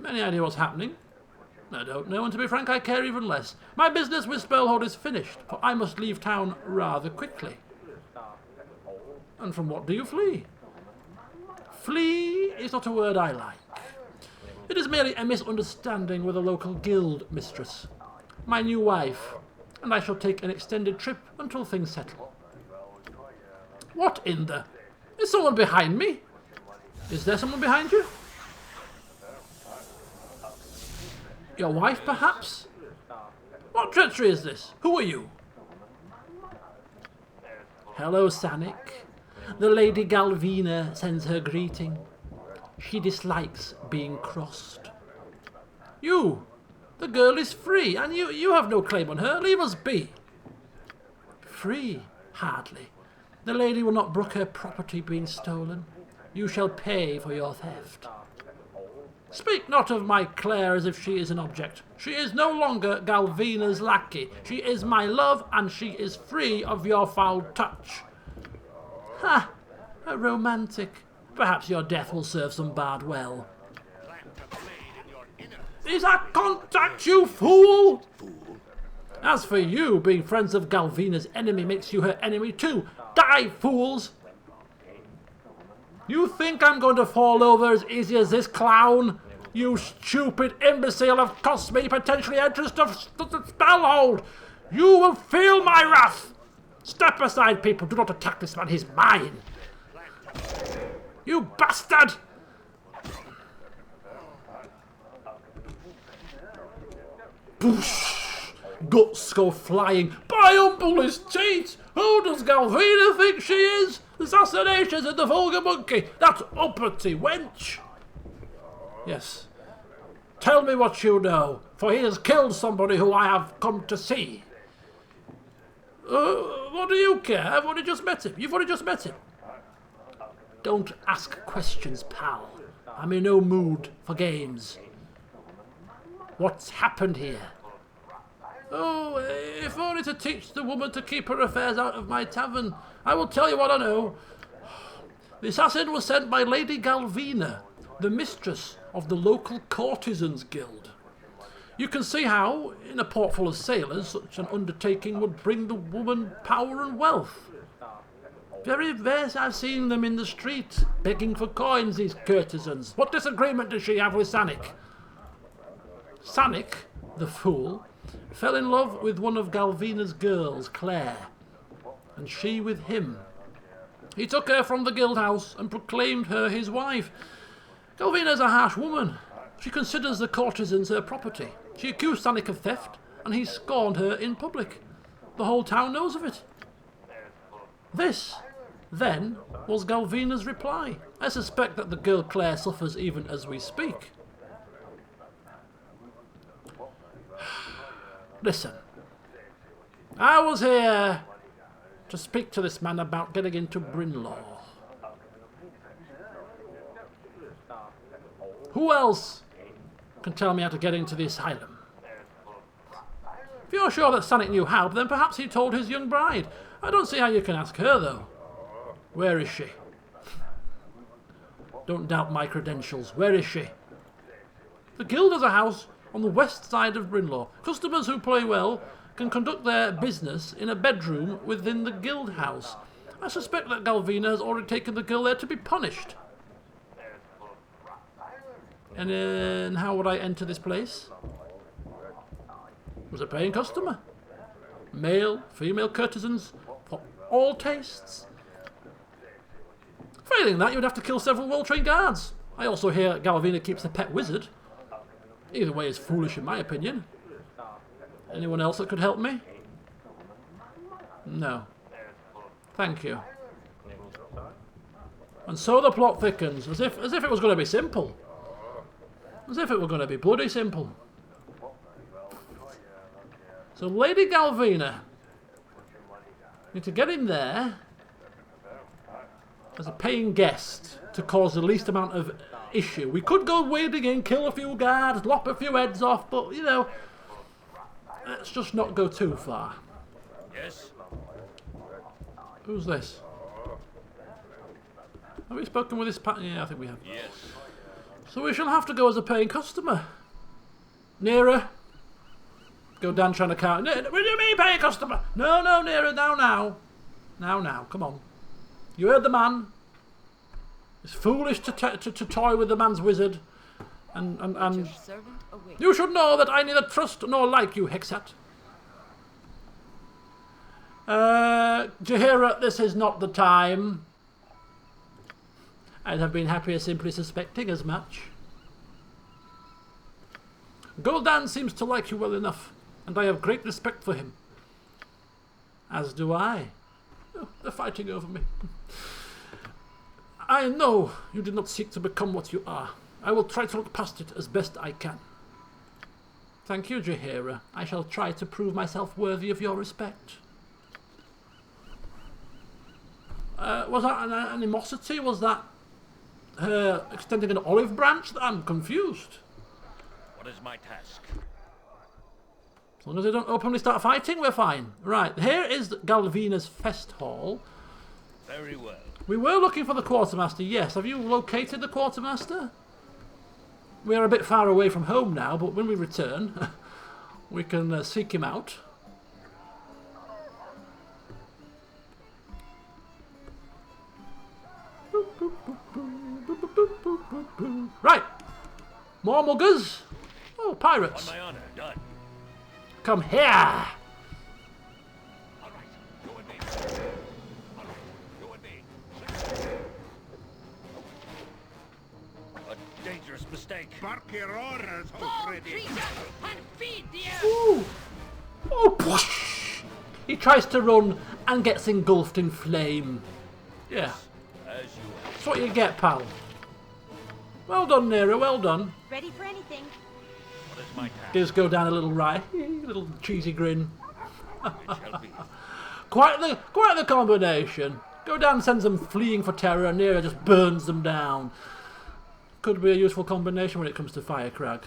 Any idea what's happening? I don't know, and to be frank, I care even less. My business with Spellhold is finished, for I must leave town rather quickly. And from what do you flee? Flee is not a word I like. It is merely a misunderstanding with a local guild mistress, my new wife, and I shall take an extended trip until things settle. What in the... Is someone behind me? Is there someone behind you? Your wife, perhaps? What treachery is this? Who are you? Hello, Sanic. The Lady Galvina sends her greeting. She dislikes being crossed. You! The girl is free, and you have no claim on her. Leave us be. Free? Hardly. The lady will not brook her property being stolen. You shall pay for your theft. Speak not of my Claire as if she is an object. She is no longer Galvina's lackey. She is my love, and she is free of your foul touch. Ha! A romantic. Perhaps your death will serve some bard well. Is that contact, you fool? As for you, being friends of Galvina's enemy makes you her enemy too. Die, fools! You think I'm going to fall over as easy as this clown? You stupid imbecile have cost me potentially entrance to Spellhold! You will feel my wrath! Step aside, people. Do not attack this man. He's mine. You bastard! Boosh! Guts go flying. By My humblest teat! Who does Galvina think she is? Assassinations of the vulgar monkey! That uppity wench! Yes. Tell me what you know, for he has killed somebody who I have come to see. What do you care? I've only just met him. You've only just met him. Don't ask questions, pal. I'm in no mood for games. What's happened here? Oh, if only to teach the woman to keep her affairs out of my tavern. I will tell you what I know. The assassin was sent by Lady Galvina, the mistress of the local courtesans guild. You can see how, in a port full of sailors, such an undertaking would bring the woman power and wealth. Very best I've seen them in the street, begging for coins, these courtesans. What disagreement does she have with Sanic? Sanic, the fool, fell in love with one of Galvina's girls, Claire, and she with him. He took her from the guild house and proclaimed her his wife. Galvina's a harsh woman. She considers the courtesans her property. She accused Sanic of theft, and he scorned her in public. The whole town knows of it. This, then, was Galvina's reply. I suspect that the girl Claire suffers even as we speak. Listen, I was here to speak to this man about getting into Brinn Law. Who else can tell me how to get into the asylum? If you're sure that Sanic knew how, then perhaps he told his young bride. I don't see how you can ask her, though. Where is she? Don't doubt my credentials. Where is she? The guild has a house on the west side of Brinn Law. Customers who play well can conduct their business in a bedroom within the guild house. I suspect that Galvina has already taken the girl there to be punished. And how would I enter this place? Was a paying customer. Male, female courtesans for all tastes. Failing that, you'd have to kill several well-trained guards. I also hear Galvina keeps a pet wizard. Either way is foolish in my opinion. Anyone else that could help me? No. Thank you. And so the plot thickens, as if it was going to be simple. As if it were going to be bloody simple. So Lady Galvina, need to get in there as a paying guest to cause the least amount of issue. We could go wading in, kill a few guards, lop a few heads off, but you know, let's just not go too far. Yes? Who's this? Have we spoken with this Yeah, I think we have. Yes. So we shall have to go as a paying customer. Nearer. Godan trying to count. What do you mean paying customer? No, nearer, now. Now, come on. You heard the man. It's foolish to toy with the man's wizard. And you should know that I neither trust nor like you, Hexat. Jaheira, this is not the time. I'd have been happier simply suspecting as much. Godan seems to like you well enough, and I have great respect for him. As do I. Oh, they're fighting over me. I know you did not seek to become what you are. I will try to look past it as best I can. Thank you, Jaheira. I shall try to prove myself worthy of your respect. Was that an animosity? Was that her extending an olive branch? I'm confused. What is my task? As long as they don't openly start fighting, we're fine. Right, here is Galvina's Fest Hall. Very well. We were looking for the quartermaster, yes. Have you located the quartermaster? We are a bit far away from home now, but when we return, we can seek him out. Right. More muggers. Oh, pirates. On my honor, done. Come here. All right, go with me. All right, go with me. A dangerous mistake. Bark your orders Fall already. creature and feed the earth. Ooh. Oh, push. He tries to run and gets engulfed in flame. Yeah. That's what you get, pal. Well done, Nero, well done. Ready for anything. What is my task? Gives Godan a little wry, little cheesy grin. It shall be. Quite the combination. Godan sends them fleeing for terror, and Nero just burns them down. Could be a useful combination when it comes to Firecrag.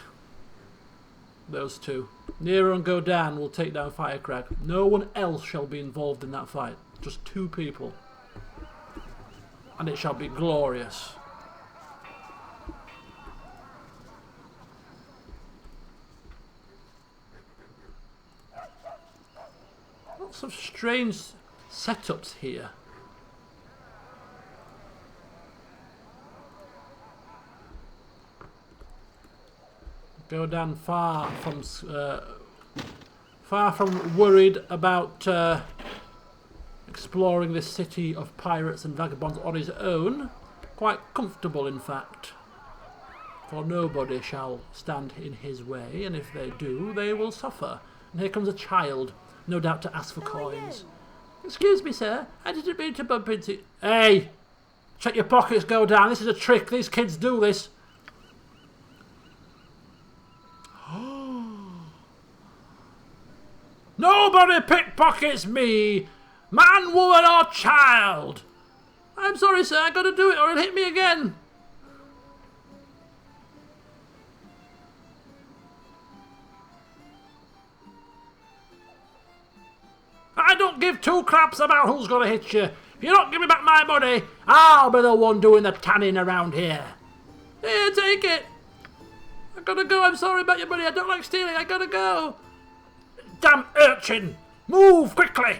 Those two. Nero and Godan will take down Firecrag. No one else shall be involved in that fight. Just two people. And it shall be glorious. Lots of strange setups here. Godan far from worried about exploring this city of pirates and vagabonds on his own. Quite comfortable, in fact. For nobody shall stand in his way, and if they do, they will suffer. And here comes a child, no doubt to ask for coins. Excuse me, sir, I didn't mean to bump into... Hey! Check your pockets, Godan. This is a trick. These kids do this. Nobody pickpockets me! Man, woman or child! I'm sorry, sir, I gotta do it or it'll hit me again. I don't give two craps about who's gonna hit you. If you don't give me back my money, I'll be the one doing the tanning around here. Here, take it. I gotta go, I'm sorry about your money, I don't like stealing, I gotta go. Damn urchin! Move quickly!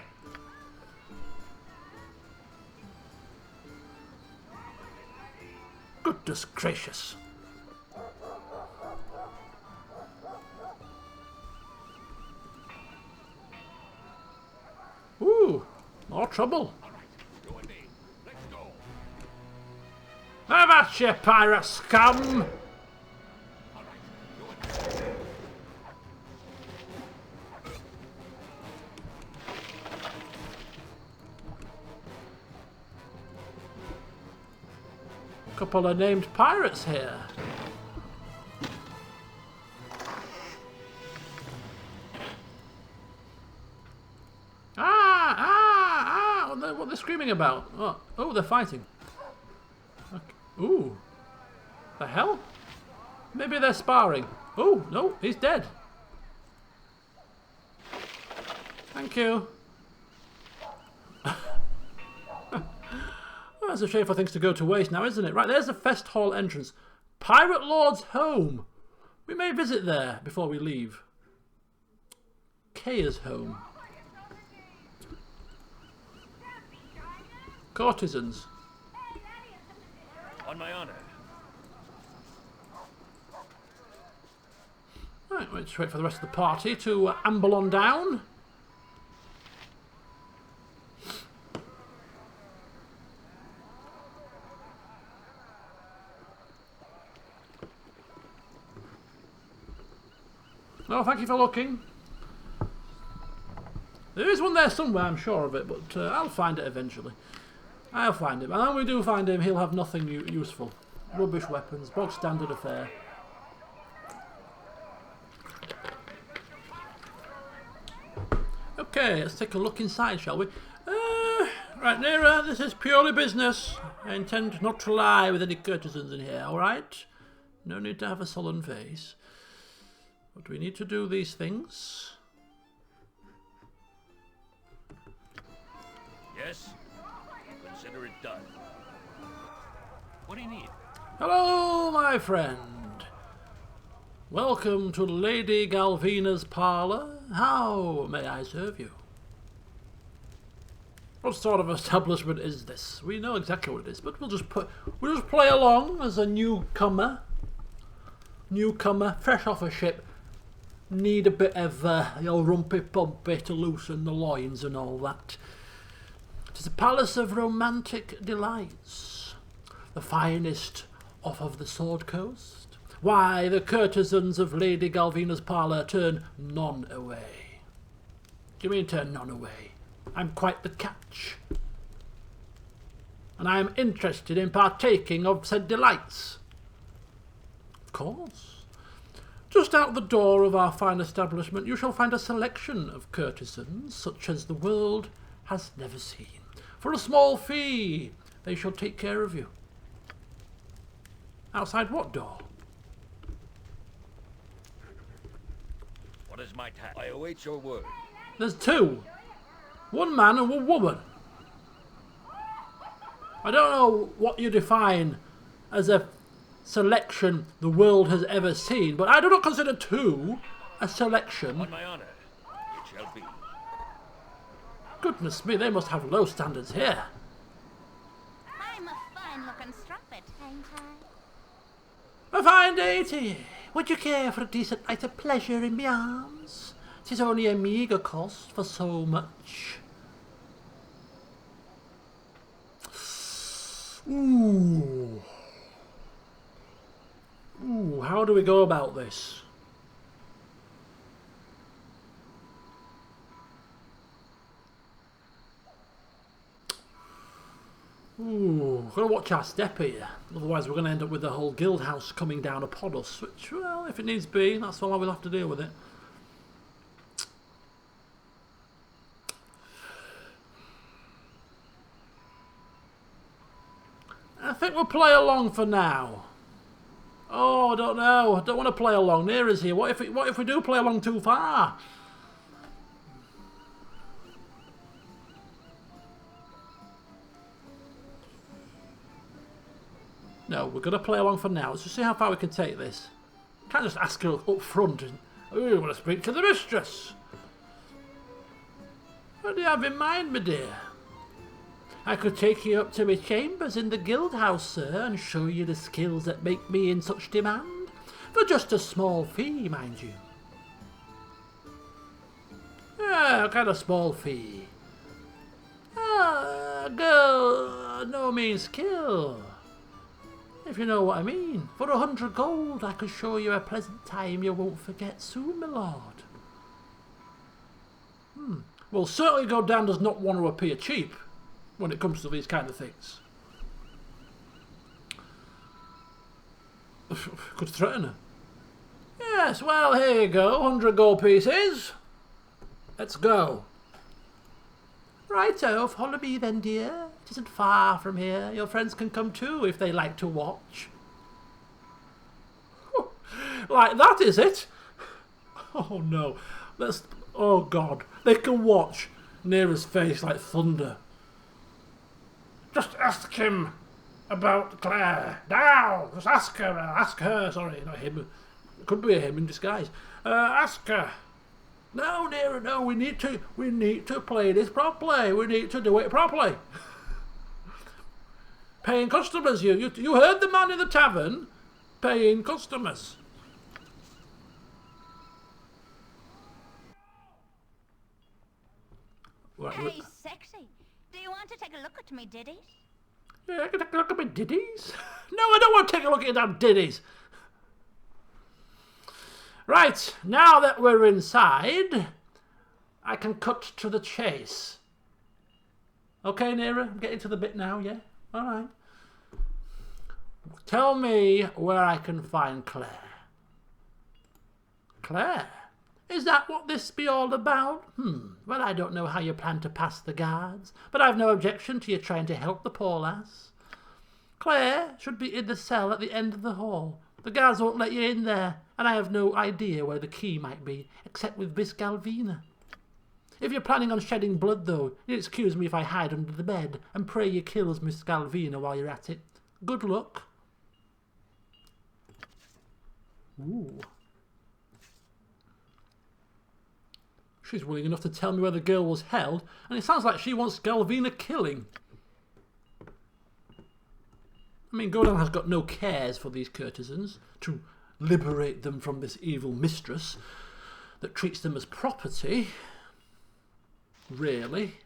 Goodness gracious. Ooh, more trouble. Have at you, pirate scum! Couple of named pirates here. What are they screaming about? Oh, they're fighting. Okay. Ooh. The hell? Maybe they're sparring. Oh, no, he's dead. Thank you. Well, that's a shame for things to go to waste now, isn't it? Right, there's the Fest Hall entrance. Pirate Lord's home. We may visit there before we leave. Kaya's home. Courtesans. On my honor. Right, let's wait for the rest of the party to amble on down. Oh, thank you for looking. There is one there somewhere, I'm sure of it, but I'll find it eventually. I'll find him. And when we do find him, he'll have nothing useful. Rubbish weapons, bog standard affair. Okay, let's take a look inside, shall we? Right, Nera, this is purely business. I intend not to lie with any courtesans in here, alright? No need to have a sullen face. But we need to do these things. Yes? Consider it done. What do you need? Hello, my friend. Welcome to Lady Galvina's parlour. How may I serve you? What sort of establishment is this? We know exactly what it is, but we'll just play along as a newcomer. Newcomer, fresh off a ship. Need a bit of rumpy pumpy to loosen the loins and all that. It is a palace of romantic delights, the finest off of the Sword Coast. Why, the courtesans of Lady Galvina's parlour turn none away. Do you mean turn none away? I'm quite the catch. And I am interested in partaking of said delights. Of course. Just out the door of our fine establishment you shall find a selection of courtesans such as the world has never seen. For a small fee, they shall take care of you. Outside what door? What is my task? I await your word. There's two. One man and one woman. I don't know what you define as a selection the world has ever seen, but I do not consider two a selection. On my honor, it shall be. Goodness me, they must have low standards here. I'm a fine-looking strumpet, ain't A fine day to ye. Would you care for a decent night of pleasure in me arms? 'Tis only a meagre cost for so much. Ooh. Ooh, how do we go about this? Ooh, gotta watch our step here. Otherwise we're gonna end up with the whole guild house coming down upon us, which, well, if it needs be, that's all we'll have to deal with it. I think we'll play along for now. Oh, I don't know. I don't want to play along. Neara's here. What if we do play along too far? No, we're going to play along for now. Let's just see how far we can take this. Can't just ask her up front and, oh, you want to speak to the mistress. What do you have in mind, my dear? I could take you up to my chambers in the guild house, sir, and show you the skills that make me in such demand. For just a small fee, mind you. Ah, what kind of small fee? Ah, girl, no mean skill. If you know what I mean. For 100 gold, I could show you a pleasant time you won't forget soon, my lord. Well, certainly Godan does not want to appear cheap when it comes to these kind of things. Could threaten her. Yes, well, here you go. 100 gold pieces. Let's go. Righto, follow me then, dear. It isn't far from here. Your friends can come too if they like to watch. Like that, is it? Oh no. Oh God. They can watch. Neara's face like thunder. Just ask him about Claire. Now, just ask her. Ask her. Sorry, not him. It could be a him in disguise. Ask her. No, Neara, no. We need to play this properly. We need to do it properly. Paying customers. You heard the man in the tavern. Paying customers. Hey, sexy. Do you want to take a look at me ditties? Yeah, I can take a look at my ditties. No, I don't want to take a look at your damn ditties. Right, now that we're inside, I can cut to the chase. Okay, Neara, I'm getting to the bit now, yeah? Alright. Tell me where I can find Claire. Claire? Is that what this be all about? Well, I don't know how you plan to pass the guards, but I've no objection to you trying to help the poor lass. Claire should be in the cell at the end of the hall. The guards won't let you in there, and I have no idea where the key might be, except with Miss Galvina. If you're planning on shedding blood, though, you'll excuse me if I hide under the bed and pray you kills Miss Galvina while you're at it. Good luck. Ooh. She's willing enough to tell me where the girl was held, and it sounds like she wants Galvina killing. I mean, Godan has got no cares for these courtesans to liberate them from this evil mistress that treats them as property. Really.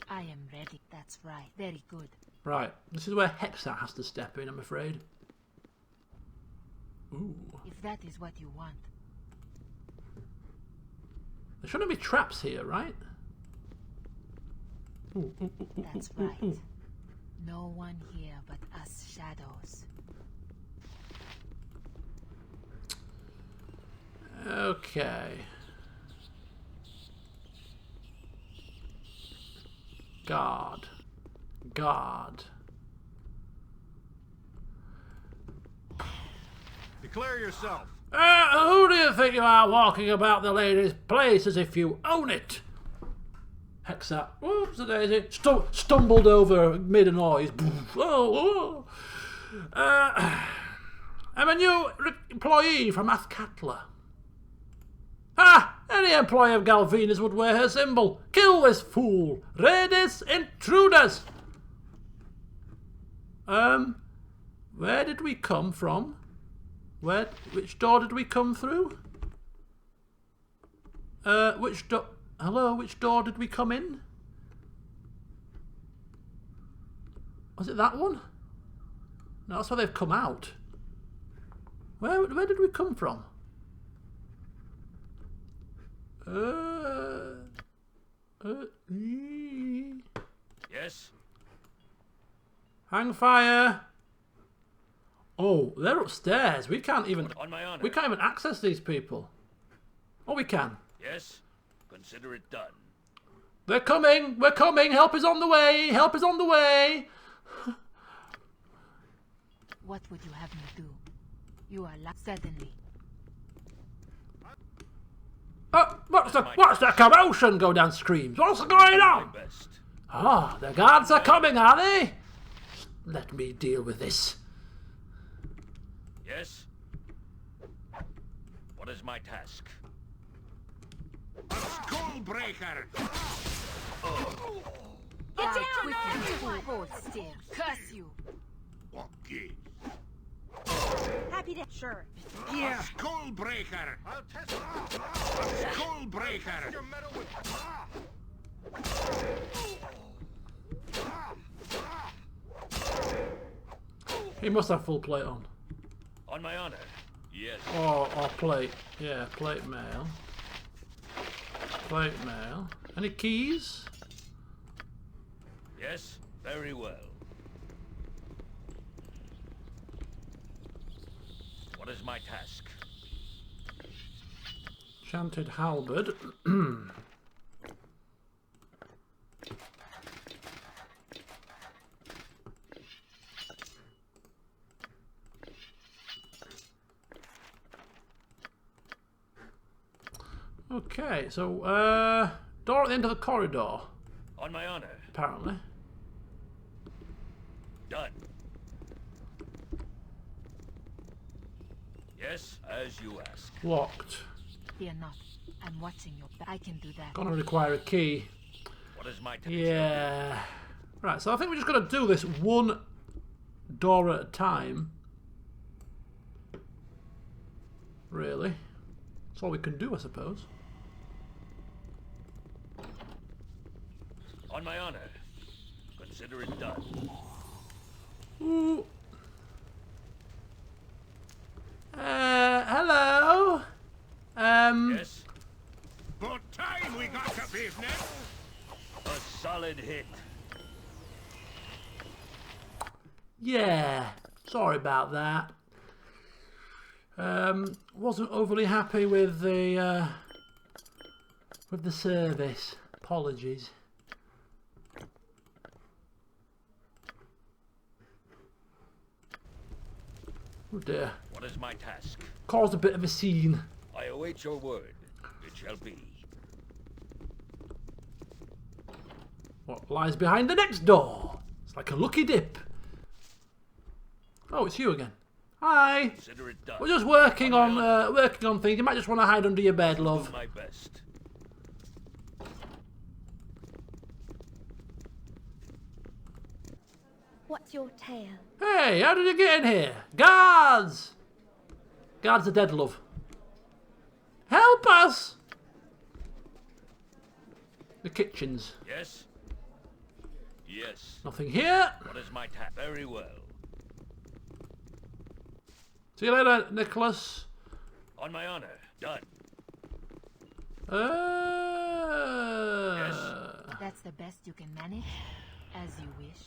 I am ready. That's right. Very good. Right. This is where Hexat has to step in, I'm afraid. Ooh. If that is what you want. There shouldn't be traps here, right? That's right. No one here but us shadows. Okay. Guard. Guard. Declare yourself. Who do you think you are walking about the lady's place as if you own it? Hexat. Whoops, the daisy. Stumbled over, made a noise. Oh, oh. I'm a new employee from Athkatla. Any employee of Galvina's would wear her symbol. Kill this fool. Raiders, intruders. Where did we come from? Which door did we come through? Hello, which door did we come in? Was it that one? No, that's where they've come out. Where did we come from? Yes? Hang fire! Oh, they're upstairs. We can't even... On my honor. We can't even access these people. Oh, we can. Yes? Consider it done. They're coming! We're coming! Help is on the way! Help is on the way! What would you have me do? You are suddenly. What's the commotion? Godan screams. What's going on? The guards are coming, are they? Let me deal with this. Yes? What is my task? A skull breaker! Get down quickly! Hold still. Curse you! What gives? Happy to... Sure. A skull breaker! I'll test a skull breaker! He must have full plate on. On my honor. Yes. Or plate. Yeah, plate mail. Plate mail. Any keys? Yes? Very well. What is my task? Enchanted halberd. Okay, so door at the end of the corridor. On my honor. Apparently. Done. Yes, as you ask. Locked. Fear not. I'm watching your back. I can do that. Gonna require a key. What is my task? Yeah. Right, so I think we're just gonna do this one door at a time. Really. That's all we can do, I suppose. On my honor. Consider it done. Ooh. Hello? Yes? But time we got to business! A solid hit. Yeah. Sorry about that. Wasn't overly happy with the service. Apologies. Oh dear. What is my task? Caused a bit of a scene. I await your word. It shall be. What lies behind the next door? It's like a lucky dip. Oh, it's you again. Hi. Consider it done. We're just working on things. You might just want to hide under your bed, love. Do my best. What's your tale? Hey, how did you get in here? Guards! Guards are dead, love. Help us! The kitchens. Yes? Yes. Nothing here. What is my task? Very well. See you later, Nicholas. On my honor. Done. Yes. That's the best you can manage? As you wish.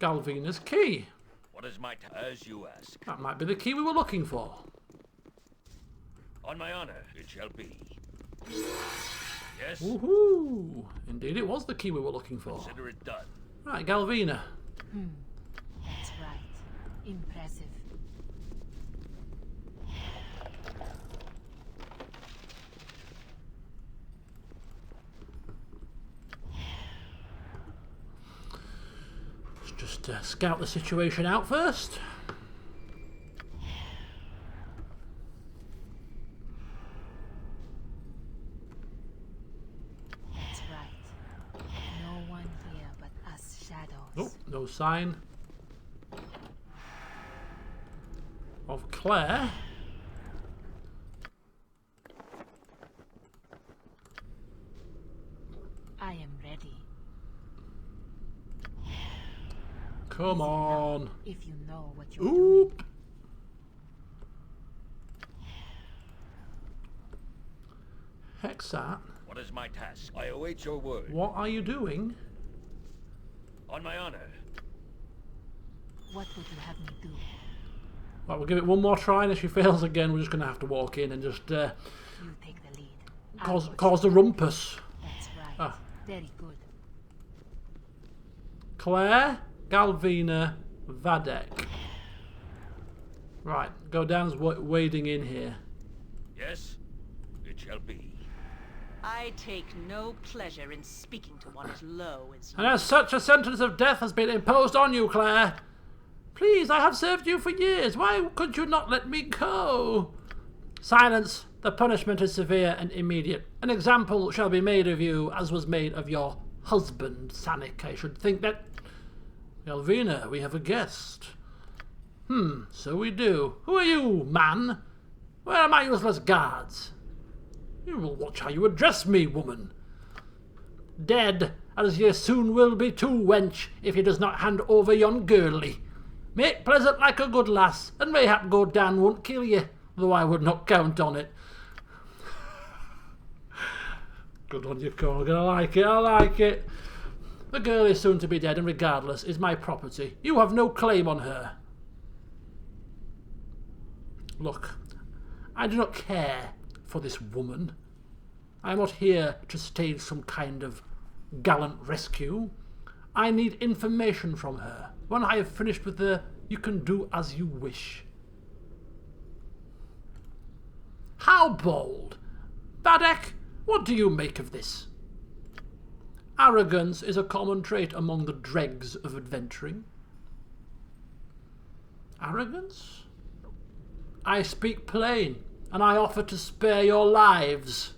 Galvina's key. What is my as you ask? That might be the key we were looking for. On my honor, it shall be. Yes. Woohoo! Indeed, it was the key we were looking for. Consider it done. Right, Galvina. That's right. Impressive. Let's just scout the situation out first. That's right. No one here but us shadows. Oh, no sign of Claire. I am ready. Come on. If you know what you're doing. Oop. Hexat, What is my task? I await your word. what are you doing? On my honor. What would you have me do? Right, we'll give it one more try, and if she fails again, we're just going to have to walk in and just You take the lead. cause the rumpus. That's right. Ah. Very good. Claire, Galvina, Vadek. Right, Godan's wading in here. Yes, it shall be. I take no pleasure in speaking to one as low as you. And as such, a sentence of death has been imposed on you, Claire. Please, I have served you for years. Why could you not let me go? Silence. The punishment is severe and immediate. An example shall be made of you, as was made of your husband, Sanic. I should think that... Galvina, we have a guest. So we do. Who are you, man? Where are my useless guards? You will watch how you address me, woman. Dead, as ye soon will be too, wench, if he does not hand over yon girlie. Make pleasant like a good lass, and mayhap Godan won't kill ye, though I would not count on it. Good on you, Corgan. I like it, I like it. The girl is soon to be dead, and regardless, is my property. You have no claim on her. Look, I do not care for this woman. I am not here to stage some kind of gallant rescue. I need information from her. When I have finished with her, you can do as you wish. How bold! Vadek, what do you make of this? Arrogance is a common trait among the dregs of adventuring. Arrogance? I speak plain, and I offer to spare your lives.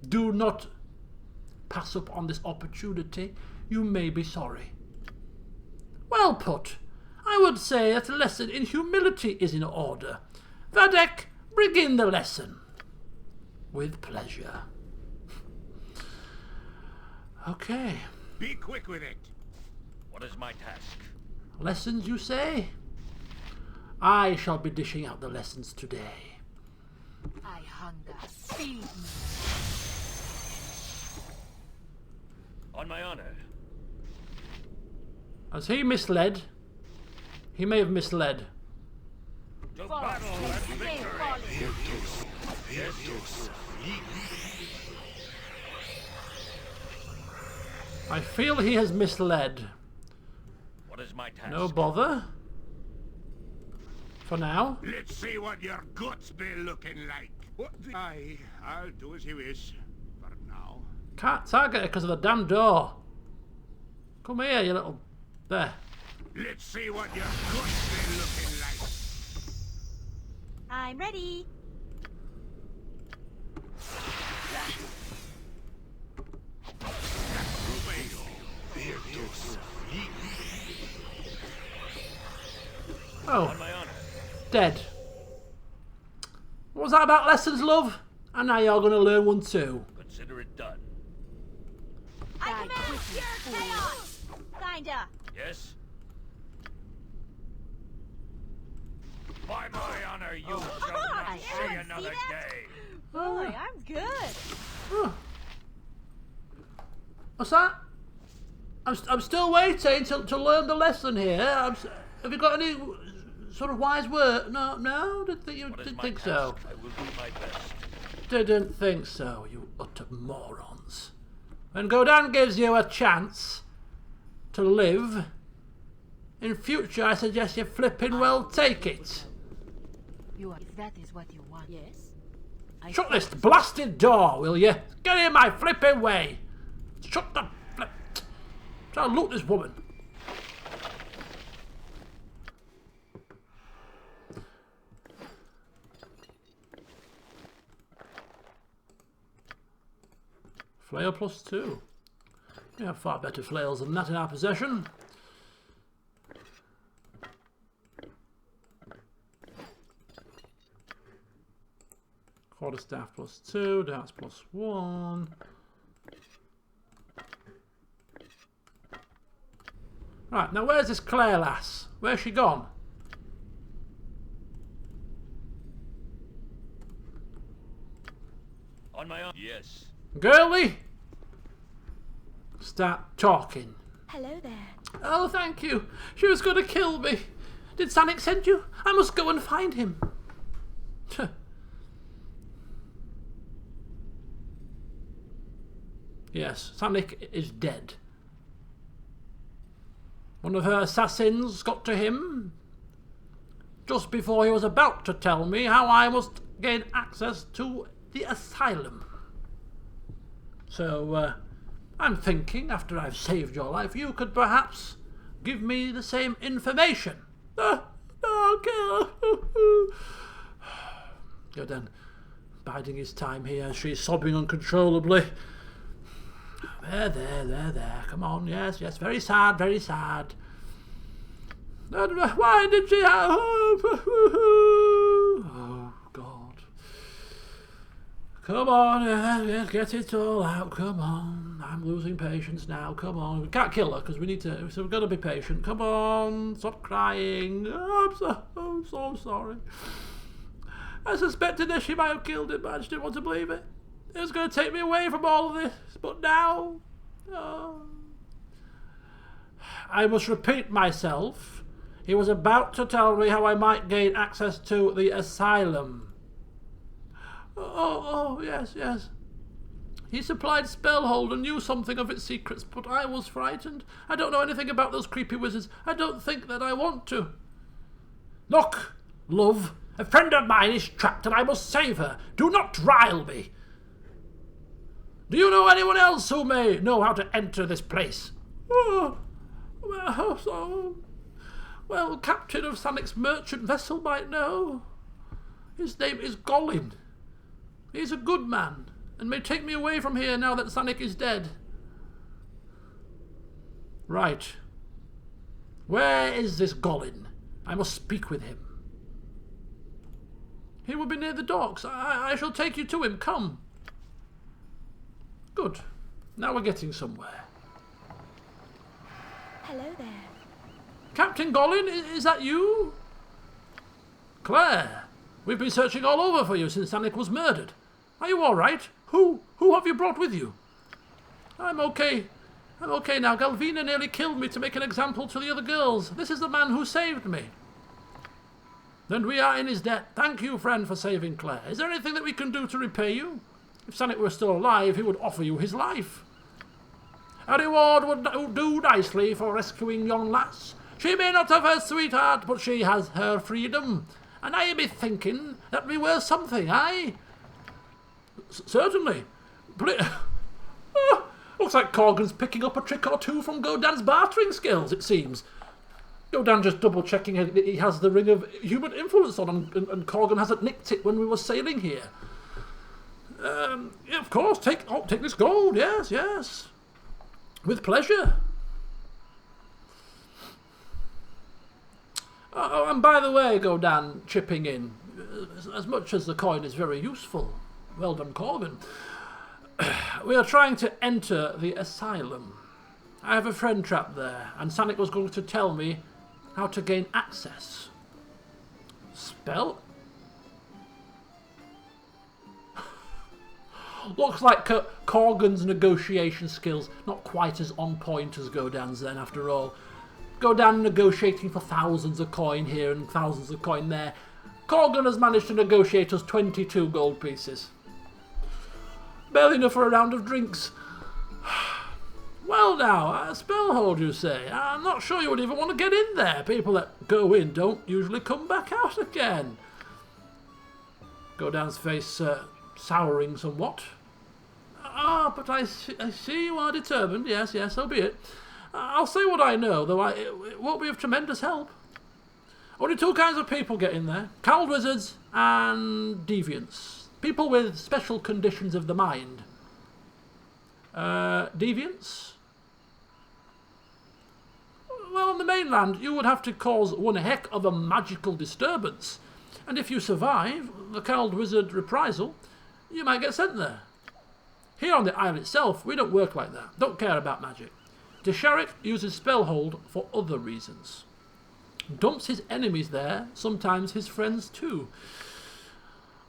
Do not pass up on this opportunity. You may be sorry. Well put. I would say that a lesson in humility is in order. Vadek, begin the lesson. With pleasure. Okay. Be quick with it. What is my task? Lessons, you say? I shall be dishing out the lessons today. I hunger. Feed me. On my honor. Has he misled? He may have misled. To battle and victory. I feel he has misled. What is my task? No bother. For now. Let's see what your guts be looking like. What the... I'll do as you wish. For now. Can't target it because of the damn door. Come here, you little... There. Let's see what your guts be looking like. I'm ready. Oh. On my honor. Dead. What was that about lessons, love? And now you're going to learn one too. Consider it done. I command pure chaos. Kinda. Yes? By my honor, you shall not see another day. Boy, I'm good. Oh. What's that? I'm still waiting to learn the lesson here. Have you got any sort of wise word? No, didn't think so. I will do my best. Didn't think so, you utter morons. When Godan gives you a chance to live, in future I suggest you flipping well take it. If that is what you want. Yes. Shut this blasted door, will you? Get in my flipping way. Shut the flip. Try to loot this woman. Flail +2. We have far better flails than that in our possession. Quarterstaff +2, darts +1. Right, now where's this Claire lass? Where's she gone? On my own. Yes. Girlie? Start talking. Hello there. Oh, thank you. She was going to kill me. Did Sonic send you? I must go and find him. Yes, Sonic is dead. One of her assassins got to him just before he was about to tell me how I must gain access to the asylum. So, I'm thinking, after I've saved your life, you could perhaps give me the same information. Godan, biding his time here, she's sobbing uncontrollably. There. Come on, yes. Very sad, very sad. Why did she have... Oh, God. Come on, get it all out. Come on. I'm losing patience now. Come on. We can't kill her because we need to... So we've got to be patient. Come on. Stop crying. I'm so sorry. I suspected that she might have killed him, but I just didn't want to believe it. It was going to take me away from all of this, but now... Oh. I must repeat myself. He was about to tell me how I might gain access to the asylum. Oh, yes. He supplied Spellhold and knew something of its secrets, but I was frightened. I don't know anything about those creepy wizards. I don't think that I want to. Look, love, a friend of mine is trapped and I must save her. Do not rile me. Do you know anyone else who may know how to enter this place? Well, captain of Sanic's merchant vessel might know. His name is Golin. He's a good man, and may take me away from here now that Sanic is dead. Right. Where is this Golin? I must speak with him. He will be near the docks. I shall take you to him. Come. Good. Now we're getting somewhere. Hello there. Captain Golin, is that you? Claire, we've been searching all over for you since Sanic was murdered. Are you all right? Who have you brought with you? I'm okay. I'm okay now. Galvina nearly killed me to make an example to the other girls. This is the man who saved me. Then we are in his debt. Thank you, friend, for saving Claire. Is there anything that we can do to repay you? If Sanic were still alive, he would offer you his life. A reward would do nicely for rescuing young lass. She may not have her sweetheart, but she has her freedom. And I be thinking that we were something, aye? Certainly. Looks like Corgan's picking up a trick or two from Godan's bartering skills, it seems. Godan just double-checking that he has the ring of human influence on, and Corgan hasn't nicked it when we were sailing here. Yeah, of course, take this gold, yes. With pleasure. Oh, and by the way, Godan, chipping in, as much as the coin is very useful, well done, Corgan, we are trying to enter the asylum. I have a friend trapped there, and Sanic was going to tell me how to gain access. Spell? Looks like Corgan's negotiation skills not quite as on point as Godan's then, after all. Godan negotiating for thousands of coin here and thousands of coin there. Corgan has managed to negotiate us 22 gold pieces. Barely enough for a round of drinks. Well now, Spellhold you say? I'm not sure you would even want to get in there. People that go in don't usually come back out again. Godan's face souring somewhat. Ah, but I see you are determined. Yes, so be it. I'll say what I know, though it won't be of tremendous help. Only two kinds of people get in there. Cowled wizards and deviants. People with special conditions of the mind. Deviants? Well, on the mainland, you would have to cause one heck of a magical disturbance. And if you survive the Cowled Wizard reprisal, you might get sent there. Here on the isle itself, we don't work like that. Don't care about magic. Desharik uses Spellhold for other reasons. Dumps his enemies there, sometimes his friends too.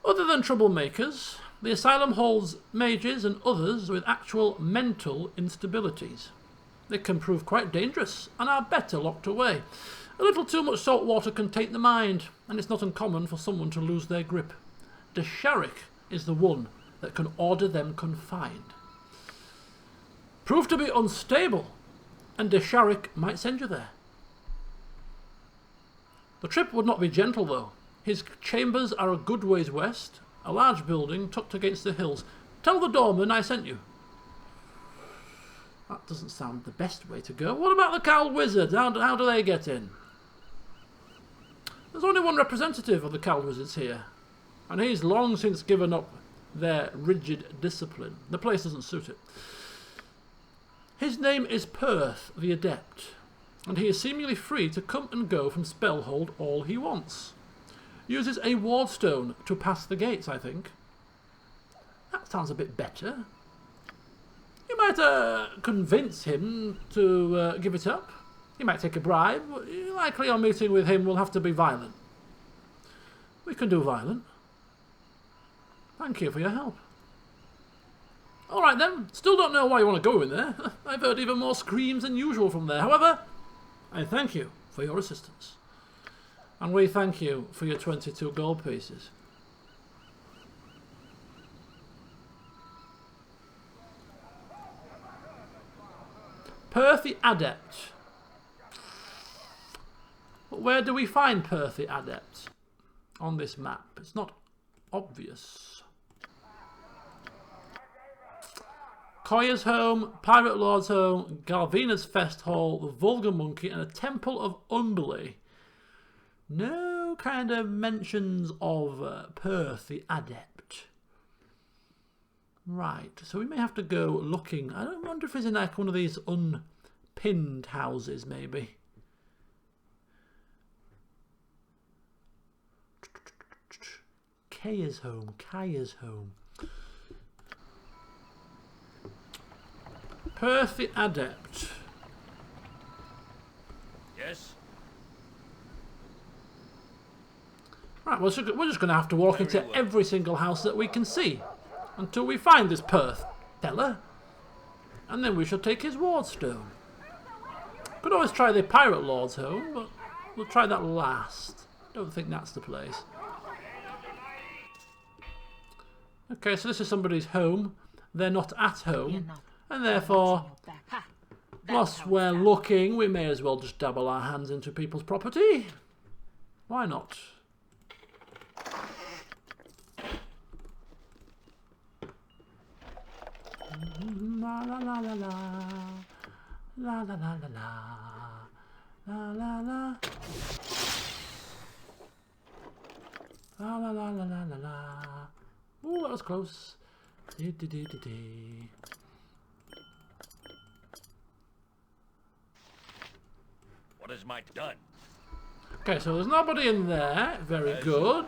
Other than troublemakers, the asylum holds mages and others with actual mental instabilities. They can prove quite dangerous and are better locked away. A little too much salt water can taint the mind, and it's not uncommon for someone to lose their grip. Desharik is the one that can order them confined. Prove to be unstable, and Desharik might send you there. The trip would not be gentle though. His chambers are a good ways west, a large building tucked against the hills. Tell the doorman I sent you. That doesn't sound the best way to go. What about the Cowled Wizards? How do they get in? There's only one representative of the Cowled Wizards here, and he's long since given up their rigid discipline. The place doesn't suit it. His name is Perth, the Adept, and he is seemingly free to come and go from Spellhold all he wants. Uses a wardstone to pass the gates, I think. That sounds a bit better. You might convince him to give it up. He might take a bribe. Likely our meeting with him will have to be violent. We can do violent. Thank you for your help. Alright then, still don't know why you want to go in there. I've heard even more screams than usual from there. However, I thank you for your assistance. And we thank you for your 22 gold pieces. Perth the Adept. But where do we find Perth the Adept on this map? It's not obvious. Koya's home, Pirate Lord's home, Galvina's Fest Hall, the Vulgar Monkey, and a Temple of Umberley. No kind of mentions of Perth the Adept. Right, so we may have to go looking. I don't wonder if he's in like one of these unpinned houses, maybe. Kaya's home, Kaya's home. Perth the Adept. Yes? Right, well, so we're just going to have to walk into every single house that we can see until we find this Perth fella, and then we shall take his wardstone. Could always try the Pirate Lord's home, but we'll try that last. Don't think that's the place. Okay, so this is somebody's home. They're not at home, and therefore, whilst we're looking, we may as well just dabble our hands into people's property. Why not? La la la la la, la la la la la, la la la, la la la la la la. Oh, that was close. Dee dee dee dee dee. What is my done? Okay, so there's nobody in there. Very good.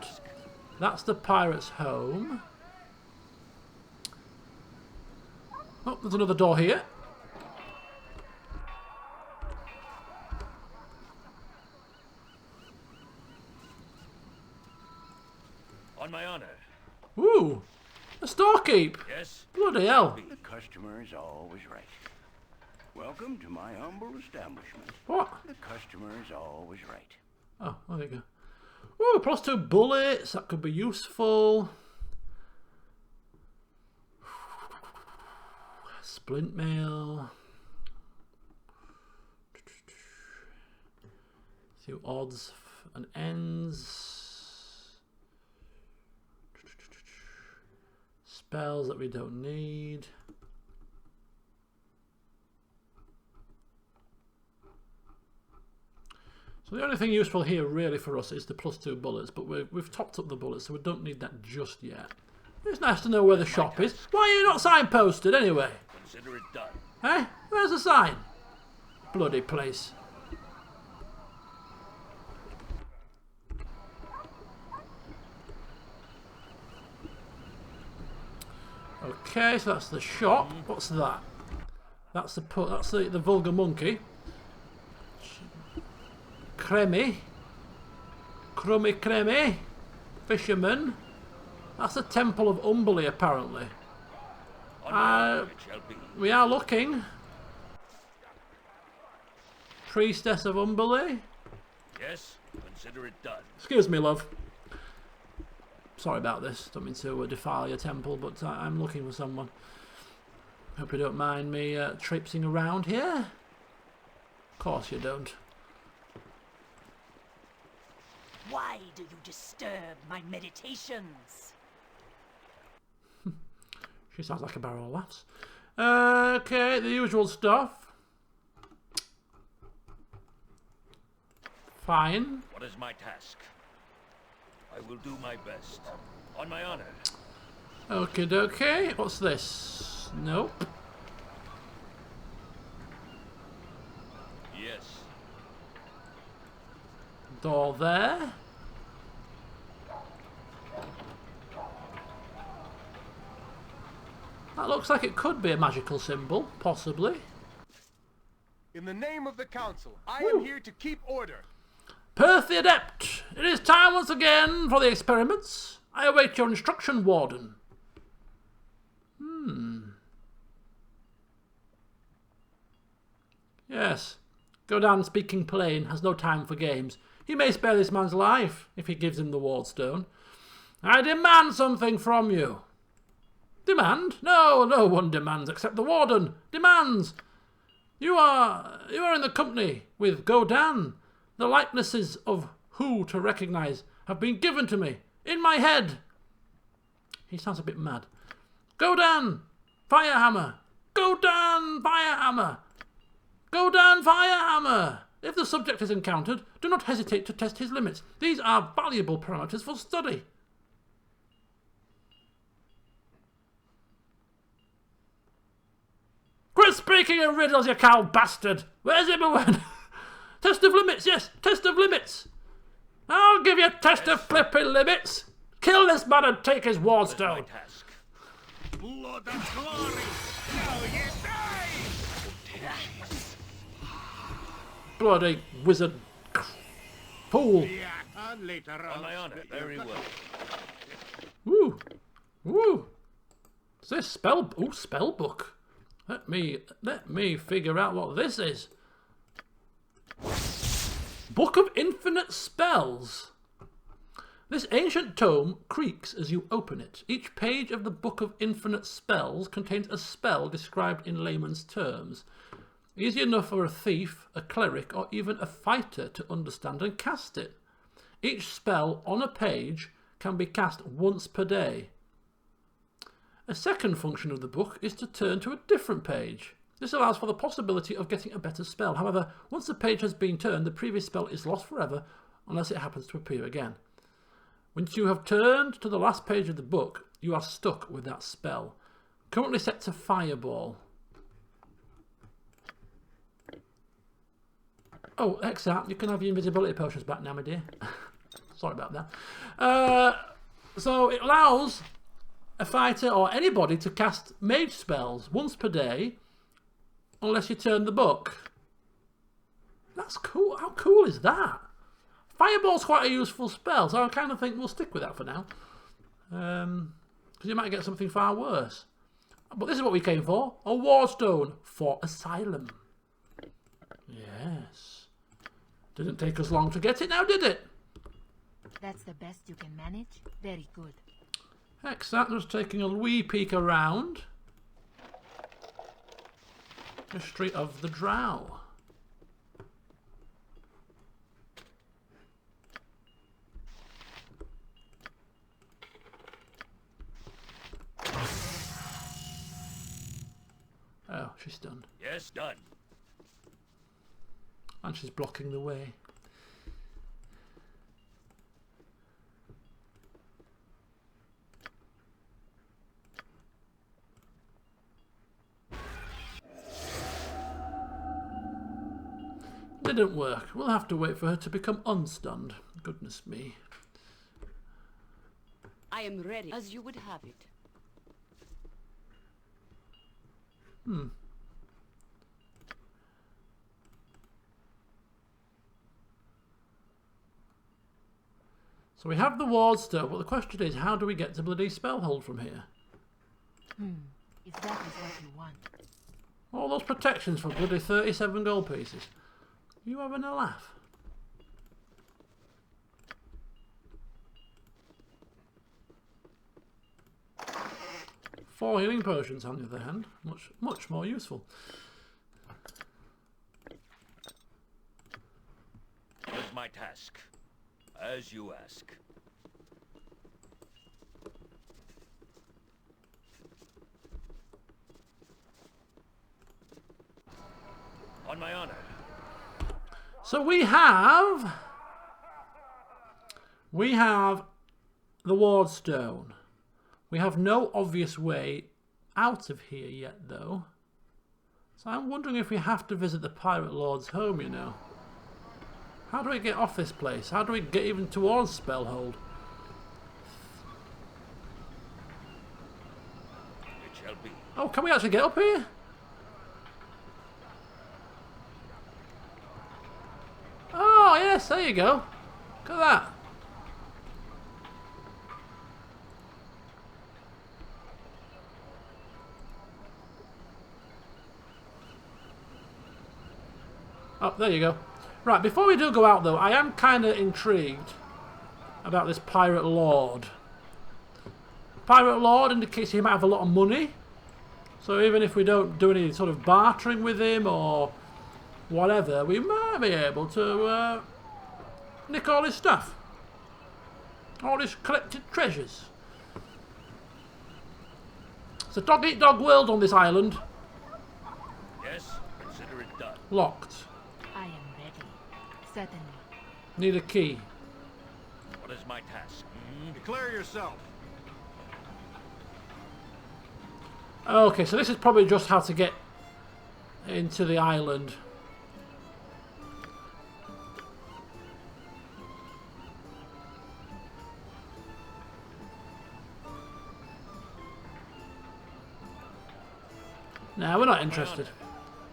That's the pirate's home. Oh, there's another door here. my honor. Ooh, a storekeep. Yes? Bloody hell. The customer is always right. Welcome to my humble establishment. What? The customer is always right. Oh, there you go. Ooh, +2 bullets. That could be useful. Splint mail. See odds and ends. Spells that we don't need. So the only thing useful here really for us is the +2 bullets, but we've topped up the bullets, so we don't need that just yet. It's nice to know where the shop is. Why are you not signposted anyway? Consider it done. Eh? Where's the sign? Bloody place. Okay, so that's the shop. What's that? That's the vulgar monkey. Crummy. Crummy. Fisherman. That's the Temple of Umberley, apparently. We are looking. Priestess of Umberley. Yes, consider it done. Excuse me, love. Sorry about this. Don't mean to defile your temple, but I'm looking for someone. Hope you don't mind me traipsing around here. Of course you don't. Why do you disturb my meditations? She sounds like a barrel of laughs. Okay, the usual stuff. Fine. What is my task? I will do my best. On my honor. Okie dokie. What's this? Nope. Yes. Door there. That looks like it could be a magical symbol, possibly. In the name of the council, I am here to keep order. Perth the Adept, it is time once again for the experiments. I await your instruction, Warden. Yes. Godan, speaking plain, has no time for games. He may spare this man's life if he gives him the wardstone. I demand something from you. Demand? No, no one demands except the Warden. Demands. You are in the company with Godan. The likenesses of who to recognise have been given to me in my head. He sounds a bit mad. Godan Firehammer. Godan Firehammer. Godan Firehammer. If the subject is encountered, do not hesitate to test his limits. These are valuable parameters for study. Quit speaking in riddles, you cow bastard! Where's Imoen? Test of limits, yes, test of limits. I'll give you a test of flipping limits. Kill this man and take his wardstone. Blood and glory! Now you die! Bloody wizard. Fool. Yeah, and later on. On my honor, very well. Woo. Woo. Is this spell? Ooh, spell book. Let me figure out what this is. Book of Infinite Spells. This ancient tome creaks as you open it. Each page of the Book of Infinite Spells contains a spell described in layman's terms. Easy enough for a thief, a cleric, or even a fighter to understand and cast it. Each spell on a page can be cast once per day. A second function of the book is to turn to a different page. This allows for the possibility of getting a better spell. However, once the page has been turned, the previous spell is lost forever unless it happens to appear again. Once you have turned to the last page of the book, you are stuck with that spell. Currently set to Fireball. Oh, excellent. You can have your invisibility potions back now, my dear. Sorry about that. So it allows a fighter or anybody to cast mage spells once per day unless you turn the book. That's cool. How cool is that? Fireball's quite a useful spell, so I kind of think we'll stick with that for now. Because you might get something far worse. But this is what we came for. A wardstone for asylum. Yes. Didn't take us long to get it now, did it? That's the best you can manage? Very good. Hexat was taking a wee peek around. History of the Drow. Oh, she's stunned. Yes, done. And she's blocking the way. Didn't work. We'll have to wait for her to become unstunned. Goodness me. I am ready, as you would have it. So we have the wardstone, but the question is, how do we get to bloody Spellhold from here? If that is what you want. All those protections for bloody 37 gold pieces. You having a laugh? Four healing potions, on the other hand, much more useful. What is my task? As you ask. On my honor. So we have the wardstone. We have no obvious way out of here yet, though. So I'm wondering if we have to visit the Pirate Lord's home, you know. How do we get off this place? How do we get even towards Spellhold? It shall be. Oh, can we actually get up here? Oh, yes, there you go. Look at that. Oh, there you go. Right, before we do go out, though, I am kind of intrigued about this Pirate Lord. Pirate Lord indicates he might have a lot of money. So even if we don't do any sort of bartering with him or whatever, we might be able to nick all his stuff. All his collected treasures. It's a dog-eat-dog world on this island. Yes, consider it done. Locked. I am ready. Certainly. Need a key. What is my task? Declare yourself. Okay, so this is probably just how to get into the island. No, we're not interested.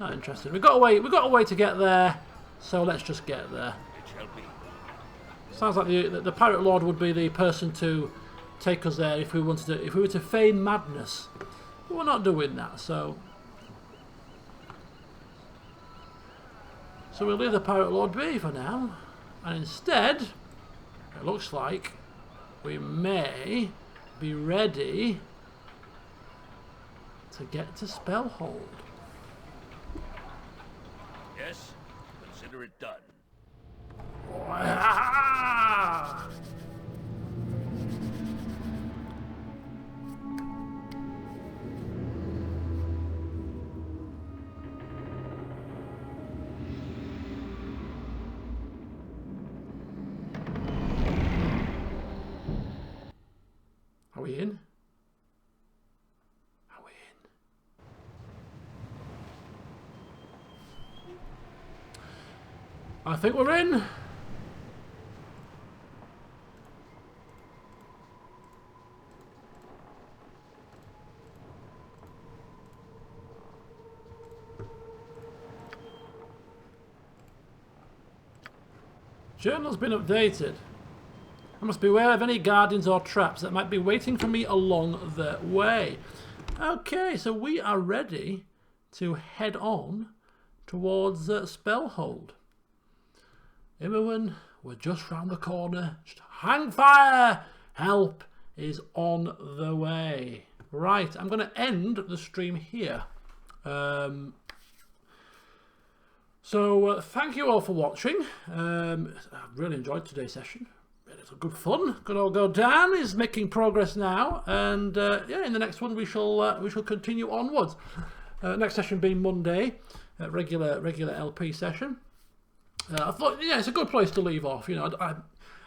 Not interested. We've got a way to get there, so let's just get there. It shall be. Sounds like the Pirate Lord would be the person to take us there if we wanted to. If we were to feign madness, but we're not doing that. So we'll leave the Pirate Lord be for now, and instead, it looks like we may be ready to get to Spellhold. Yes, consider it done. Are we in? Are we in? I think we're in. Journal's been updated. I must beware of any guardians or traps that might be waiting for me along the way. Okay, so we are ready to head on towards Spellhold. Imoen, we're just round the corner. Just hang fire! Help is on the way. Right, I'm going to end the stream here. So thank you all for watching. I really enjoyed today's session. It's good fun. Good old Godan is making progress now, and yeah, in the next one we shall continue onwards. Next session being Monday, regular LP session. I thought, yeah, it's a good place to leave off. You know,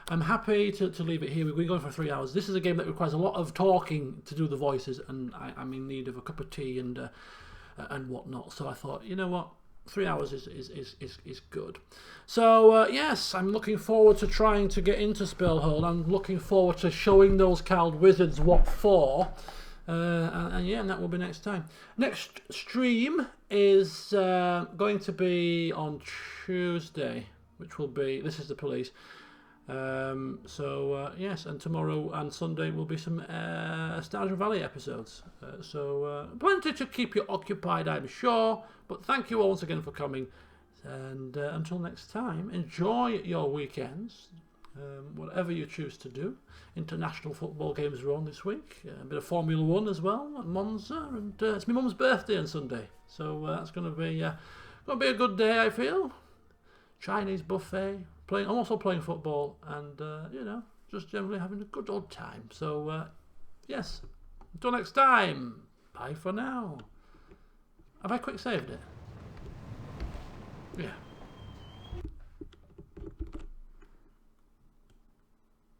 I'm happy to leave it here. We're going for 3 hours. This is a game that requires a lot of talking to do the voices, and I'm in need of a cup of tea and whatnot. So I thought, you know what, 3 hours is good. So yes, I'm looking forward to trying to get into Spellhold. I'm looking forward to showing those cowled wizards what for. And yeah, and that will be next time. Next stream is going to be on Tuesday, which will be, this is the police. So yes, and tomorrow and Sunday will be some Stardew Valley episodes. So plenty to keep you occupied, I'm sure. But thank you all once again for coming. And until next time, enjoy your weekends, whatever you choose to do. International football games are on this week. A bit of Formula 1 as well at Monza, and it's my mum's birthday on Sunday, so that's going to be a good day, I feel. Chinese buffet, I'm also playing football, and you know, just generally having a good old time. So yes, until next time, bye for now. Have I quick saved it? Yeah.